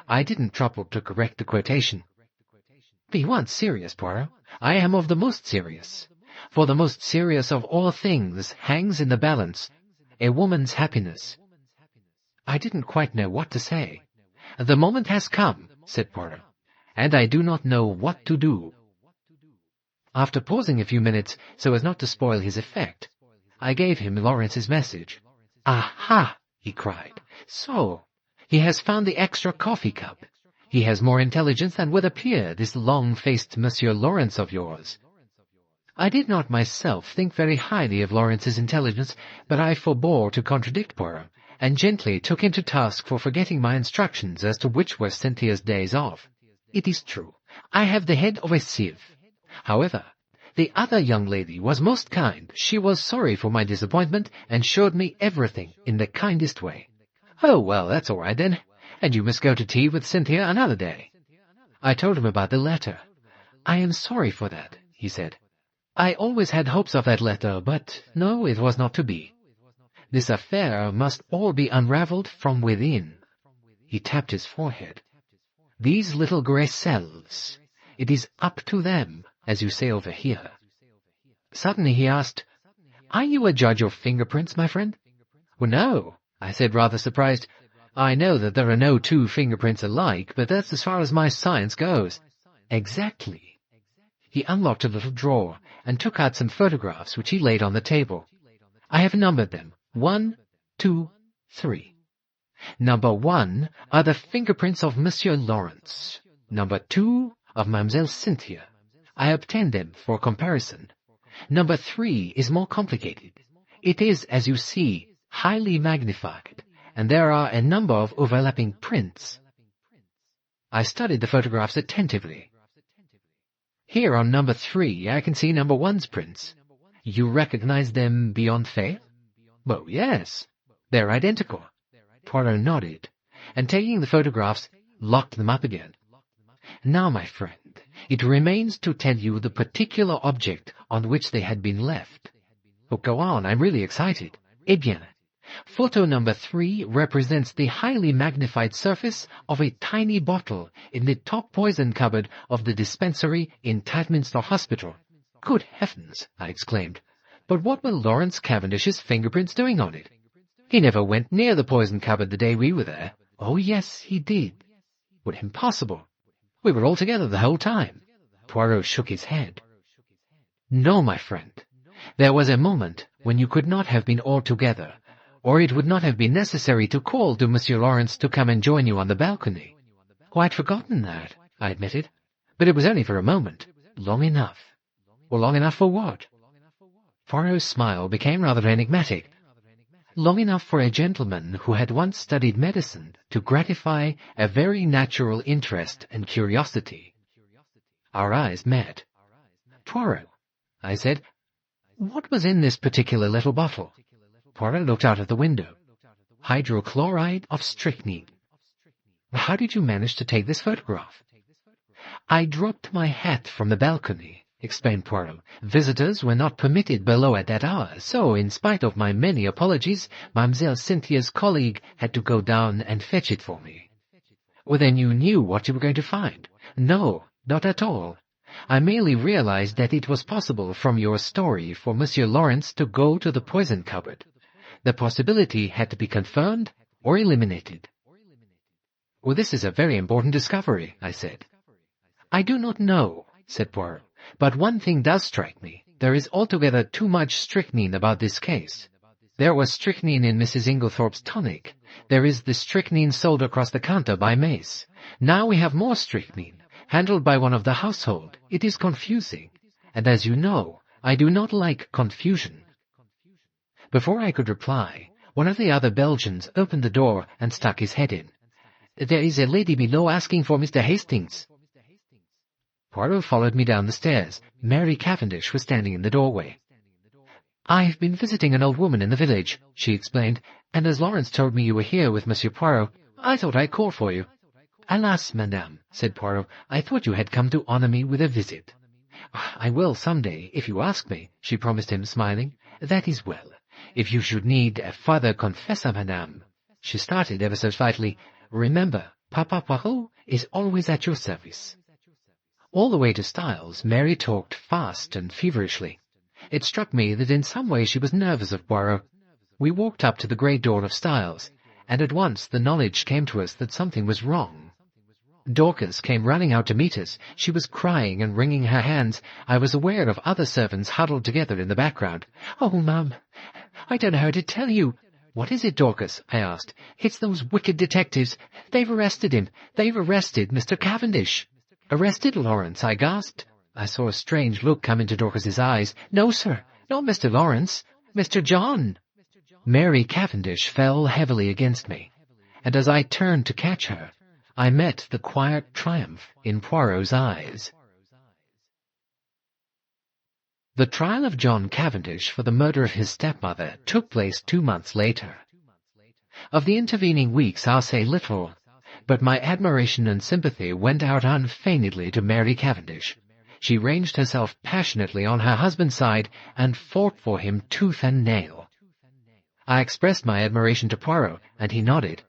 I didn't trouble to correct the quotation. Be once serious, Poirot. I am of the most serious. For the most serious of all things hangs in the balance a woman's happiness. I didn't quite know what to say. The moment has come, said Poirot, and I do not know what to do. After pausing a few minutes so as not to spoil his effect, I gave him Lawrence's message. Aha! He cried. So, he has found the extra coffee cup. He has more intelligence than would appear, this long-faced Monsieur Lawrence of yours. I did not myself think very highly of Lawrence's intelligence, but I forbore to contradict Poirot, and gently took him to task for forgetting my instructions as to which were Cynthia's days off. It is true, I have the head of a sieve. However, the other young lady was most kind. She was sorry for my disappointment, and showed me everything in the kindest way. Oh, well, that's all right then, and you must go to tea with Cynthia another day. I told him about the letter. I am sorry for that, he said. I always had hopes of that letter, but no, it was not to be. This affair must all be unravelled from within. He tapped his forehead. These little grey cells, it is up to them, as you say over here. Suddenly he asked, Are you a judge of fingerprints, my friend? Well, no, I said, rather surprised. I know that there are no two fingerprints alike, but that's as far as my science goes. Exactly. He unlocked a little drawer and took out some photographs which he laid on the table. I have numbered them. 1, 2, 3. Number 1 are the fingerprints of Monsieur Lawrence. Number 2 of Mademoiselle Cynthia. I obtained them for comparison. Number 3 is more complicated. It is, as you see, highly magnified, and there are a number of overlapping prints. I studied the photographs attentively. Here on number 3 I can see number 1's prints. You recognize them beyond faith? Oh, yes. They're identical. Poirot nodded, and taking the photographs, locked them up again. Now, my friend, it remains to tell you the particular object on which they had been left. Oh, go on, I'm really excited. Eh bien, photo number 3 represents the highly magnified surface of a tiny bottle in the top poison cupboard of the dispensary in Tadminster Hospital. Good heavens, I exclaimed. But what were Lawrence Cavendish's fingerprints doing on it? He never went near the poison cupboard the day we were there. Oh, yes, he did. But impossible. We were all together the whole time. Poirot shook his head. No, my friend. There was a moment when you could not have been all together, or it would not have been necessary to call to Monsieur Lawrence to come and join you on the balcony. Quite forgotten that, I admitted. But it was only for a moment. Long enough. Well, long enough for what? Poirot's smile became rather enigmatic. Long enough for a gentleman who had once studied medicine to gratify a very natural interest and curiosity. Our eyes met. Poirot, I said, what was in this particular little bottle? Poirot looked out of the window. Hydrochloride of strychnine. How did you manage to take this photograph? I dropped my hat from the balcony, explained Poirot. Visitors were not permitted below at that hour, so in spite of my many apologies, Mademoiselle Cynthia's colleague had to go down and fetch it for me. Well, then you knew what you were going to find. No, not at all. I merely realized that it was possible from your story for Monsieur Lawrence to go to the poison cupboard. The possibility had to be confirmed or eliminated. Well, this is a very important discovery, I said. I do not know, said Poirot, but one thing does strike me. There is altogether too much strychnine about this case. There was strychnine in Mrs. Inglethorpe's tonic. There is the strychnine sold across the counter by Mace. Now we have more strychnine, handled by one of the household. It is confusing, and as you know, I do not like confusion. Before I could reply, one of the other Belgians opened the door and stuck his head in. There is a lady below asking for Mr. Hastings. Poirot followed me down the stairs. Mary Cavendish was standing in the doorway. I've been visiting an old woman in the village, she explained, and as Lawrence told me you were here with Monsieur Poirot, I thought I'd call for you. Alas, madame, said Poirot, I thought you had come to honor me with a visit. "I will some day, if you ask me," she promised him, smiling. "That is well. If you should need a further confessor, madame—" She started ever so slightly. "Remember, Papa Poirot is always at your service." All the way to Styles, Mary talked fast and feverishly. It struck me that in some way she was nervous of Poirot. We walked up to the great door of Styles, and at once the knowledge came to us that something was wrong. Dorcas came running out to meet us. She was crying and wringing her hands. I was aware of other servants huddled together in the background. "Oh, Mum, I don't know how to tell you." "What is it, Dorcas?" I asked. "It's those wicked detectives. They've arrested him. They've arrested Mr. Cavendish." "Arrested Lawrence?" I gasped. I saw a strange look come into Dorcas's eyes. "No, sir, not Mr. Lawrence. Mr. John." Mary Cavendish fell heavily against me, and as I turned to catch her, I met the quiet triumph in Poirot's eyes. The trial of John Cavendish for the murder of his stepmother took place 2 months later. Of the intervening weeks I'll say little, but my admiration and sympathy went out unfeignedly to Mary Cavendish. She ranged herself passionately on her husband's side and fought for him tooth and nail. I expressed my admiration to Poirot, and he nodded.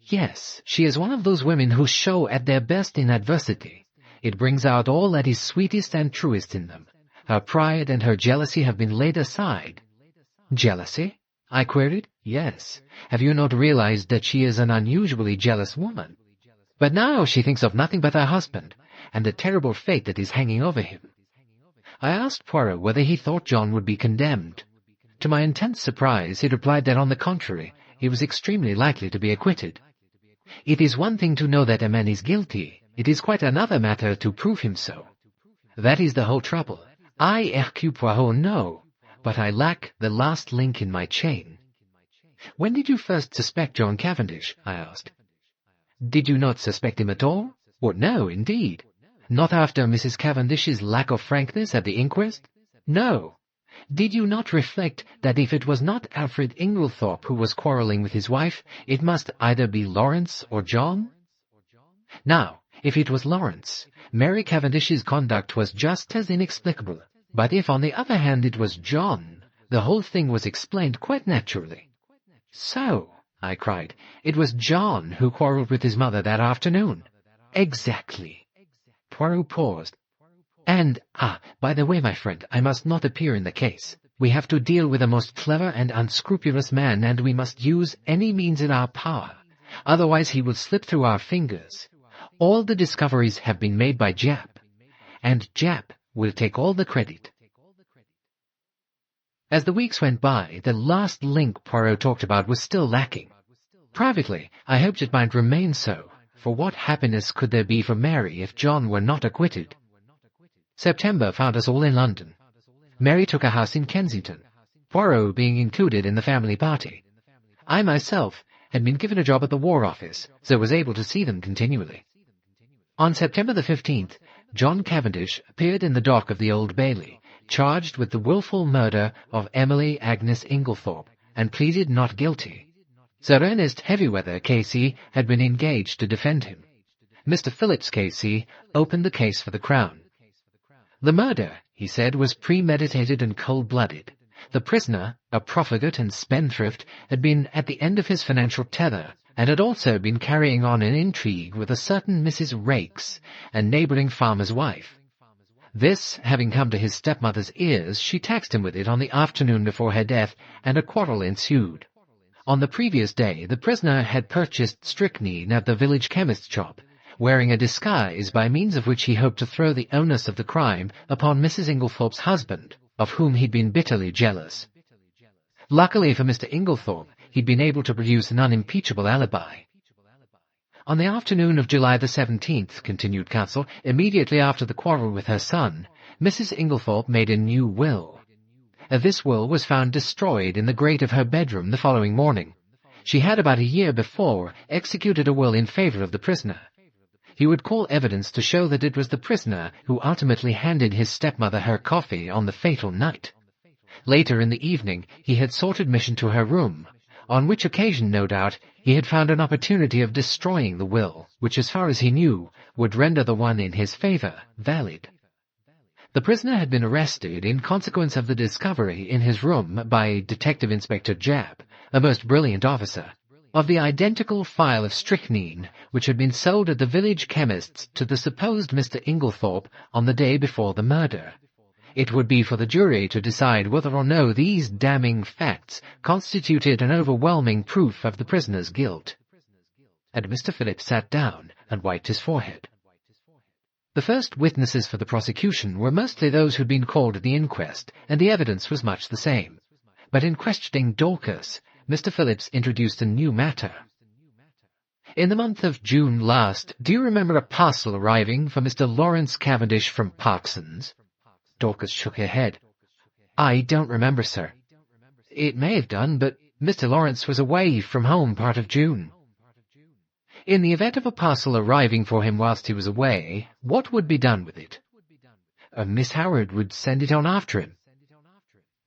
"Yes, she is one of those women who show at their best in adversity. It brings out all that is sweetest and truest in them. Her pride and her jealousy have been laid aside." "Jealousy?" I queried. "Yes. Have you not realized that she is an unusually jealous woman? But now she thinks of nothing but her husband, and the terrible fate that is hanging over him." I asked Poirot whether he thought John would be condemned. To my intense surprise, he replied that, on the contrary, he was extremely likely to be acquitted. "It is one thing to know that a man is guilty. It is quite another matter to prove him so. That is the whole trouble. I, Hercule Poirot, know, but I lack the last link in my chain." "When did you first suspect John Cavendish?" I asked. "Did you not suspect him at all?" "Well, no, indeed." "Not after Mrs. Cavendish's lack of frankness at the inquest?" "No." "Did you not reflect that if it was not Alfred Inglethorpe who was quarrelling with his wife, it must either be Lawrence or John?" Now, if it was Lawrence, Mary Cavendish's conduct was just as inexplicable. But if, on the other hand, it was John, the whole thing was explained quite naturally. "So," I cried, "it was John who quarrelled with his mother that afternoon?" "Exactly." Poirot paused. "And, by the way, my friend, I must not appear in the case. We have to deal with a most clever and unscrupulous man, and we must use any means in our power. Otherwise he will slip through our fingers. All the discoveries have been made by Jap, and Jap will take all the credit." As the weeks went by, the last link Poirot talked about was still lacking. Privately, I hoped it might remain so, for what happiness could there be for Mary if John were not acquitted? September found us all in London. Mary took a house in Kensington, Poirot being included in the family party. I myself had been given a job at the War Office, so was able to see them continually. On September the 15th, John Cavendish appeared in the dock of the Old Bailey, charged with the wilful murder of Emily Agnes Inglethorpe, and pleaded not guilty. Sir Ernest Heavyweather, K.C., had been engaged to defend him. Mr. Phillips, K.C., opened the case for the Crown. The murder, he said, was premeditated and cold-blooded. The prisoner, a profligate and spendthrift, had been at the end of his financial tether, and had also been carrying on an intrigue with a certain Mrs. Raikes, a neighbouring farmer's wife. This, having come to his stepmother's ears, she taxed him with it on the afternoon before her death, and a quarrel ensued. On the previous day, the prisoner had purchased strychnine at the village chemist's shop, wearing a disguise by means of which he hoped to throw the onus of the crime upon Mrs. Inglethorpe's husband, of whom he'd been bitterly jealous. Luckily for Mr. Inglethorpe, he'd been able to produce an unimpeachable alibi. On the afternoon of July the 17th, continued counsel, immediately after the quarrel with her son, Mrs. Inglethorpe made a new will. This will was found destroyed in the grate of her bedroom the following morning. She had about a year before executed a will in favour of the prisoner. He would call evidence to show that it was the prisoner who ultimately handed his stepmother her coffee on the fatal night. Later in the evening he had sought admission to her room, on which occasion, no doubt, he had found an opportunity of destroying the will, which, as far as he knew, would render the one in his favour valid. The prisoner had been arrested in consequence of the discovery in his room by Detective Inspector Japp, a most brilliant officer, of the identical phial of strychnine which had been sold at the village chemist's to the supposed Mr. Inglethorpe on the day before the murder. It would be for the jury to decide whether or no these damning facts constituted an overwhelming proof of the prisoner's guilt. And Mr. Phillips sat down and wiped his forehead. The first witnesses for the prosecution were mostly those who had been called at the inquest, and the evidence was much the same. But in questioning Dorcas, Mr. Phillips introduced a new matter. "In the month of June last, do you remember a parcel arriving for Mr. Lawrence Cavendish from Parkson's?" Dorcas shook her head. "I don't remember, sir." "It may have done, but Mr. Lawrence was away from home part of June." "In the event of a parcel arriving for him whilst he was away, what would be done with it?" "Miss Howard would send it on after him."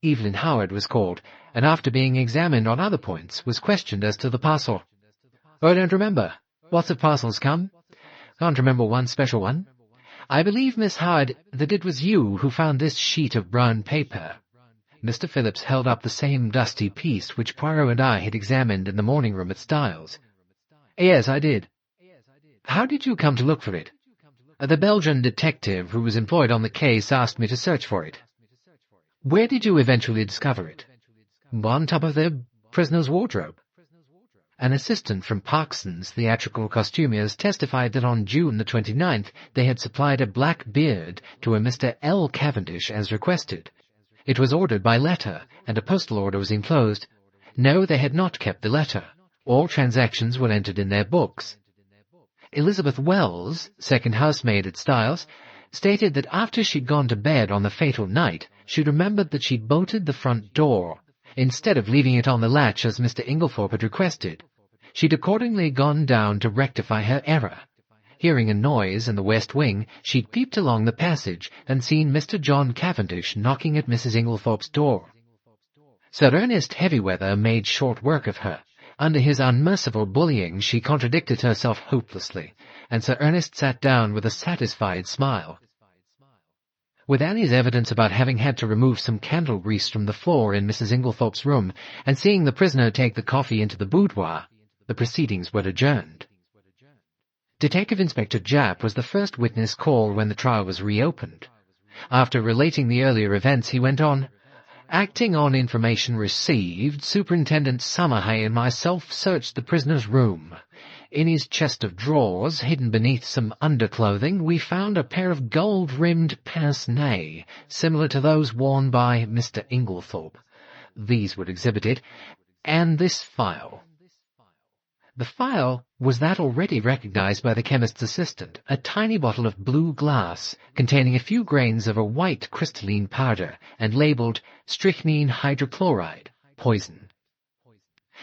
Evelyn Howard was called, and after being examined on other points, was questioned as to the parcel. "I don't remember. Lots of parcels come. Can't remember one special one. I believe, Miss Howard, that it was you who found this sheet of brown paper." Mr. Phillips held up the same dusty piece which Poirot and I had examined in the morning room at Styles. "Yes, I did." "How did you come to look for it?" "The Belgian detective who was employed on the case asked me to search for it." "Where did you eventually discover it?" "On top of the prisoner's wardrobe." An assistant from Parkson's theatrical costumiers testified that on June the 29th they had supplied a black beard to a Mr. L. Cavendish as requested. It was ordered by letter, and a postal order was enclosed. No, they had not kept the letter. All transactions were entered in their books. Elizabeth Wells, second housemaid at Styles, stated that after she'd gone to bed on the fatal night, she remembered that she'd bolted the front door, instead of leaving it on the latch as Mr. Inglethorpe had requested. She'd accordingly gone down to rectify her error. Hearing a noise in the west wing, she'd peeped along the passage and seen Mr. John Cavendish knocking at Mrs. Inglethorpe's door. Sir Ernest Heavyweather made short work of her. Under his unmerciful bullying, she contradicted herself hopelessly, and Sir Ernest sat down with a satisfied smile. With Annie's evidence about having had to remove some candle grease from the floor in Mrs. Inglethorpe's room, and seeing the prisoner take the coffee into the boudoir, the proceedings were adjourned. Detective Inspector Japp was the first witness called when the trial was reopened. After relating the earlier events, he went on, "Acting on information received, Superintendent Summerhay and myself searched the prisoner's room. In his chest of drawers, hidden beneath some underclothing, we found a pair of gold-rimmed pince-nez, similar to those worn by Mr. Inglethorpe. These were exhibited, and this phial." The phial was that already recognized by the chemist's assistant, a tiny bottle of blue glass containing a few grains of a white crystalline powder and labeled strychnine hydrochloride, poison.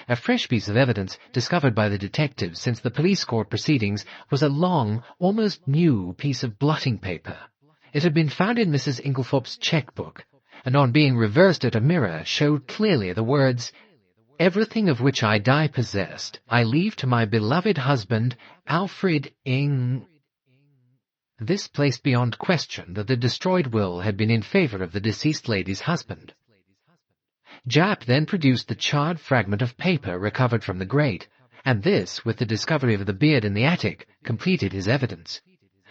A fresh piece of evidence discovered by the detectives since the police court proceedings was a long, almost new piece of blotting paper. It had been found in Mrs. Inglethorpe's cheque-book, and on being reversed at a mirror showed clearly the words, "Everything of which I die possessed, I leave to my beloved husband, Alfred Ing—" This placed beyond question that the destroyed will had been in favour of the deceased lady's husband. Japp then produced the charred fragment of paper recovered from the grate, and this, with the discovery of the beard in the attic, completed his evidence.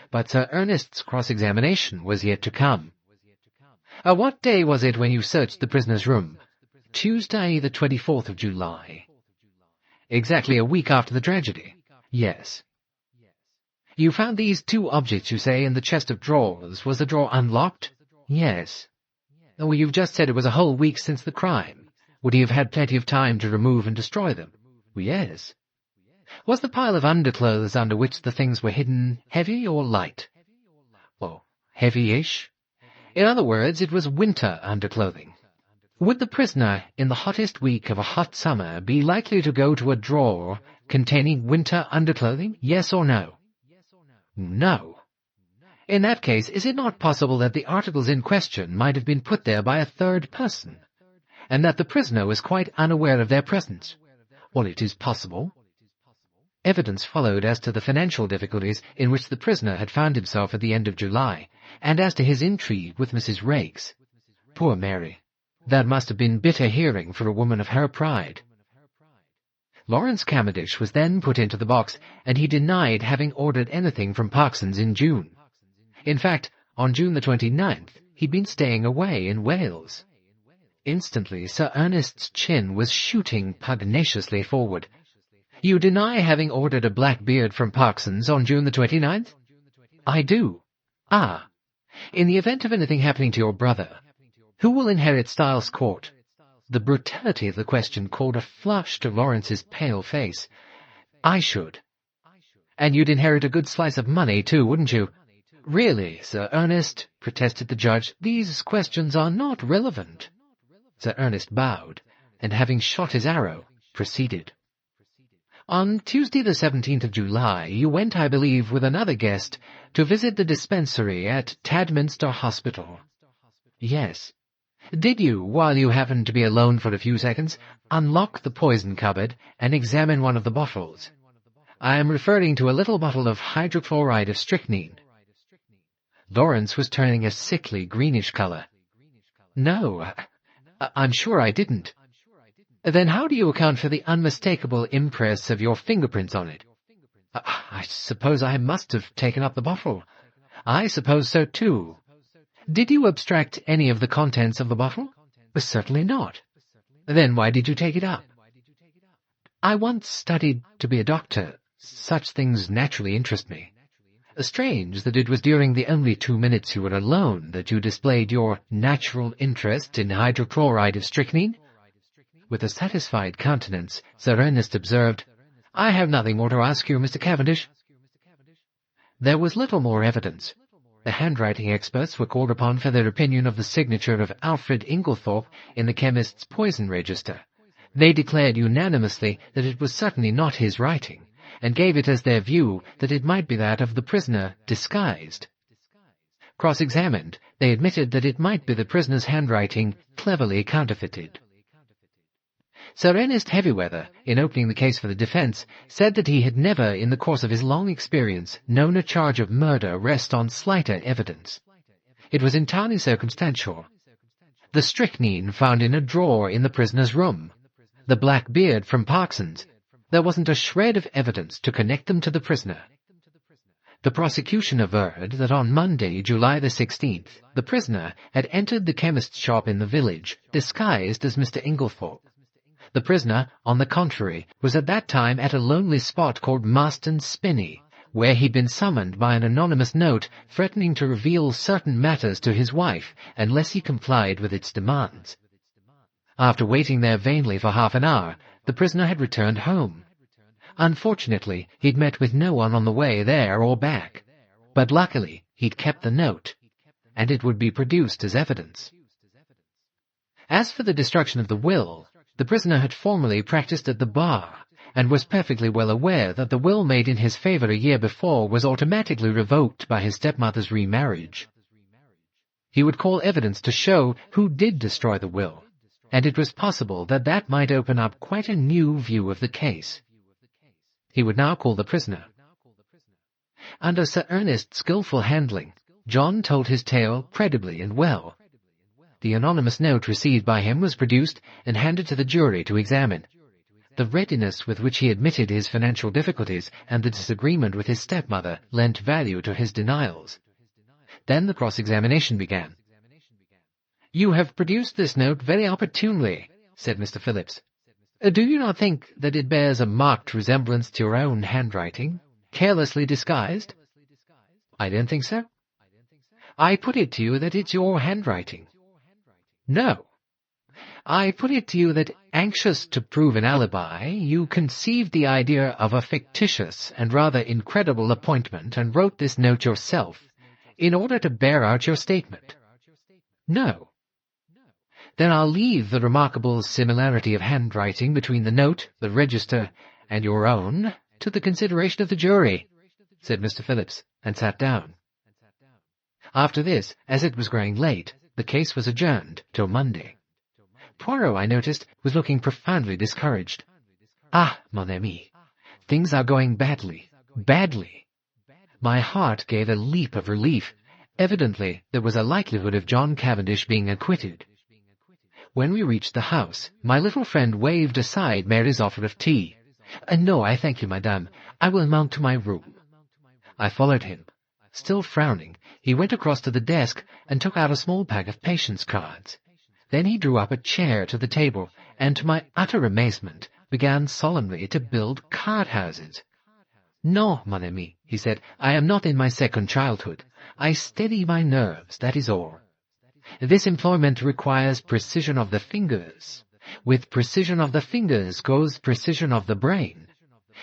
But Sir Ernest's cross-examination was yet to come. "What day was it when you searched the prisoner's room?" "Tuesday, the 24th of July. "Exactly a week after the tragedy?" "Yes." "You found these two objects, you say, in the chest of drawers. Was the drawer unlocked?" "Yes." "Oh, you've just said it was a whole week since the crime. Would he have had plenty of time to remove and destroy them?" "Yes." "Was the pile of underclothes under which the things were hidden heavy or light?" "Well, heavy-ish. In other words, it was winter underclothing. Would the prisoner, in the hottest week of a hot summer, be likely to go to a drawer containing winter underclothing, yes or no?" "No." "In that case, is it not possible that the articles in question might have been put there by a third person, and that the prisoner was quite unaware of their presence?" "Well, it is possible." Evidence followed as to the financial difficulties in which the prisoner had found himself at the end of July, and as to his intrigue with Mrs. Raikes. Poor Mary! That must have been bitter hearing for a woman of her pride. Lawrence Cavendish was then put into the box, and he denied having ordered anything from Parkson's in June. In fact, on June the 29th, he'd been staying away in Wales. Instantly, Sir Ernest's chin was shooting pugnaciously forward. "You deny having ordered a black beard from Parkson's on June the 29th? "I do." "Ah. In the event of anything happening to your brother, who will inherit Styles Court?" The brutality of the question called a flush to Lawrence's pale face. "I should." "And you'd inherit a good slice of money, too, wouldn't you?" "Really, Sir Ernest," protested the judge, "these questions are not relevant." Sir Ernest bowed, and having shot his arrow, proceeded. "On Tuesday the 17th of July, you went, I believe, with another guest, to visit the dispensary at Tadminster Hospital." "Yes." "Did you, while you happened to be alone for a few seconds, unlock the poison cupboard and examine one of the bottles? I am referring to a little bottle of hydrochloride of strychnine." Lawrence was turning a sickly greenish color. "No, I'm sure I didn't." "Then how do you account for the unmistakable impress of your fingerprints on it?" "I suppose I must have taken up the bottle." "I suppose so, too. Did you abstract any of the contents of the bottle?" "Certainly not." "Then why did you take it up?" "I once studied to be a doctor. Such things naturally interest me." "Strange that it was during the only 2 minutes you were alone that you displayed your natural interest in hydrochloride of strychnine." With a satisfied countenance, Sir Ernest observed, "I have nothing more to ask you, Mr. Cavendish." There was little more evidence. The handwriting experts were called upon for their opinion of the signature of Alfred Inglethorpe in the chemist's poison register. They declared unanimously that it was certainly not his writing, and gave it as their view that it might be that of the prisoner disguised. Cross-examined, they admitted that it might be the prisoner's handwriting cleverly counterfeited. Sir Ernest Heavyweather, in opening the case for the defence, said that he had never, in the course of his long experience, known a charge of murder rest on slighter evidence. It was entirely circumstantial. The strychnine found in a drawer in the prisoner's room, the black beard from Parkson's, there wasn't a shred of evidence to connect them to the prisoner. The prosecution averred that on Monday, July the 16th, the prisoner had entered the chemist's shop in the village, disguised as Mr. Inglethorpe. The prisoner, on the contrary, was at that time at a lonely spot called Marston's Spinney, where he'd been summoned by an anonymous note threatening to reveal certain matters to his wife unless he complied with its demands. After waiting there vainly for half an hour, the prisoner had returned home. Unfortunately, he'd met with no one on the way there or back, but luckily he'd kept the note, and it would be produced as evidence. As for the destruction of the will, the prisoner had formerly practiced at the bar, and was perfectly well aware that the will made in his favour a year before was automatically revoked by his stepmother's remarriage. He would call evidence to show who did destroy the will, and it was possible that that might open up quite a new view of the case. He would now call the prisoner. Under Sir Ernest's skilful handling, John told his tale credibly and well. The anonymous note received by him was produced and handed to the jury to examine. The readiness with which he admitted his financial difficulties and the disagreement with his stepmother lent value to his denials. Then the cross-examination began. "You have produced this note very opportunely," said Mr. Phillips. "Do you not think that it bears a marked resemblance to your own handwriting, carelessly disguised?" "I don't think so." "I put it to you that it's your handwriting." "No." "I put it to you that, anxious to prove an alibi, you conceived the idea of a fictitious and rather incredible appointment and wrote this note yourself, in order to bear out your statement." "No." "Then I'll leave the remarkable similarity of handwriting between the note, the register, and your own to the consideration of the jury," said Mr. Phillips, and sat down. After this, as it was growing late, the case was adjourned till Monday. Poirot, I noticed, was looking profoundly discouraged. "Ah, mon ami, Things are going badly. Badly. My heart gave a leap of relief. Evidently, there was a likelihood of John Cavendish being acquitted. When we reached the house, my little friend waved aside Mary's offer of tea. No, I thank you, madame. I will mount to my room. I followed him. Still frowning, he went across to the desk and took out a small pack of patience cards. Then he drew up a chair to the table, and to my utter amazement, began solemnly to build card-houses. "No, mon ami," he said, "I am not in my second childhood. I steady my nerves, that is all. This employment requires precision of the fingers. With precision of the fingers goes precision of the brain.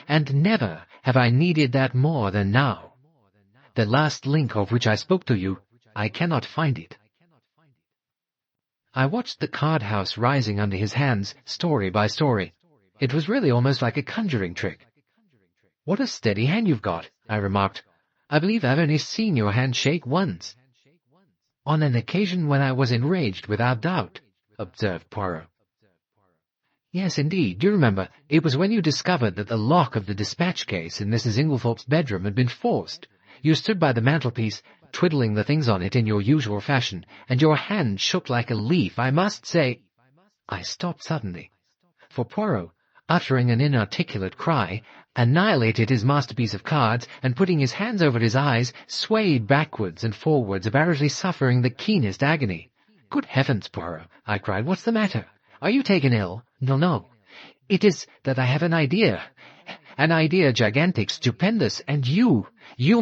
And never have I needed that more than now. The last link of which I spoke to you, I cannot find it." I watched the card-house rising under his hands, story by story. It was really almost like a conjuring trick. "What a steady hand you've got," I remarked. "I believe I've only seen your hand shake once." "On an occasion when I was enraged, without doubt," observed Poirot. "Yes, indeed. Do you remember, it was when you discovered that the lock of the dispatch case in Mrs. Inglethorpe's bedroom had been forced. You stood by the mantelpiece, twiddling the things on it in your usual fashion, and your hand shook like a leaf. I must say—" I stopped suddenly, for Poirot, uttering an inarticulate cry, annihilated his masterpiece of cards, and putting his hands over his eyes, swayed backwards and forwards, apparently suffering the keenest agony. "Good heavens, Poirot," I cried, "what's the matter? Are you taken ill?" No. It is that I have an idea gigantic, stupendous, and you,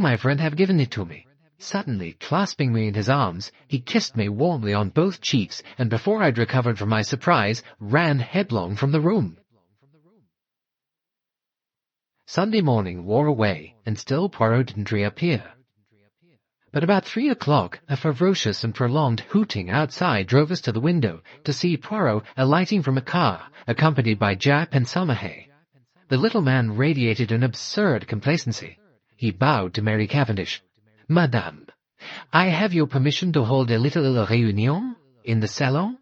my friend, have given it to me." Suddenly, clasping me in his arms, he kissed me warmly on both cheeks, and before I'd recovered from my surprise, ran headlong from the room. Sunday morning wore away, and still Poirot didn't reappear. But about 3 o'clock, a ferocious and prolonged hooting outside drove us to the window to see Poirot alighting from a car, accompanied by Japp and Summerhay. The little man radiated an absurd complacency. He bowed to Mary Cavendish. "Madame, I have your permission to hold a little réunion in the salon?"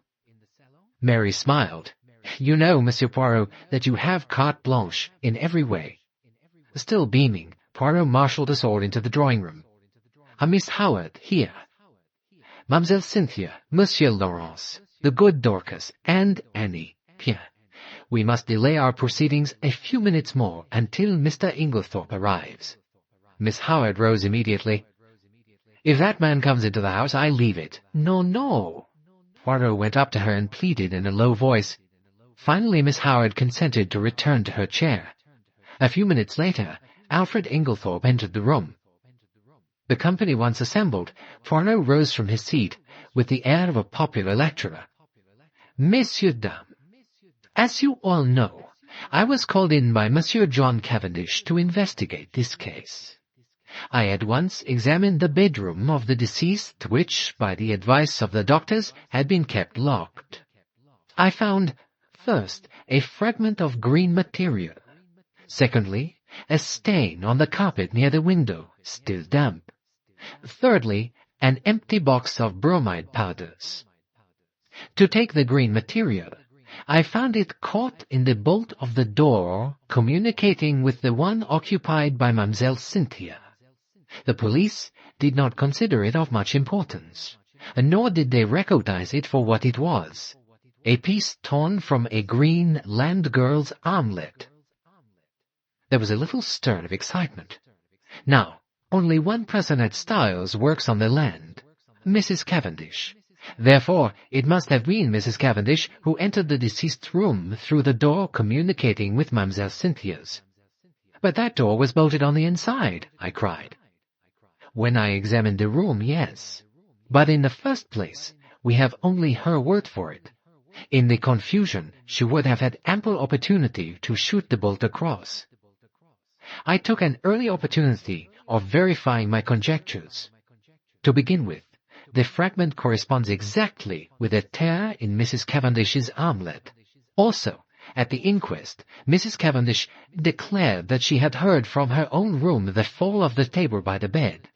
Mary smiled. "You know, Monsieur Poirot, that you have carte blanche in every way." Still beaming, Poirot marshalled us all into the drawing-room. "Miss Howard, here. Mademoiselle Cynthia, Monsieur Laurence, the good Dorcas, and Annie. Bien. We must delay our proceedings a few minutes more until Mr. Inglethorpe arrives." Miss Howard rose immediately. "If that man comes into the house, I leave it." No. Poirot went up to her and pleaded in a low voice. Finally Miss Howard consented to return to her chair. A few minutes later, Alfred Inglethorpe entered the room. The company once assembled, Poirot rose from his seat with the air of a popular lecturer. "Messieurs, dames, as you all know, I was called in by Monsieur John Cavendish to investigate this case. I at once examined the bedroom of the deceased, which, by the advice of the doctors, had been kept locked. I found, first, a fragment of green material. Secondly, a stain on the carpet near the window, still damp. Thirdly, an empty box of bromide powders. To take the green material, I found it caught in the bolt of the door communicating with the one occupied by Mademoiselle Cynthia. The police did not consider it of much importance, nor did they recognize it for what it was, a piece torn from a green land girl's armlet." There was a little stir of excitement. "Now, only one person at Styles works on the land, Mrs. Cavendish. Therefore, it must have been Mrs. Cavendish who entered the deceased's room through the door communicating with Mademoiselle Cynthia's." "But that door was bolted on the inside," I cried. "When I examined the room, yes. But in the first place, we have only her word for it. In the confusion, she would have had ample opportunity to shoot the bolt across. I took an early opportunity of verifying my conjectures. To begin with, the fragment corresponds exactly with a tear in Mrs. Cavendish's armlet. Also, at the inquest, Mrs. Cavendish declared that she had heard from her own room the fall of the table by the bed.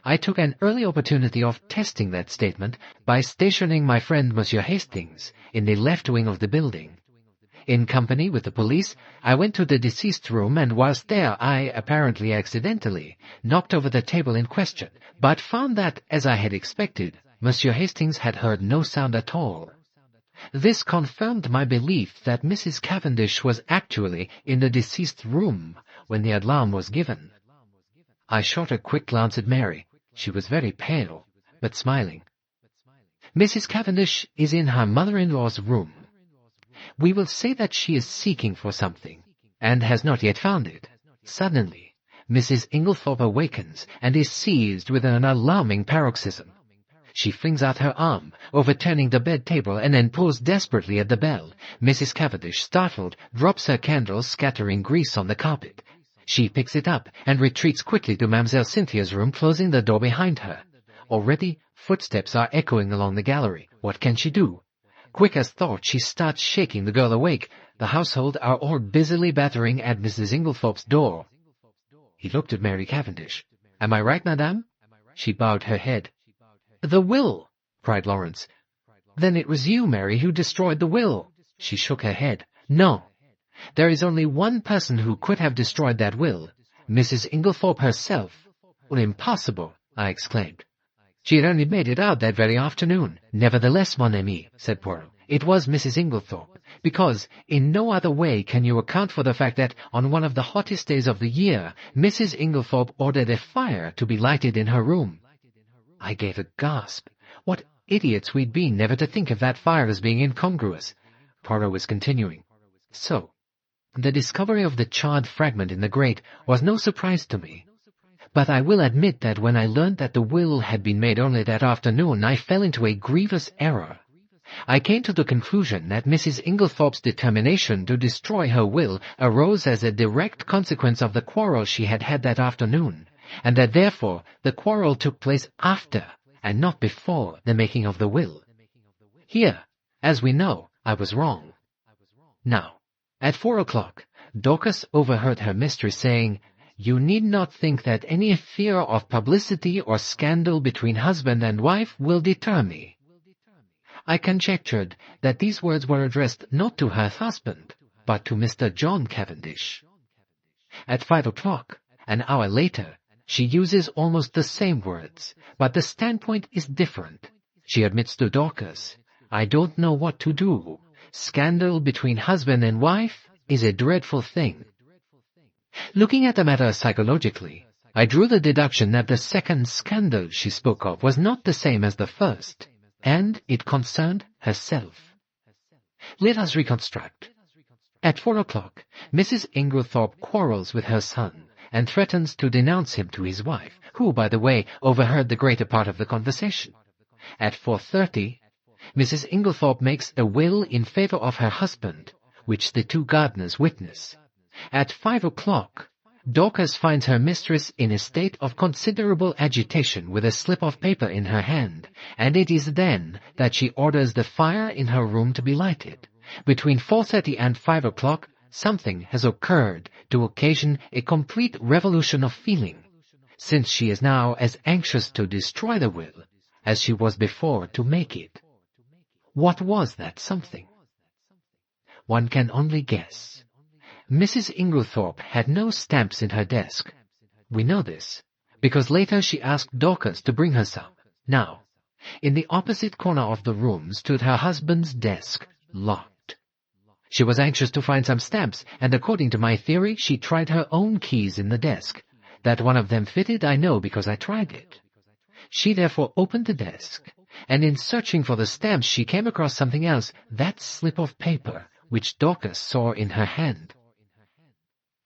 I took an early opportunity of testing that statement by stationing my friend Monsieur Hastings in the left wing of the building. In company with the police, I went to the deceased's room, and whilst there I, apparently accidentally, knocked over the table in question, but found that, as I had expected, Monsieur Hastings had heard no sound at all. This confirmed my belief that Mrs. Cavendish was actually in the deceased's room when the alarm was given. I shot a quick glance at Mary. She was very pale, but smiling. Mrs. Cavendish is in her mother-in-law's room. We will say that she is seeking for something, and has not yet found it. Suddenly, Mrs. Inglethorpe awakens and is seized with an alarming paroxysm. She flings out her arm, overturning the bed table, and then pulls desperately at the bell. Mrs. Cavendish, startled, drops her candle, scattering grease on the carpet. She picks it up and retreats quickly to Mademoiselle Cynthia's room, closing the door behind her. Already, footsteps are echoing along the gallery. What can she do? Quick as thought, she starts shaking the girl awake. The household are all busily battering at Mrs. Inglethorpe's door. He looked at Mary Cavendish. "Am I right, madame?" She bowed her head. "The will!" cried Lawrence. "Then it was you, Mary, who destroyed the will." She shook her head. "No. There is only one person who could have destroyed that will. Mrs. Inglethorpe herself." "Well, impossible!" I exclaimed. "She had only made it out that very afternoon." "Nevertheless, mon ami," said Poirot, "it was Mrs. Inglethorpe, because in no other way can you account for the fact that on one of the hottest days of the year, Mrs. Inglethorpe ordered a fire to be lighted in her room." I gave a gasp. What idiots we'd been never to think of that fire as being incongruous. Poirot was continuing. "So, the discovery of the charred fragment in the grate was no surprise to me. But I will admit that when I learned that the will had been made only that afternoon, I fell into a grievous error. I came to the conclusion that Mrs. Inglethorpe's determination to destroy her will arose as a direct consequence of the quarrel she had had that afternoon, and that therefore the quarrel took place after, and not before, the making of the will. Here, as we know, I was wrong. Now, at 4 o'clock, Dorcas overheard her mistress saying, "You need not think that any fear of publicity or scandal between husband and wife will deter me." I conjectured that these words were addressed not to her husband, but to Mr. John Cavendish. At 5 o'clock, an hour later, she uses almost the same words, but the standpoint is different. She admits to Dorcas, "I don't know what to do. Scandal between husband and wife is a dreadful thing." Looking at the matter psychologically, I drew the deduction that the second scandal she spoke of was not the same as the first, and it concerned herself. Let us reconstruct. At 4 o'clock, Mrs. Inglethorpe quarrels with her son, and threatens to denounce him to his wife, who, by the way, overheard the greater part of the conversation. At 4:30, Mrs. Inglethorpe makes a will in favor of her husband, which the two gardeners witness. At 5 o'clock, Dorcas finds her mistress in a state of considerable agitation with a slip of paper in her hand, and it is then that she orders the fire in her room to be lighted. Between 4:30 and 5 o'clock, something has occurred to occasion a complete revolution of feeling, since she is now as anxious to destroy the will as she was before to make it. What was that something? One can only guess. Mrs. Inglethorpe had no stamps in her desk. We know this, because later she asked Dorcas to bring her some. Now, in the opposite corner of the room stood her husband's desk, locked. She was anxious to find some stamps, and according to my theory, she tried her own keys in the desk. That one of them fitted, I know, because I tried it. She therefore opened the desk, and in searching for the stamps she came across something else, that slip of paper, which Dorcas saw in her hand.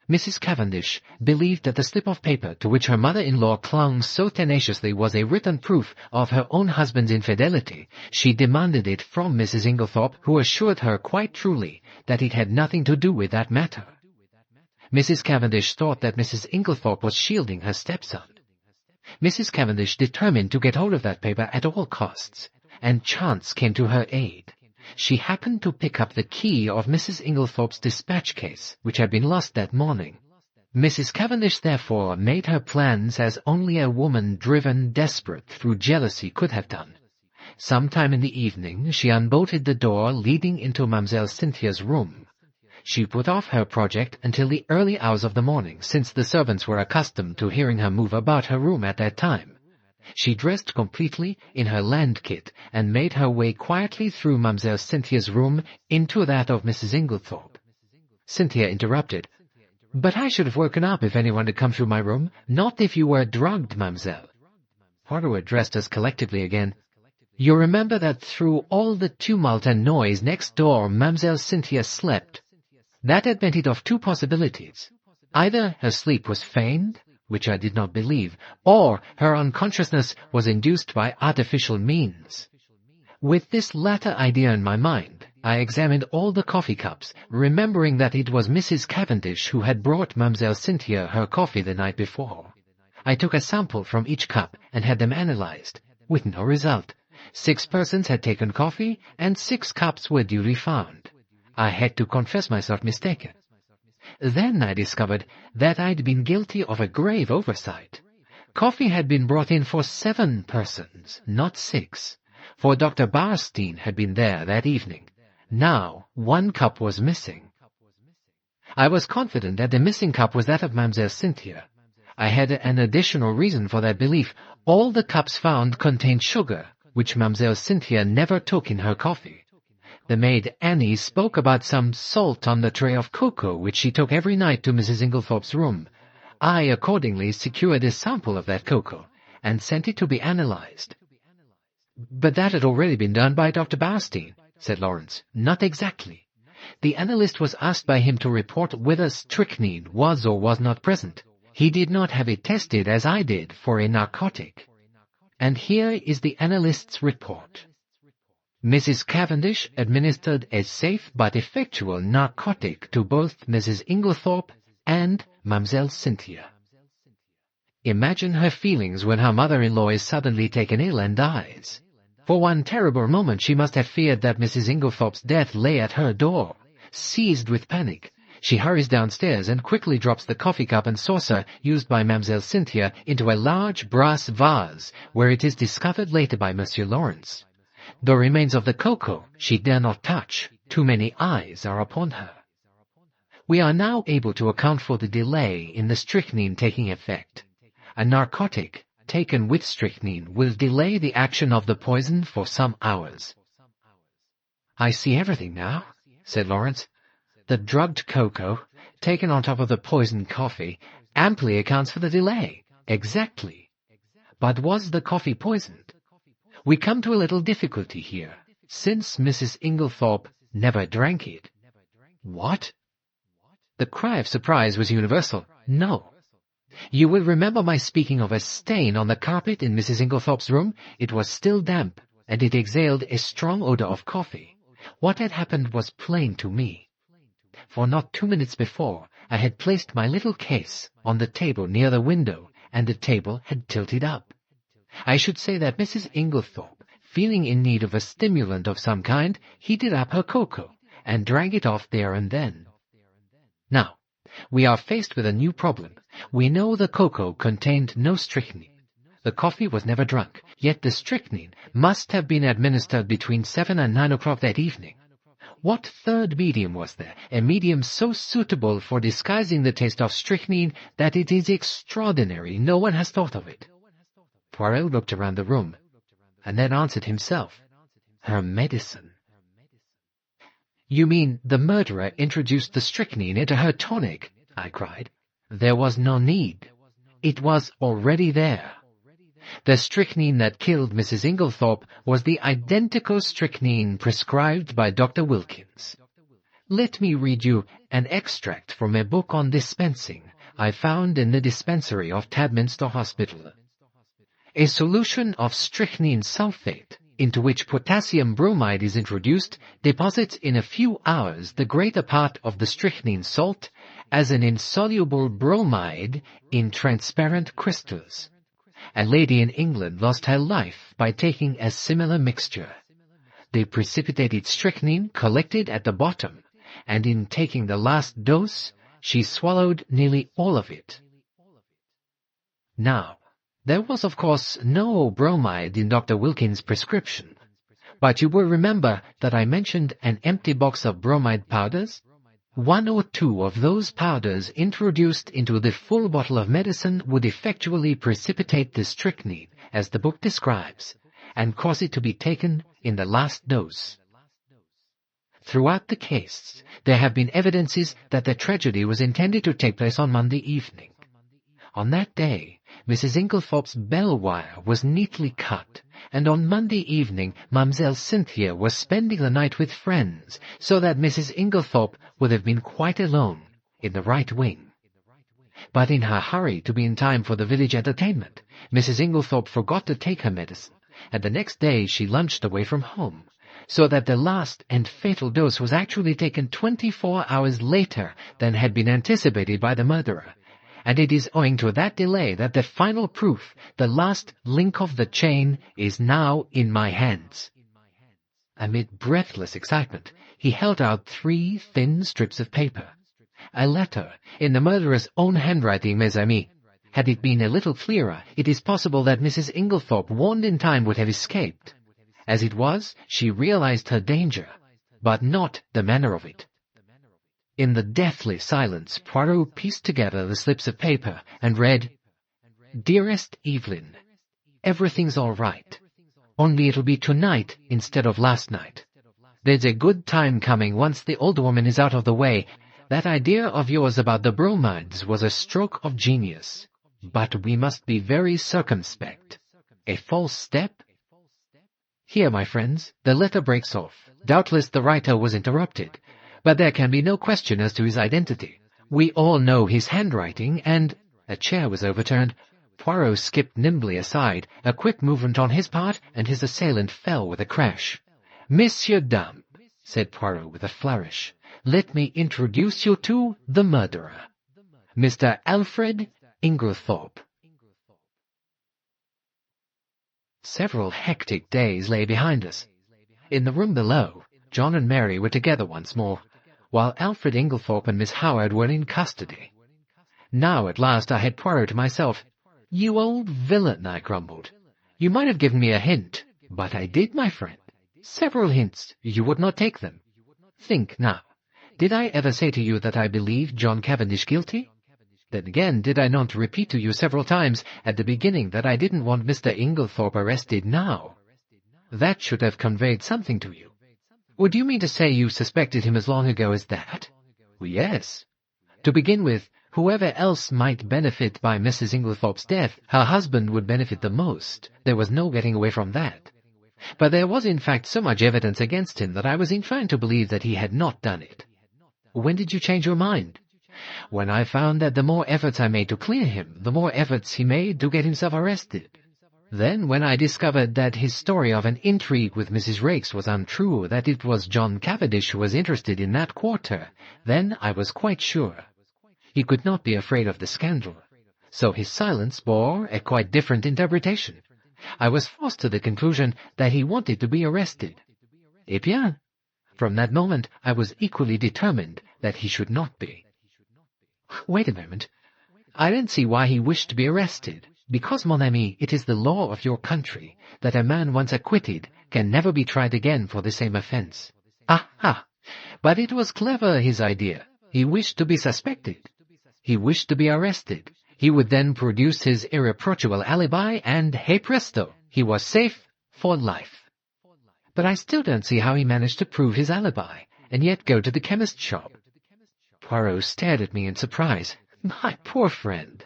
Mrs. Cavendish believed that the slip of paper to which her mother-in-law clung so tenaciously was a written proof of her own husband's infidelity. She demanded it from Mrs. Inglethorpe, who assured her quite truly that it had nothing to do with that matter. Mrs. Cavendish thought that Mrs. Inglethorpe was shielding her stepson. Mrs. Cavendish determined to get hold of that paper at all costs, and chance came to her aid. She happened to pick up the key of Mrs. Inglethorpe's dispatch case, which had been lost that morning. Mrs. Cavendish therefore made her plans as only a woman driven desperate through jealousy could have done. Sometime in the evening she unbolted the door leading into Mademoiselle Cynthia's room. She put off her project until the early hours of the morning, since the servants were accustomed to hearing her move about her room at that time. She dressed completely in her land kit and made her way quietly through Mademoiselle Cynthia's room into that of Mrs. Inglethorpe. Cynthia interrupted. "But I should have woken up if anyone had come through my room, not if you were drugged, mademoiselle." Poirot addressed us collectively again. "You remember that through all the tumult and noise next door Mademoiselle Cynthia slept. That admitted of two possibilities. Either her sleep was feigned, which I did not believe, or her unconsciousness was induced by artificial means. With this latter idea in my mind, I examined all the coffee cups, remembering that it was Mrs. Cavendish who had brought Mademoiselle Cynthia her coffee the night before. I took a sample from each cup and had them analyzed, with no result. 6 persons had taken coffee, and 6 cups were duly found. I had to confess myself mistaken. Then I discovered that I'd been guilty of a grave oversight. Coffee had been brought in for 7 persons, not 6, for Dr. Barstein had been there that evening. Now 1 cup was missing. I was confident that the missing cup was that of Mademoiselle Cynthia. I had an additional reason for that belief. All the cups found contained sugar, which Mademoiselle Cynthia never took in her coffee. The maid Annie spoke about some salt on the tray of cocoa which she took every night to Mrs. Inglethorpe's room. I accordingly secured a sample of that cocoa, and sent it to be analyzed. "But that had already been done by Dr. Barstein," said Lawrence. "Not exactly. The analyst was asked by him to report whether strychnine was or was not present. He did not have it tested as I did for a narcotic. And here is the analyst's report. Mrs. Cavendish administered a safe but effectual narcotic to both Mrs. Inglethorpe and Mademoiselle Cynthia. Imagine her feelings when her mother-in-law is suddenly taken ill and dies. For one terrible moment she must have feared that Mrs. Inglethorpe's death lay at her door. Seized with panic, she hurries downstairs and quickly drops the coffee cup and saucer used by Mademoiselle Cynthia into a large brass vase, where it is discovered later by Monsieur Lawrence. The remains of the cocoa she dare not touch. Too many eyes are upon her. We are now able to account for the delay in the strychnine taking effect. A narcotic taken with strychnine will delay the action of the poison for some hours." "I see everything now," said Lawrence. "The drugged cocoa, taken on top of the poisoned coffee, amply accounts for the delay." "Exactly. But was the coffee poisoned? We come to a little difficulty here, since Mrs. Inglethorpe never drank it." "What?" The cry of surprise was universal. "No. You will remember my speaking of a stain on the carpet in Mrs. Inglethorpe's room. It was still damp, and it exhaled a strong odor of coffee. What had happened was plain to me. For not 2 minutes before, I had placed my little case on the table near the window, and the table had tilted up. I should say that Mrs. Inglethorpe, feeling in need of a stimulant of some kind, heated up her cocoa, and drank it off there and then. Now, we are faced with a new problem. We know the cocoa contained no strychnine. The coffee was never drunk, yet the strychnine must have been administered between 7 and 9 o'clock that evening. What third medium was there, a medium so suitable for disguising the taste of strychnine that it is extraordinary no one has thought of it? Poirot looked around the room, and then answered himself. Her medicine. "You mean the murderer introduced the strychnine into her tonic?" I cried. "There was no need. It was already there. The strychnine that killed Mrs. Inglethorpe was the identical strychnine prescribed by Dr. Wilkins. Let me read you an extract from a book on dispensing I found in the dispensary of Tadminster Hospital. A solution of strychnine sulfate, into which potassium bromide is introduced, deposits in a few hours the greater part of the strychnine salt as an insoluble bromide in transparent crystals. A lady in England lost her life by taking a similar mixture. The precipitated strychnine collected at the bottom, and in taking the last dose, she swallowed nearly all of it." Now, there was of course no bromide in Dr. Wilkins' prescription, but you will remember that I mentioned an empty box of bromide powders. 1 or 2 of those powders introduced into the full bottle of medicine would effectually precipitate the strychnine, as the book describes, and cause it to be taken in the last dose. Throughout the case, there have been evidences that the tragedy was intended to take place on Monday evening. On that day, Mrs. Inglethorpe's bell wire was neatly cut, and on Monday evening Mademoiselle Cynthia was spending the night with friends, so that Mrs. Inglethorpe would have been quite alone in the right wing. But in her hurry to be in time for the village entertainment, Mrs. Inglethorpe forgot to take her medicine, and the next day she lunched away from home, so that the last and fatal dose was actually taken 24 hours later than had been anticipated by the murderer, and it is owing to that delay that the final proof, the last link of the chain, is now in my hands." Amid breathless excitement, he held out 3 thin strips of paper. A letter, in the murderer's own handwriting, mes amis. Had it been a little clearer, it is possible that Mrs. Inglethorpe, warned in time, would have escaped. As it was, she realized her danger, but not the manner of it. In the deathly silence, Poirot pieced together the slips of paper and read, "Dearest Evelyn, everything's all right. Only it'll be tonight instead of last night. There's a good time coming once the old woman is out of the way. That idea of yours about the bromides was a stroke of genius. But we must be very circumspect. A false step—" Here, my friends, the letter breaks off. Doubtless the writer was interrupted, but there can be no question as to his identity. We all know his handwriting, and a chair was overturned. Poirot skipped nimbly aside, a quick movement on his part, and his assailant fell with a crash. "Messieurs, dames," said Poirot with a flourish, "let me introduce you to the murderer, Mr. Alfred Inglethorpe." Several hectic days lay behind us. In the room below, John and Mary were together once more, while Alfred Inglethorpe and Miss Howard were in custody. Now at last I had Poirot to myself. "You old villain," I grumbled. "You might have given me a hint." "But I did, my friend. Several hints. You would not take them. Think now. Did I ever say to you that I believed John Cavendish guilty? Then again, did I not repeat to you several times at the beginning that I didn't want Mr. Inglethorpe arrested now? That should have conveyed something to you. Would you mean to say you suspected him as long ago as that?" "Yes. To begin with, whoever else might benefit by Mrs. Inglethorpe's death, her husband would benefit the most. There was no getting away from that. But there was in fact so much evidence against him that I was inclined to believe that he had not done it." "When did you change your mind?" "When I found that the more efforts I made to clear him, the more efforts he made to get himself arrested. Then, when I discovered that his story of an intrigue with Mrs. Raikes was untrue, that it was John Cavendish who was interested in that quarter, then I was quite sure. He could not be afraid of the scandal. So his silence bore a quite different interpretation. I was forced to the conclusion that he wanted to be arrested. Eh bien, from that moment I was equally determined that he should not be." "Wait a moment. I don't see why he wished to be arrested. Because, mon ami, it is the law of your country that a man once acquitted can never be tried again for the same offense." "Ah! But it was clever, his idea. He wished to be suspected. He wished to be arrested. He would then produce his irreproachable alibi, and hey presto, he was safe for life. But I still don't see how he managed to prove his alibi, and yet go to the chemist's shop." Poirot stared at me in surprise. "My poor friend,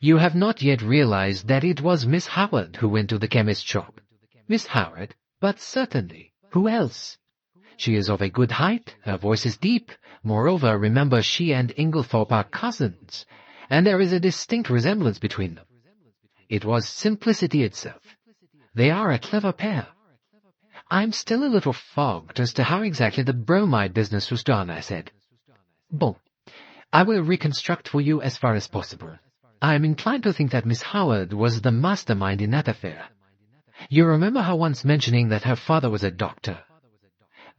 you have not yet realized that it was Miss Howard who went to the chemist's shop." "Miss Howard? But certainly. Who else? She is of a good height, her voice is deep. Moreover, remember, she and Inglethorpe are cousins, and there is a distinct resemblance between them. It was simplicity itself. They are a clever pair." "I'm still a little fogged as to how exactly the bromide business was done," I said. "Bon. I will reconstruct for you as far as possible. I am inclined to think that Miss Howard was the mastermind in that affair. You remember her once mentioning that her father was a doctor.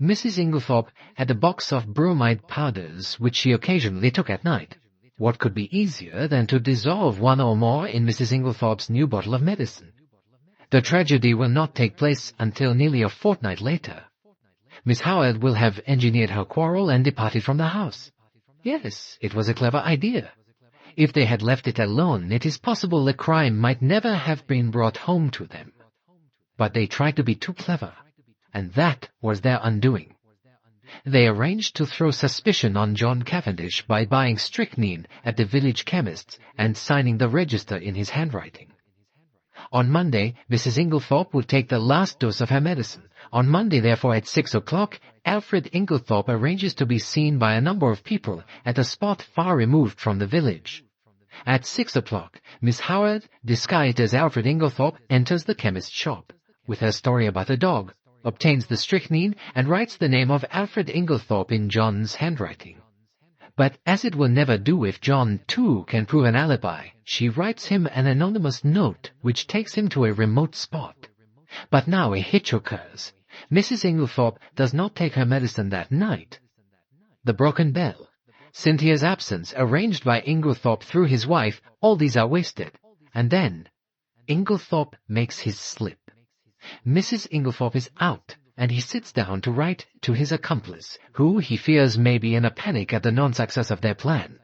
Mrs. Inglethorpe had a box of bromide powders which she occasionally took at night. What could be easier than to dissolve one or more in Mrs. Inglethorpe's new bottle of medicine? The tragedy will not take place until nearly a fortnight later. Miss Howard will have engineered her quarrel and departed from the house. Yes, it was a clever idea. If they had left it alone, it is possible the crime might never have been brought home to them. But they tried to be too clever, and that was their undoing. They arranged to throw suspicion on John Cavendish by buying strychnine at the village chemist's and signing the register in his handwriting. On Monday, Mrs. Inglethorpe would take the last dose of her medicine. On Monday, therefore, at 6 o'clock, Alfred Inglethorpe arranges to be seen by a number of people at a spot far removed from the village. At 6 o'clock, Miss Howard, disguised as Alfred Inglethorpe, enters the chemist's shop, with her story about a dog, obtains the strychnine, and writes the name of Alfred Inglethorpe in John's handwriting. But as it will never do if John, too, can prove an alibi, she writes him an anonymous note which takes him to a remote spot. But now a hitch occurs. Mrs. Inglethorpe does not take her medicine that night. The broken bell, Cynthia's absence, arranged by Inglethorpe through his wife, all these are wasted. And then Inglethorpe makes his slip. Mrs. Inglethorpe is out, and he sits down to write to his accomplice, who he fears may be in a panic at the non-success of their plan.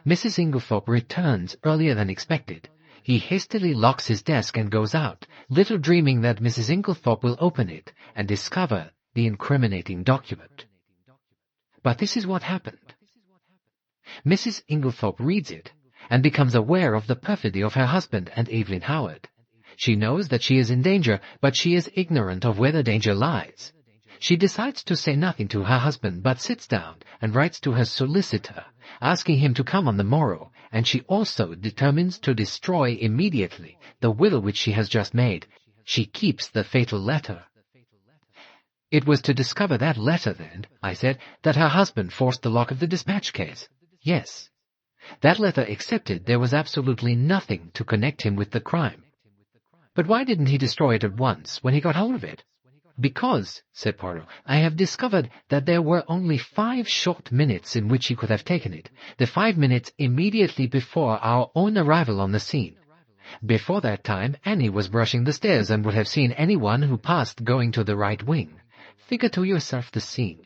Mrs. Inglethorpe returns earlier than expected. He hastily locks his desk and goes out, little dreaming that Mrs. Inglethorpe will open it and discover the incriminating document. But this is what happened. Mrs. Inglethorpe reads it and becomes aware of the perfidy of her husband and Evelyn Howard. She knows that she is in danger, but she is ignorant of where the danger lies. She decides to say nothing to her husband, but sits down and writes to her solicitor, asking him to come on the morrow, and she also determines to destroy immediately the will which she has just made. She keeps the fatal letter. It was to discover that letter, then, I said, that her husband forced the lock of the dispatch case. Yes. That letter accepted, there was absolutely nothing to connect him with the crime. But why didn't he destroy it at once, when he got hold of it? Because, said Poirot, I have discovered that there were only 5 short minutes in which he could have taken it, the 5 minutes immediately before our own arrival on the scene. Before that time, Annie was brushing the stairs and would have seen anyone who passed going to the right wing. Figure to yourself the scene.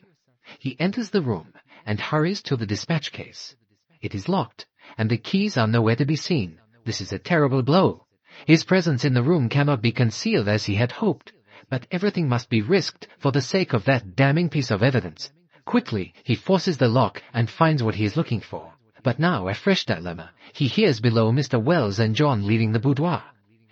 He enters the room and hurries to the dispatch case. It is locked, and the keys are nowhere to be seen. This is a terrible blow. His presence in the room cannot be concealed as he had hoped, but everything must be risked for the sake of that damning piece of evidence. Quickly, he forces the lock and finds what he is looking for. But now, a fresh dilemma. He hears below Mr. Wells and John leaving the boudoir.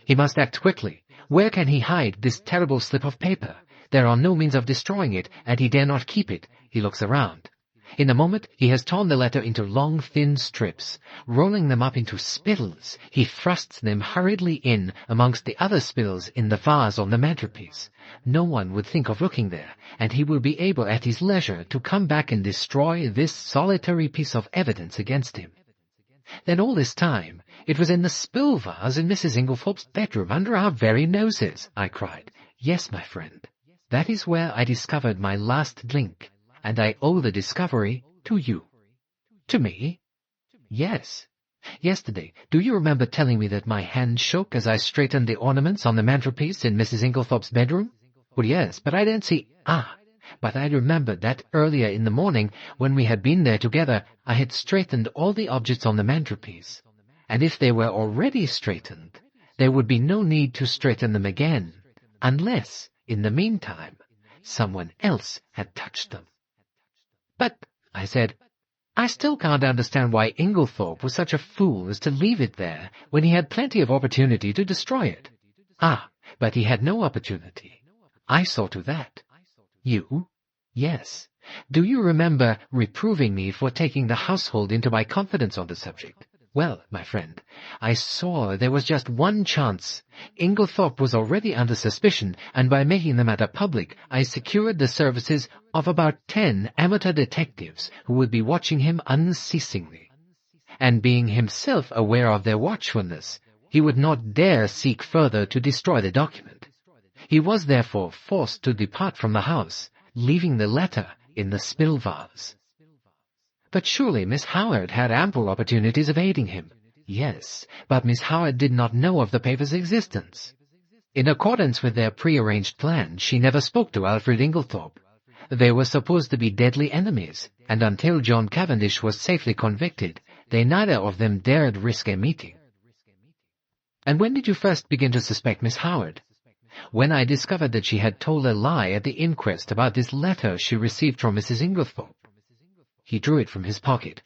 He must act quickly. Where can he hide this terrible slip of paper? There are no means of destroying it, and he dare not keep it. He looks around. In a moment, he has torn the letter into long, thin strips. Rolling them up into spittles, he thrusts them hurriedly in amongst the other spittles in the vase on the mantelpiece. No one would think of looking there, and he will be able at his leisure to come back and destroy this solitary piece of evidence against him. Then all this time, it was in the spill vase in Mrs. Inglethorpe's bedroom under our very noses, I cried. Yes, my friend. That is where I discovered my last link. And I owe the discovery to you. To me? Yes. Yesterday, do you remember telling me that my hand shook as I straightened the ornaments on the mantelpiece in Mrs. Inglethorpe's bedroom? Well, yes, but I didn't see... But I remembered that earlier in the morning, when we had been there together, I had straightened all the objects on the mantelpiece. And if they were already straightened, there would be no need to straighten them again, unless, in the meantime, someone else had touched them. But, I said, I still can't understand why Inglethorpe was such a fool as to leave it there when he had plenty of opportunity to destroy it. But he had no opportunity. I saw to that. You? Yes. Do you remember reproving me for taking the household into my confidence on the subject? Well, my friend, I saw there was just one chance. Inglethorpe was already under suspicion, and by making the matter public, I secured the services of about 10 amateur detectives who would be watching him unceasingly. And being himself aware of their watchfulness, he would not dare seek further to destroy the document. He was therefore forced to depart from the house, leaving the letter in the spill vase. But surely Miss Howard had ample opportunities of aiding him. Yes, but Miss Howard did not know of the paper's existence. In accordance with their prearranged plan, she never spoke to Alfred Inglethorpe. They were supposed to be deadly enemies, and until John Cavendish was safely convicted, they neither of them dared risk a meeting. And when did you first begin to suspect Miss Howard? When I discovered that she had told a lie at the inquest about this letter she received from Mrs. Inglethorpe. He drew it from his pocket.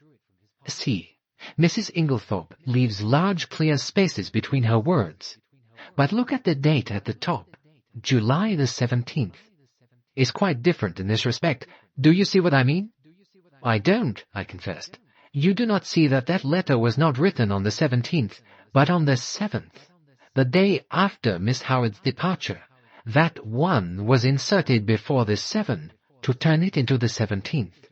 See, Mrs. Inglethorpe leaves large clear spaces between her words. But look at the date at the top. July the 17th. It's quite different in this respect. Do you see what I mean? I don't, I confessed. You do not see that that letter was not written on the 17th, but on the 7th, the day after Miss Howard's departure. That 1 was inserted before the 7 to turn it into the 17th.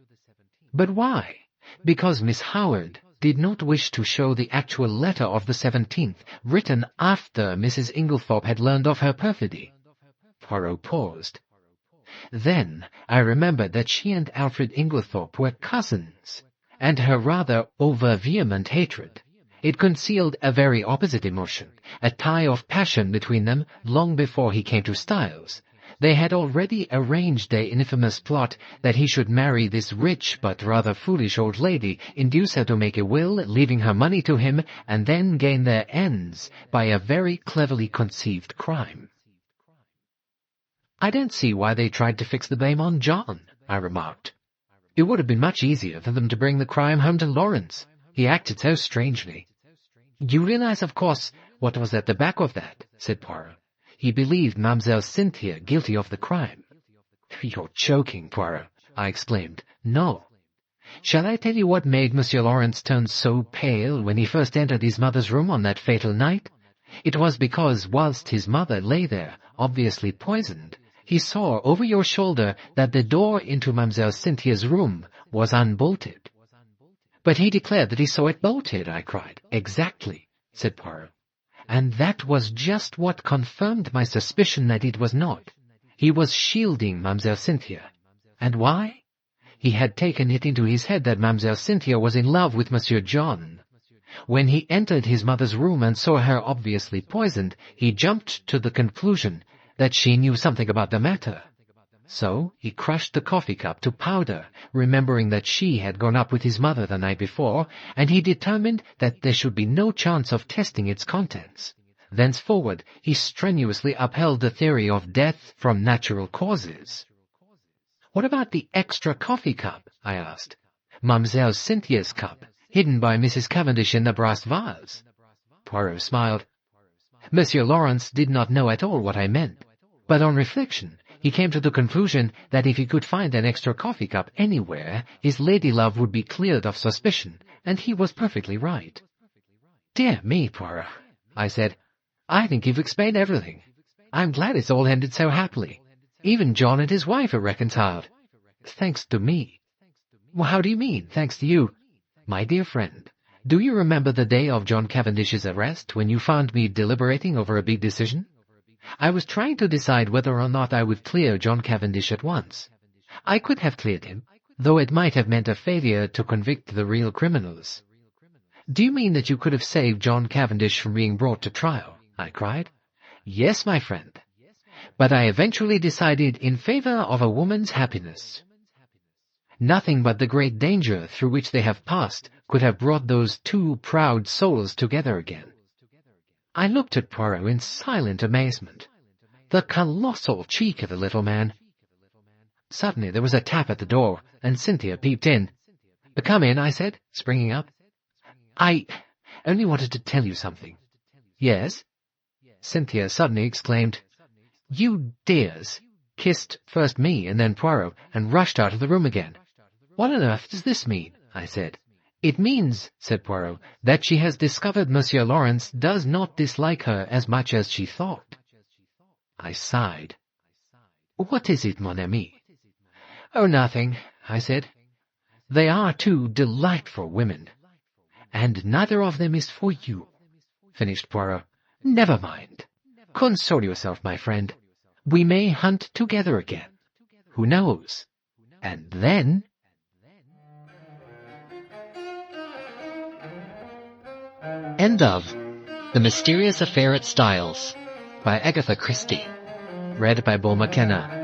But why? Because Miss Howard did not wish to show the actual letter of the 17th, written after Mrs. Inglethorpe had learned of her perfidy. Poirot paused. Then I remembered that she and Alfred Inglethorpe were cousins, and her rather over-vehement hatred. It concealed a very opposite emotion, a tie of passion between them long before he came to Styles. They had already arranged their infamous plot that he should marry this rich but rather foolish old lady, induce her to make a will, leaving her money to him, and then gain their ends by a very cleverly conceived crime. I don't see why they tried to fix the blame on John, I remarked. It would have been much easier for them to bring the crime home to Lawrence. He acted so strangely. You realize, of course, what was at the back of that, said Poirot. He believed Mademoiselle Cynthia guilty of the crime. You're joking, Poirot, I exclaimed. No. Shall I tell you what made Monsieur Lawrence turn so pale when he first entered his mother's room on that fatal night? It was because, whilst his mother lay there, obviously poisoned, he saw over your shoulder that the door into Mademoiselle Cynthia's room was unbolted. But he declared that he saw it bolted, I cried. Exactly, said Poirot. And that was just what confirmed my suspicion that it was not. He was shielding Mademoiselle Cynthia. And why? He had taken it into his head that Mademoiselle Cynthia was in love with Monsieur John. When he entered his mother's room and saw her obviously poisoned, he jumped to the conclusion that she knew something about the matter. So he crushed the coffee cup to powder, remembering that she had gone up with his mother the night before, and he determined that there should be no chance of testing its contents. Thenceforward, he strenuously upheld the theory of death from natural causes. What about the extra coffee cup? I asked. Mademoiselle Cynthia's cup, hidden by Mrs. Cavendish in the brass vase. Poirot smiled. Monsieur Lawrence did not know at all what I meant, but on reflection, he came to the conclusion that if he could find an extra coffee cup anywhere, his lady-love would be cleared of suspicion, and he was perfectly right. Dear me, Poirot, I said, I think you've explained everything. I'm glad it's all ended so happily. Even John and his wife are reconciled. Thanks to me. Well, how do you mean, thanks to you? My dear friend, do you remember the day of John Cavendish's arrest when you found me deliberating over a big decision? I was trying to decide whether or not I would clear John Cavendish at once. I could have cleared him, though it might have meant a failure to convict the real criminals. Do you mean that you could have saved John Cavendish from being brought to trial? I cried. Yes, my friend. But I eventually decided in favor of a woman's happiness. Nothing but the great danger through which they have passed could have brought those two proud souls together again. I looked at Poirot in silent amazement. The colossal cheek of the little man. Suddenly there was a tap at the door, and Cynthia peeped in. Come in, I said, springing up. I only wanted to tell you something. Yes? Cynthia suddenly exclaimed, You dears! Kissed first me and then Poirot, and rushed out of the room again. What on earth does this mean? I said. It means, said Poirot, that she has discovered Monsieur Lawrence does not dislike her as much as she thought. I sighed. What is it, mon ami? Oh, nothing, I said. They are two delightful women. And neither of them is for you, finished Poirot. Never mind. Console yourself, my friend. We may hunt together again. Who knows? And then... End of The Mysterious Affair at Styles by Agatha Christie. Read by Beau McKenna.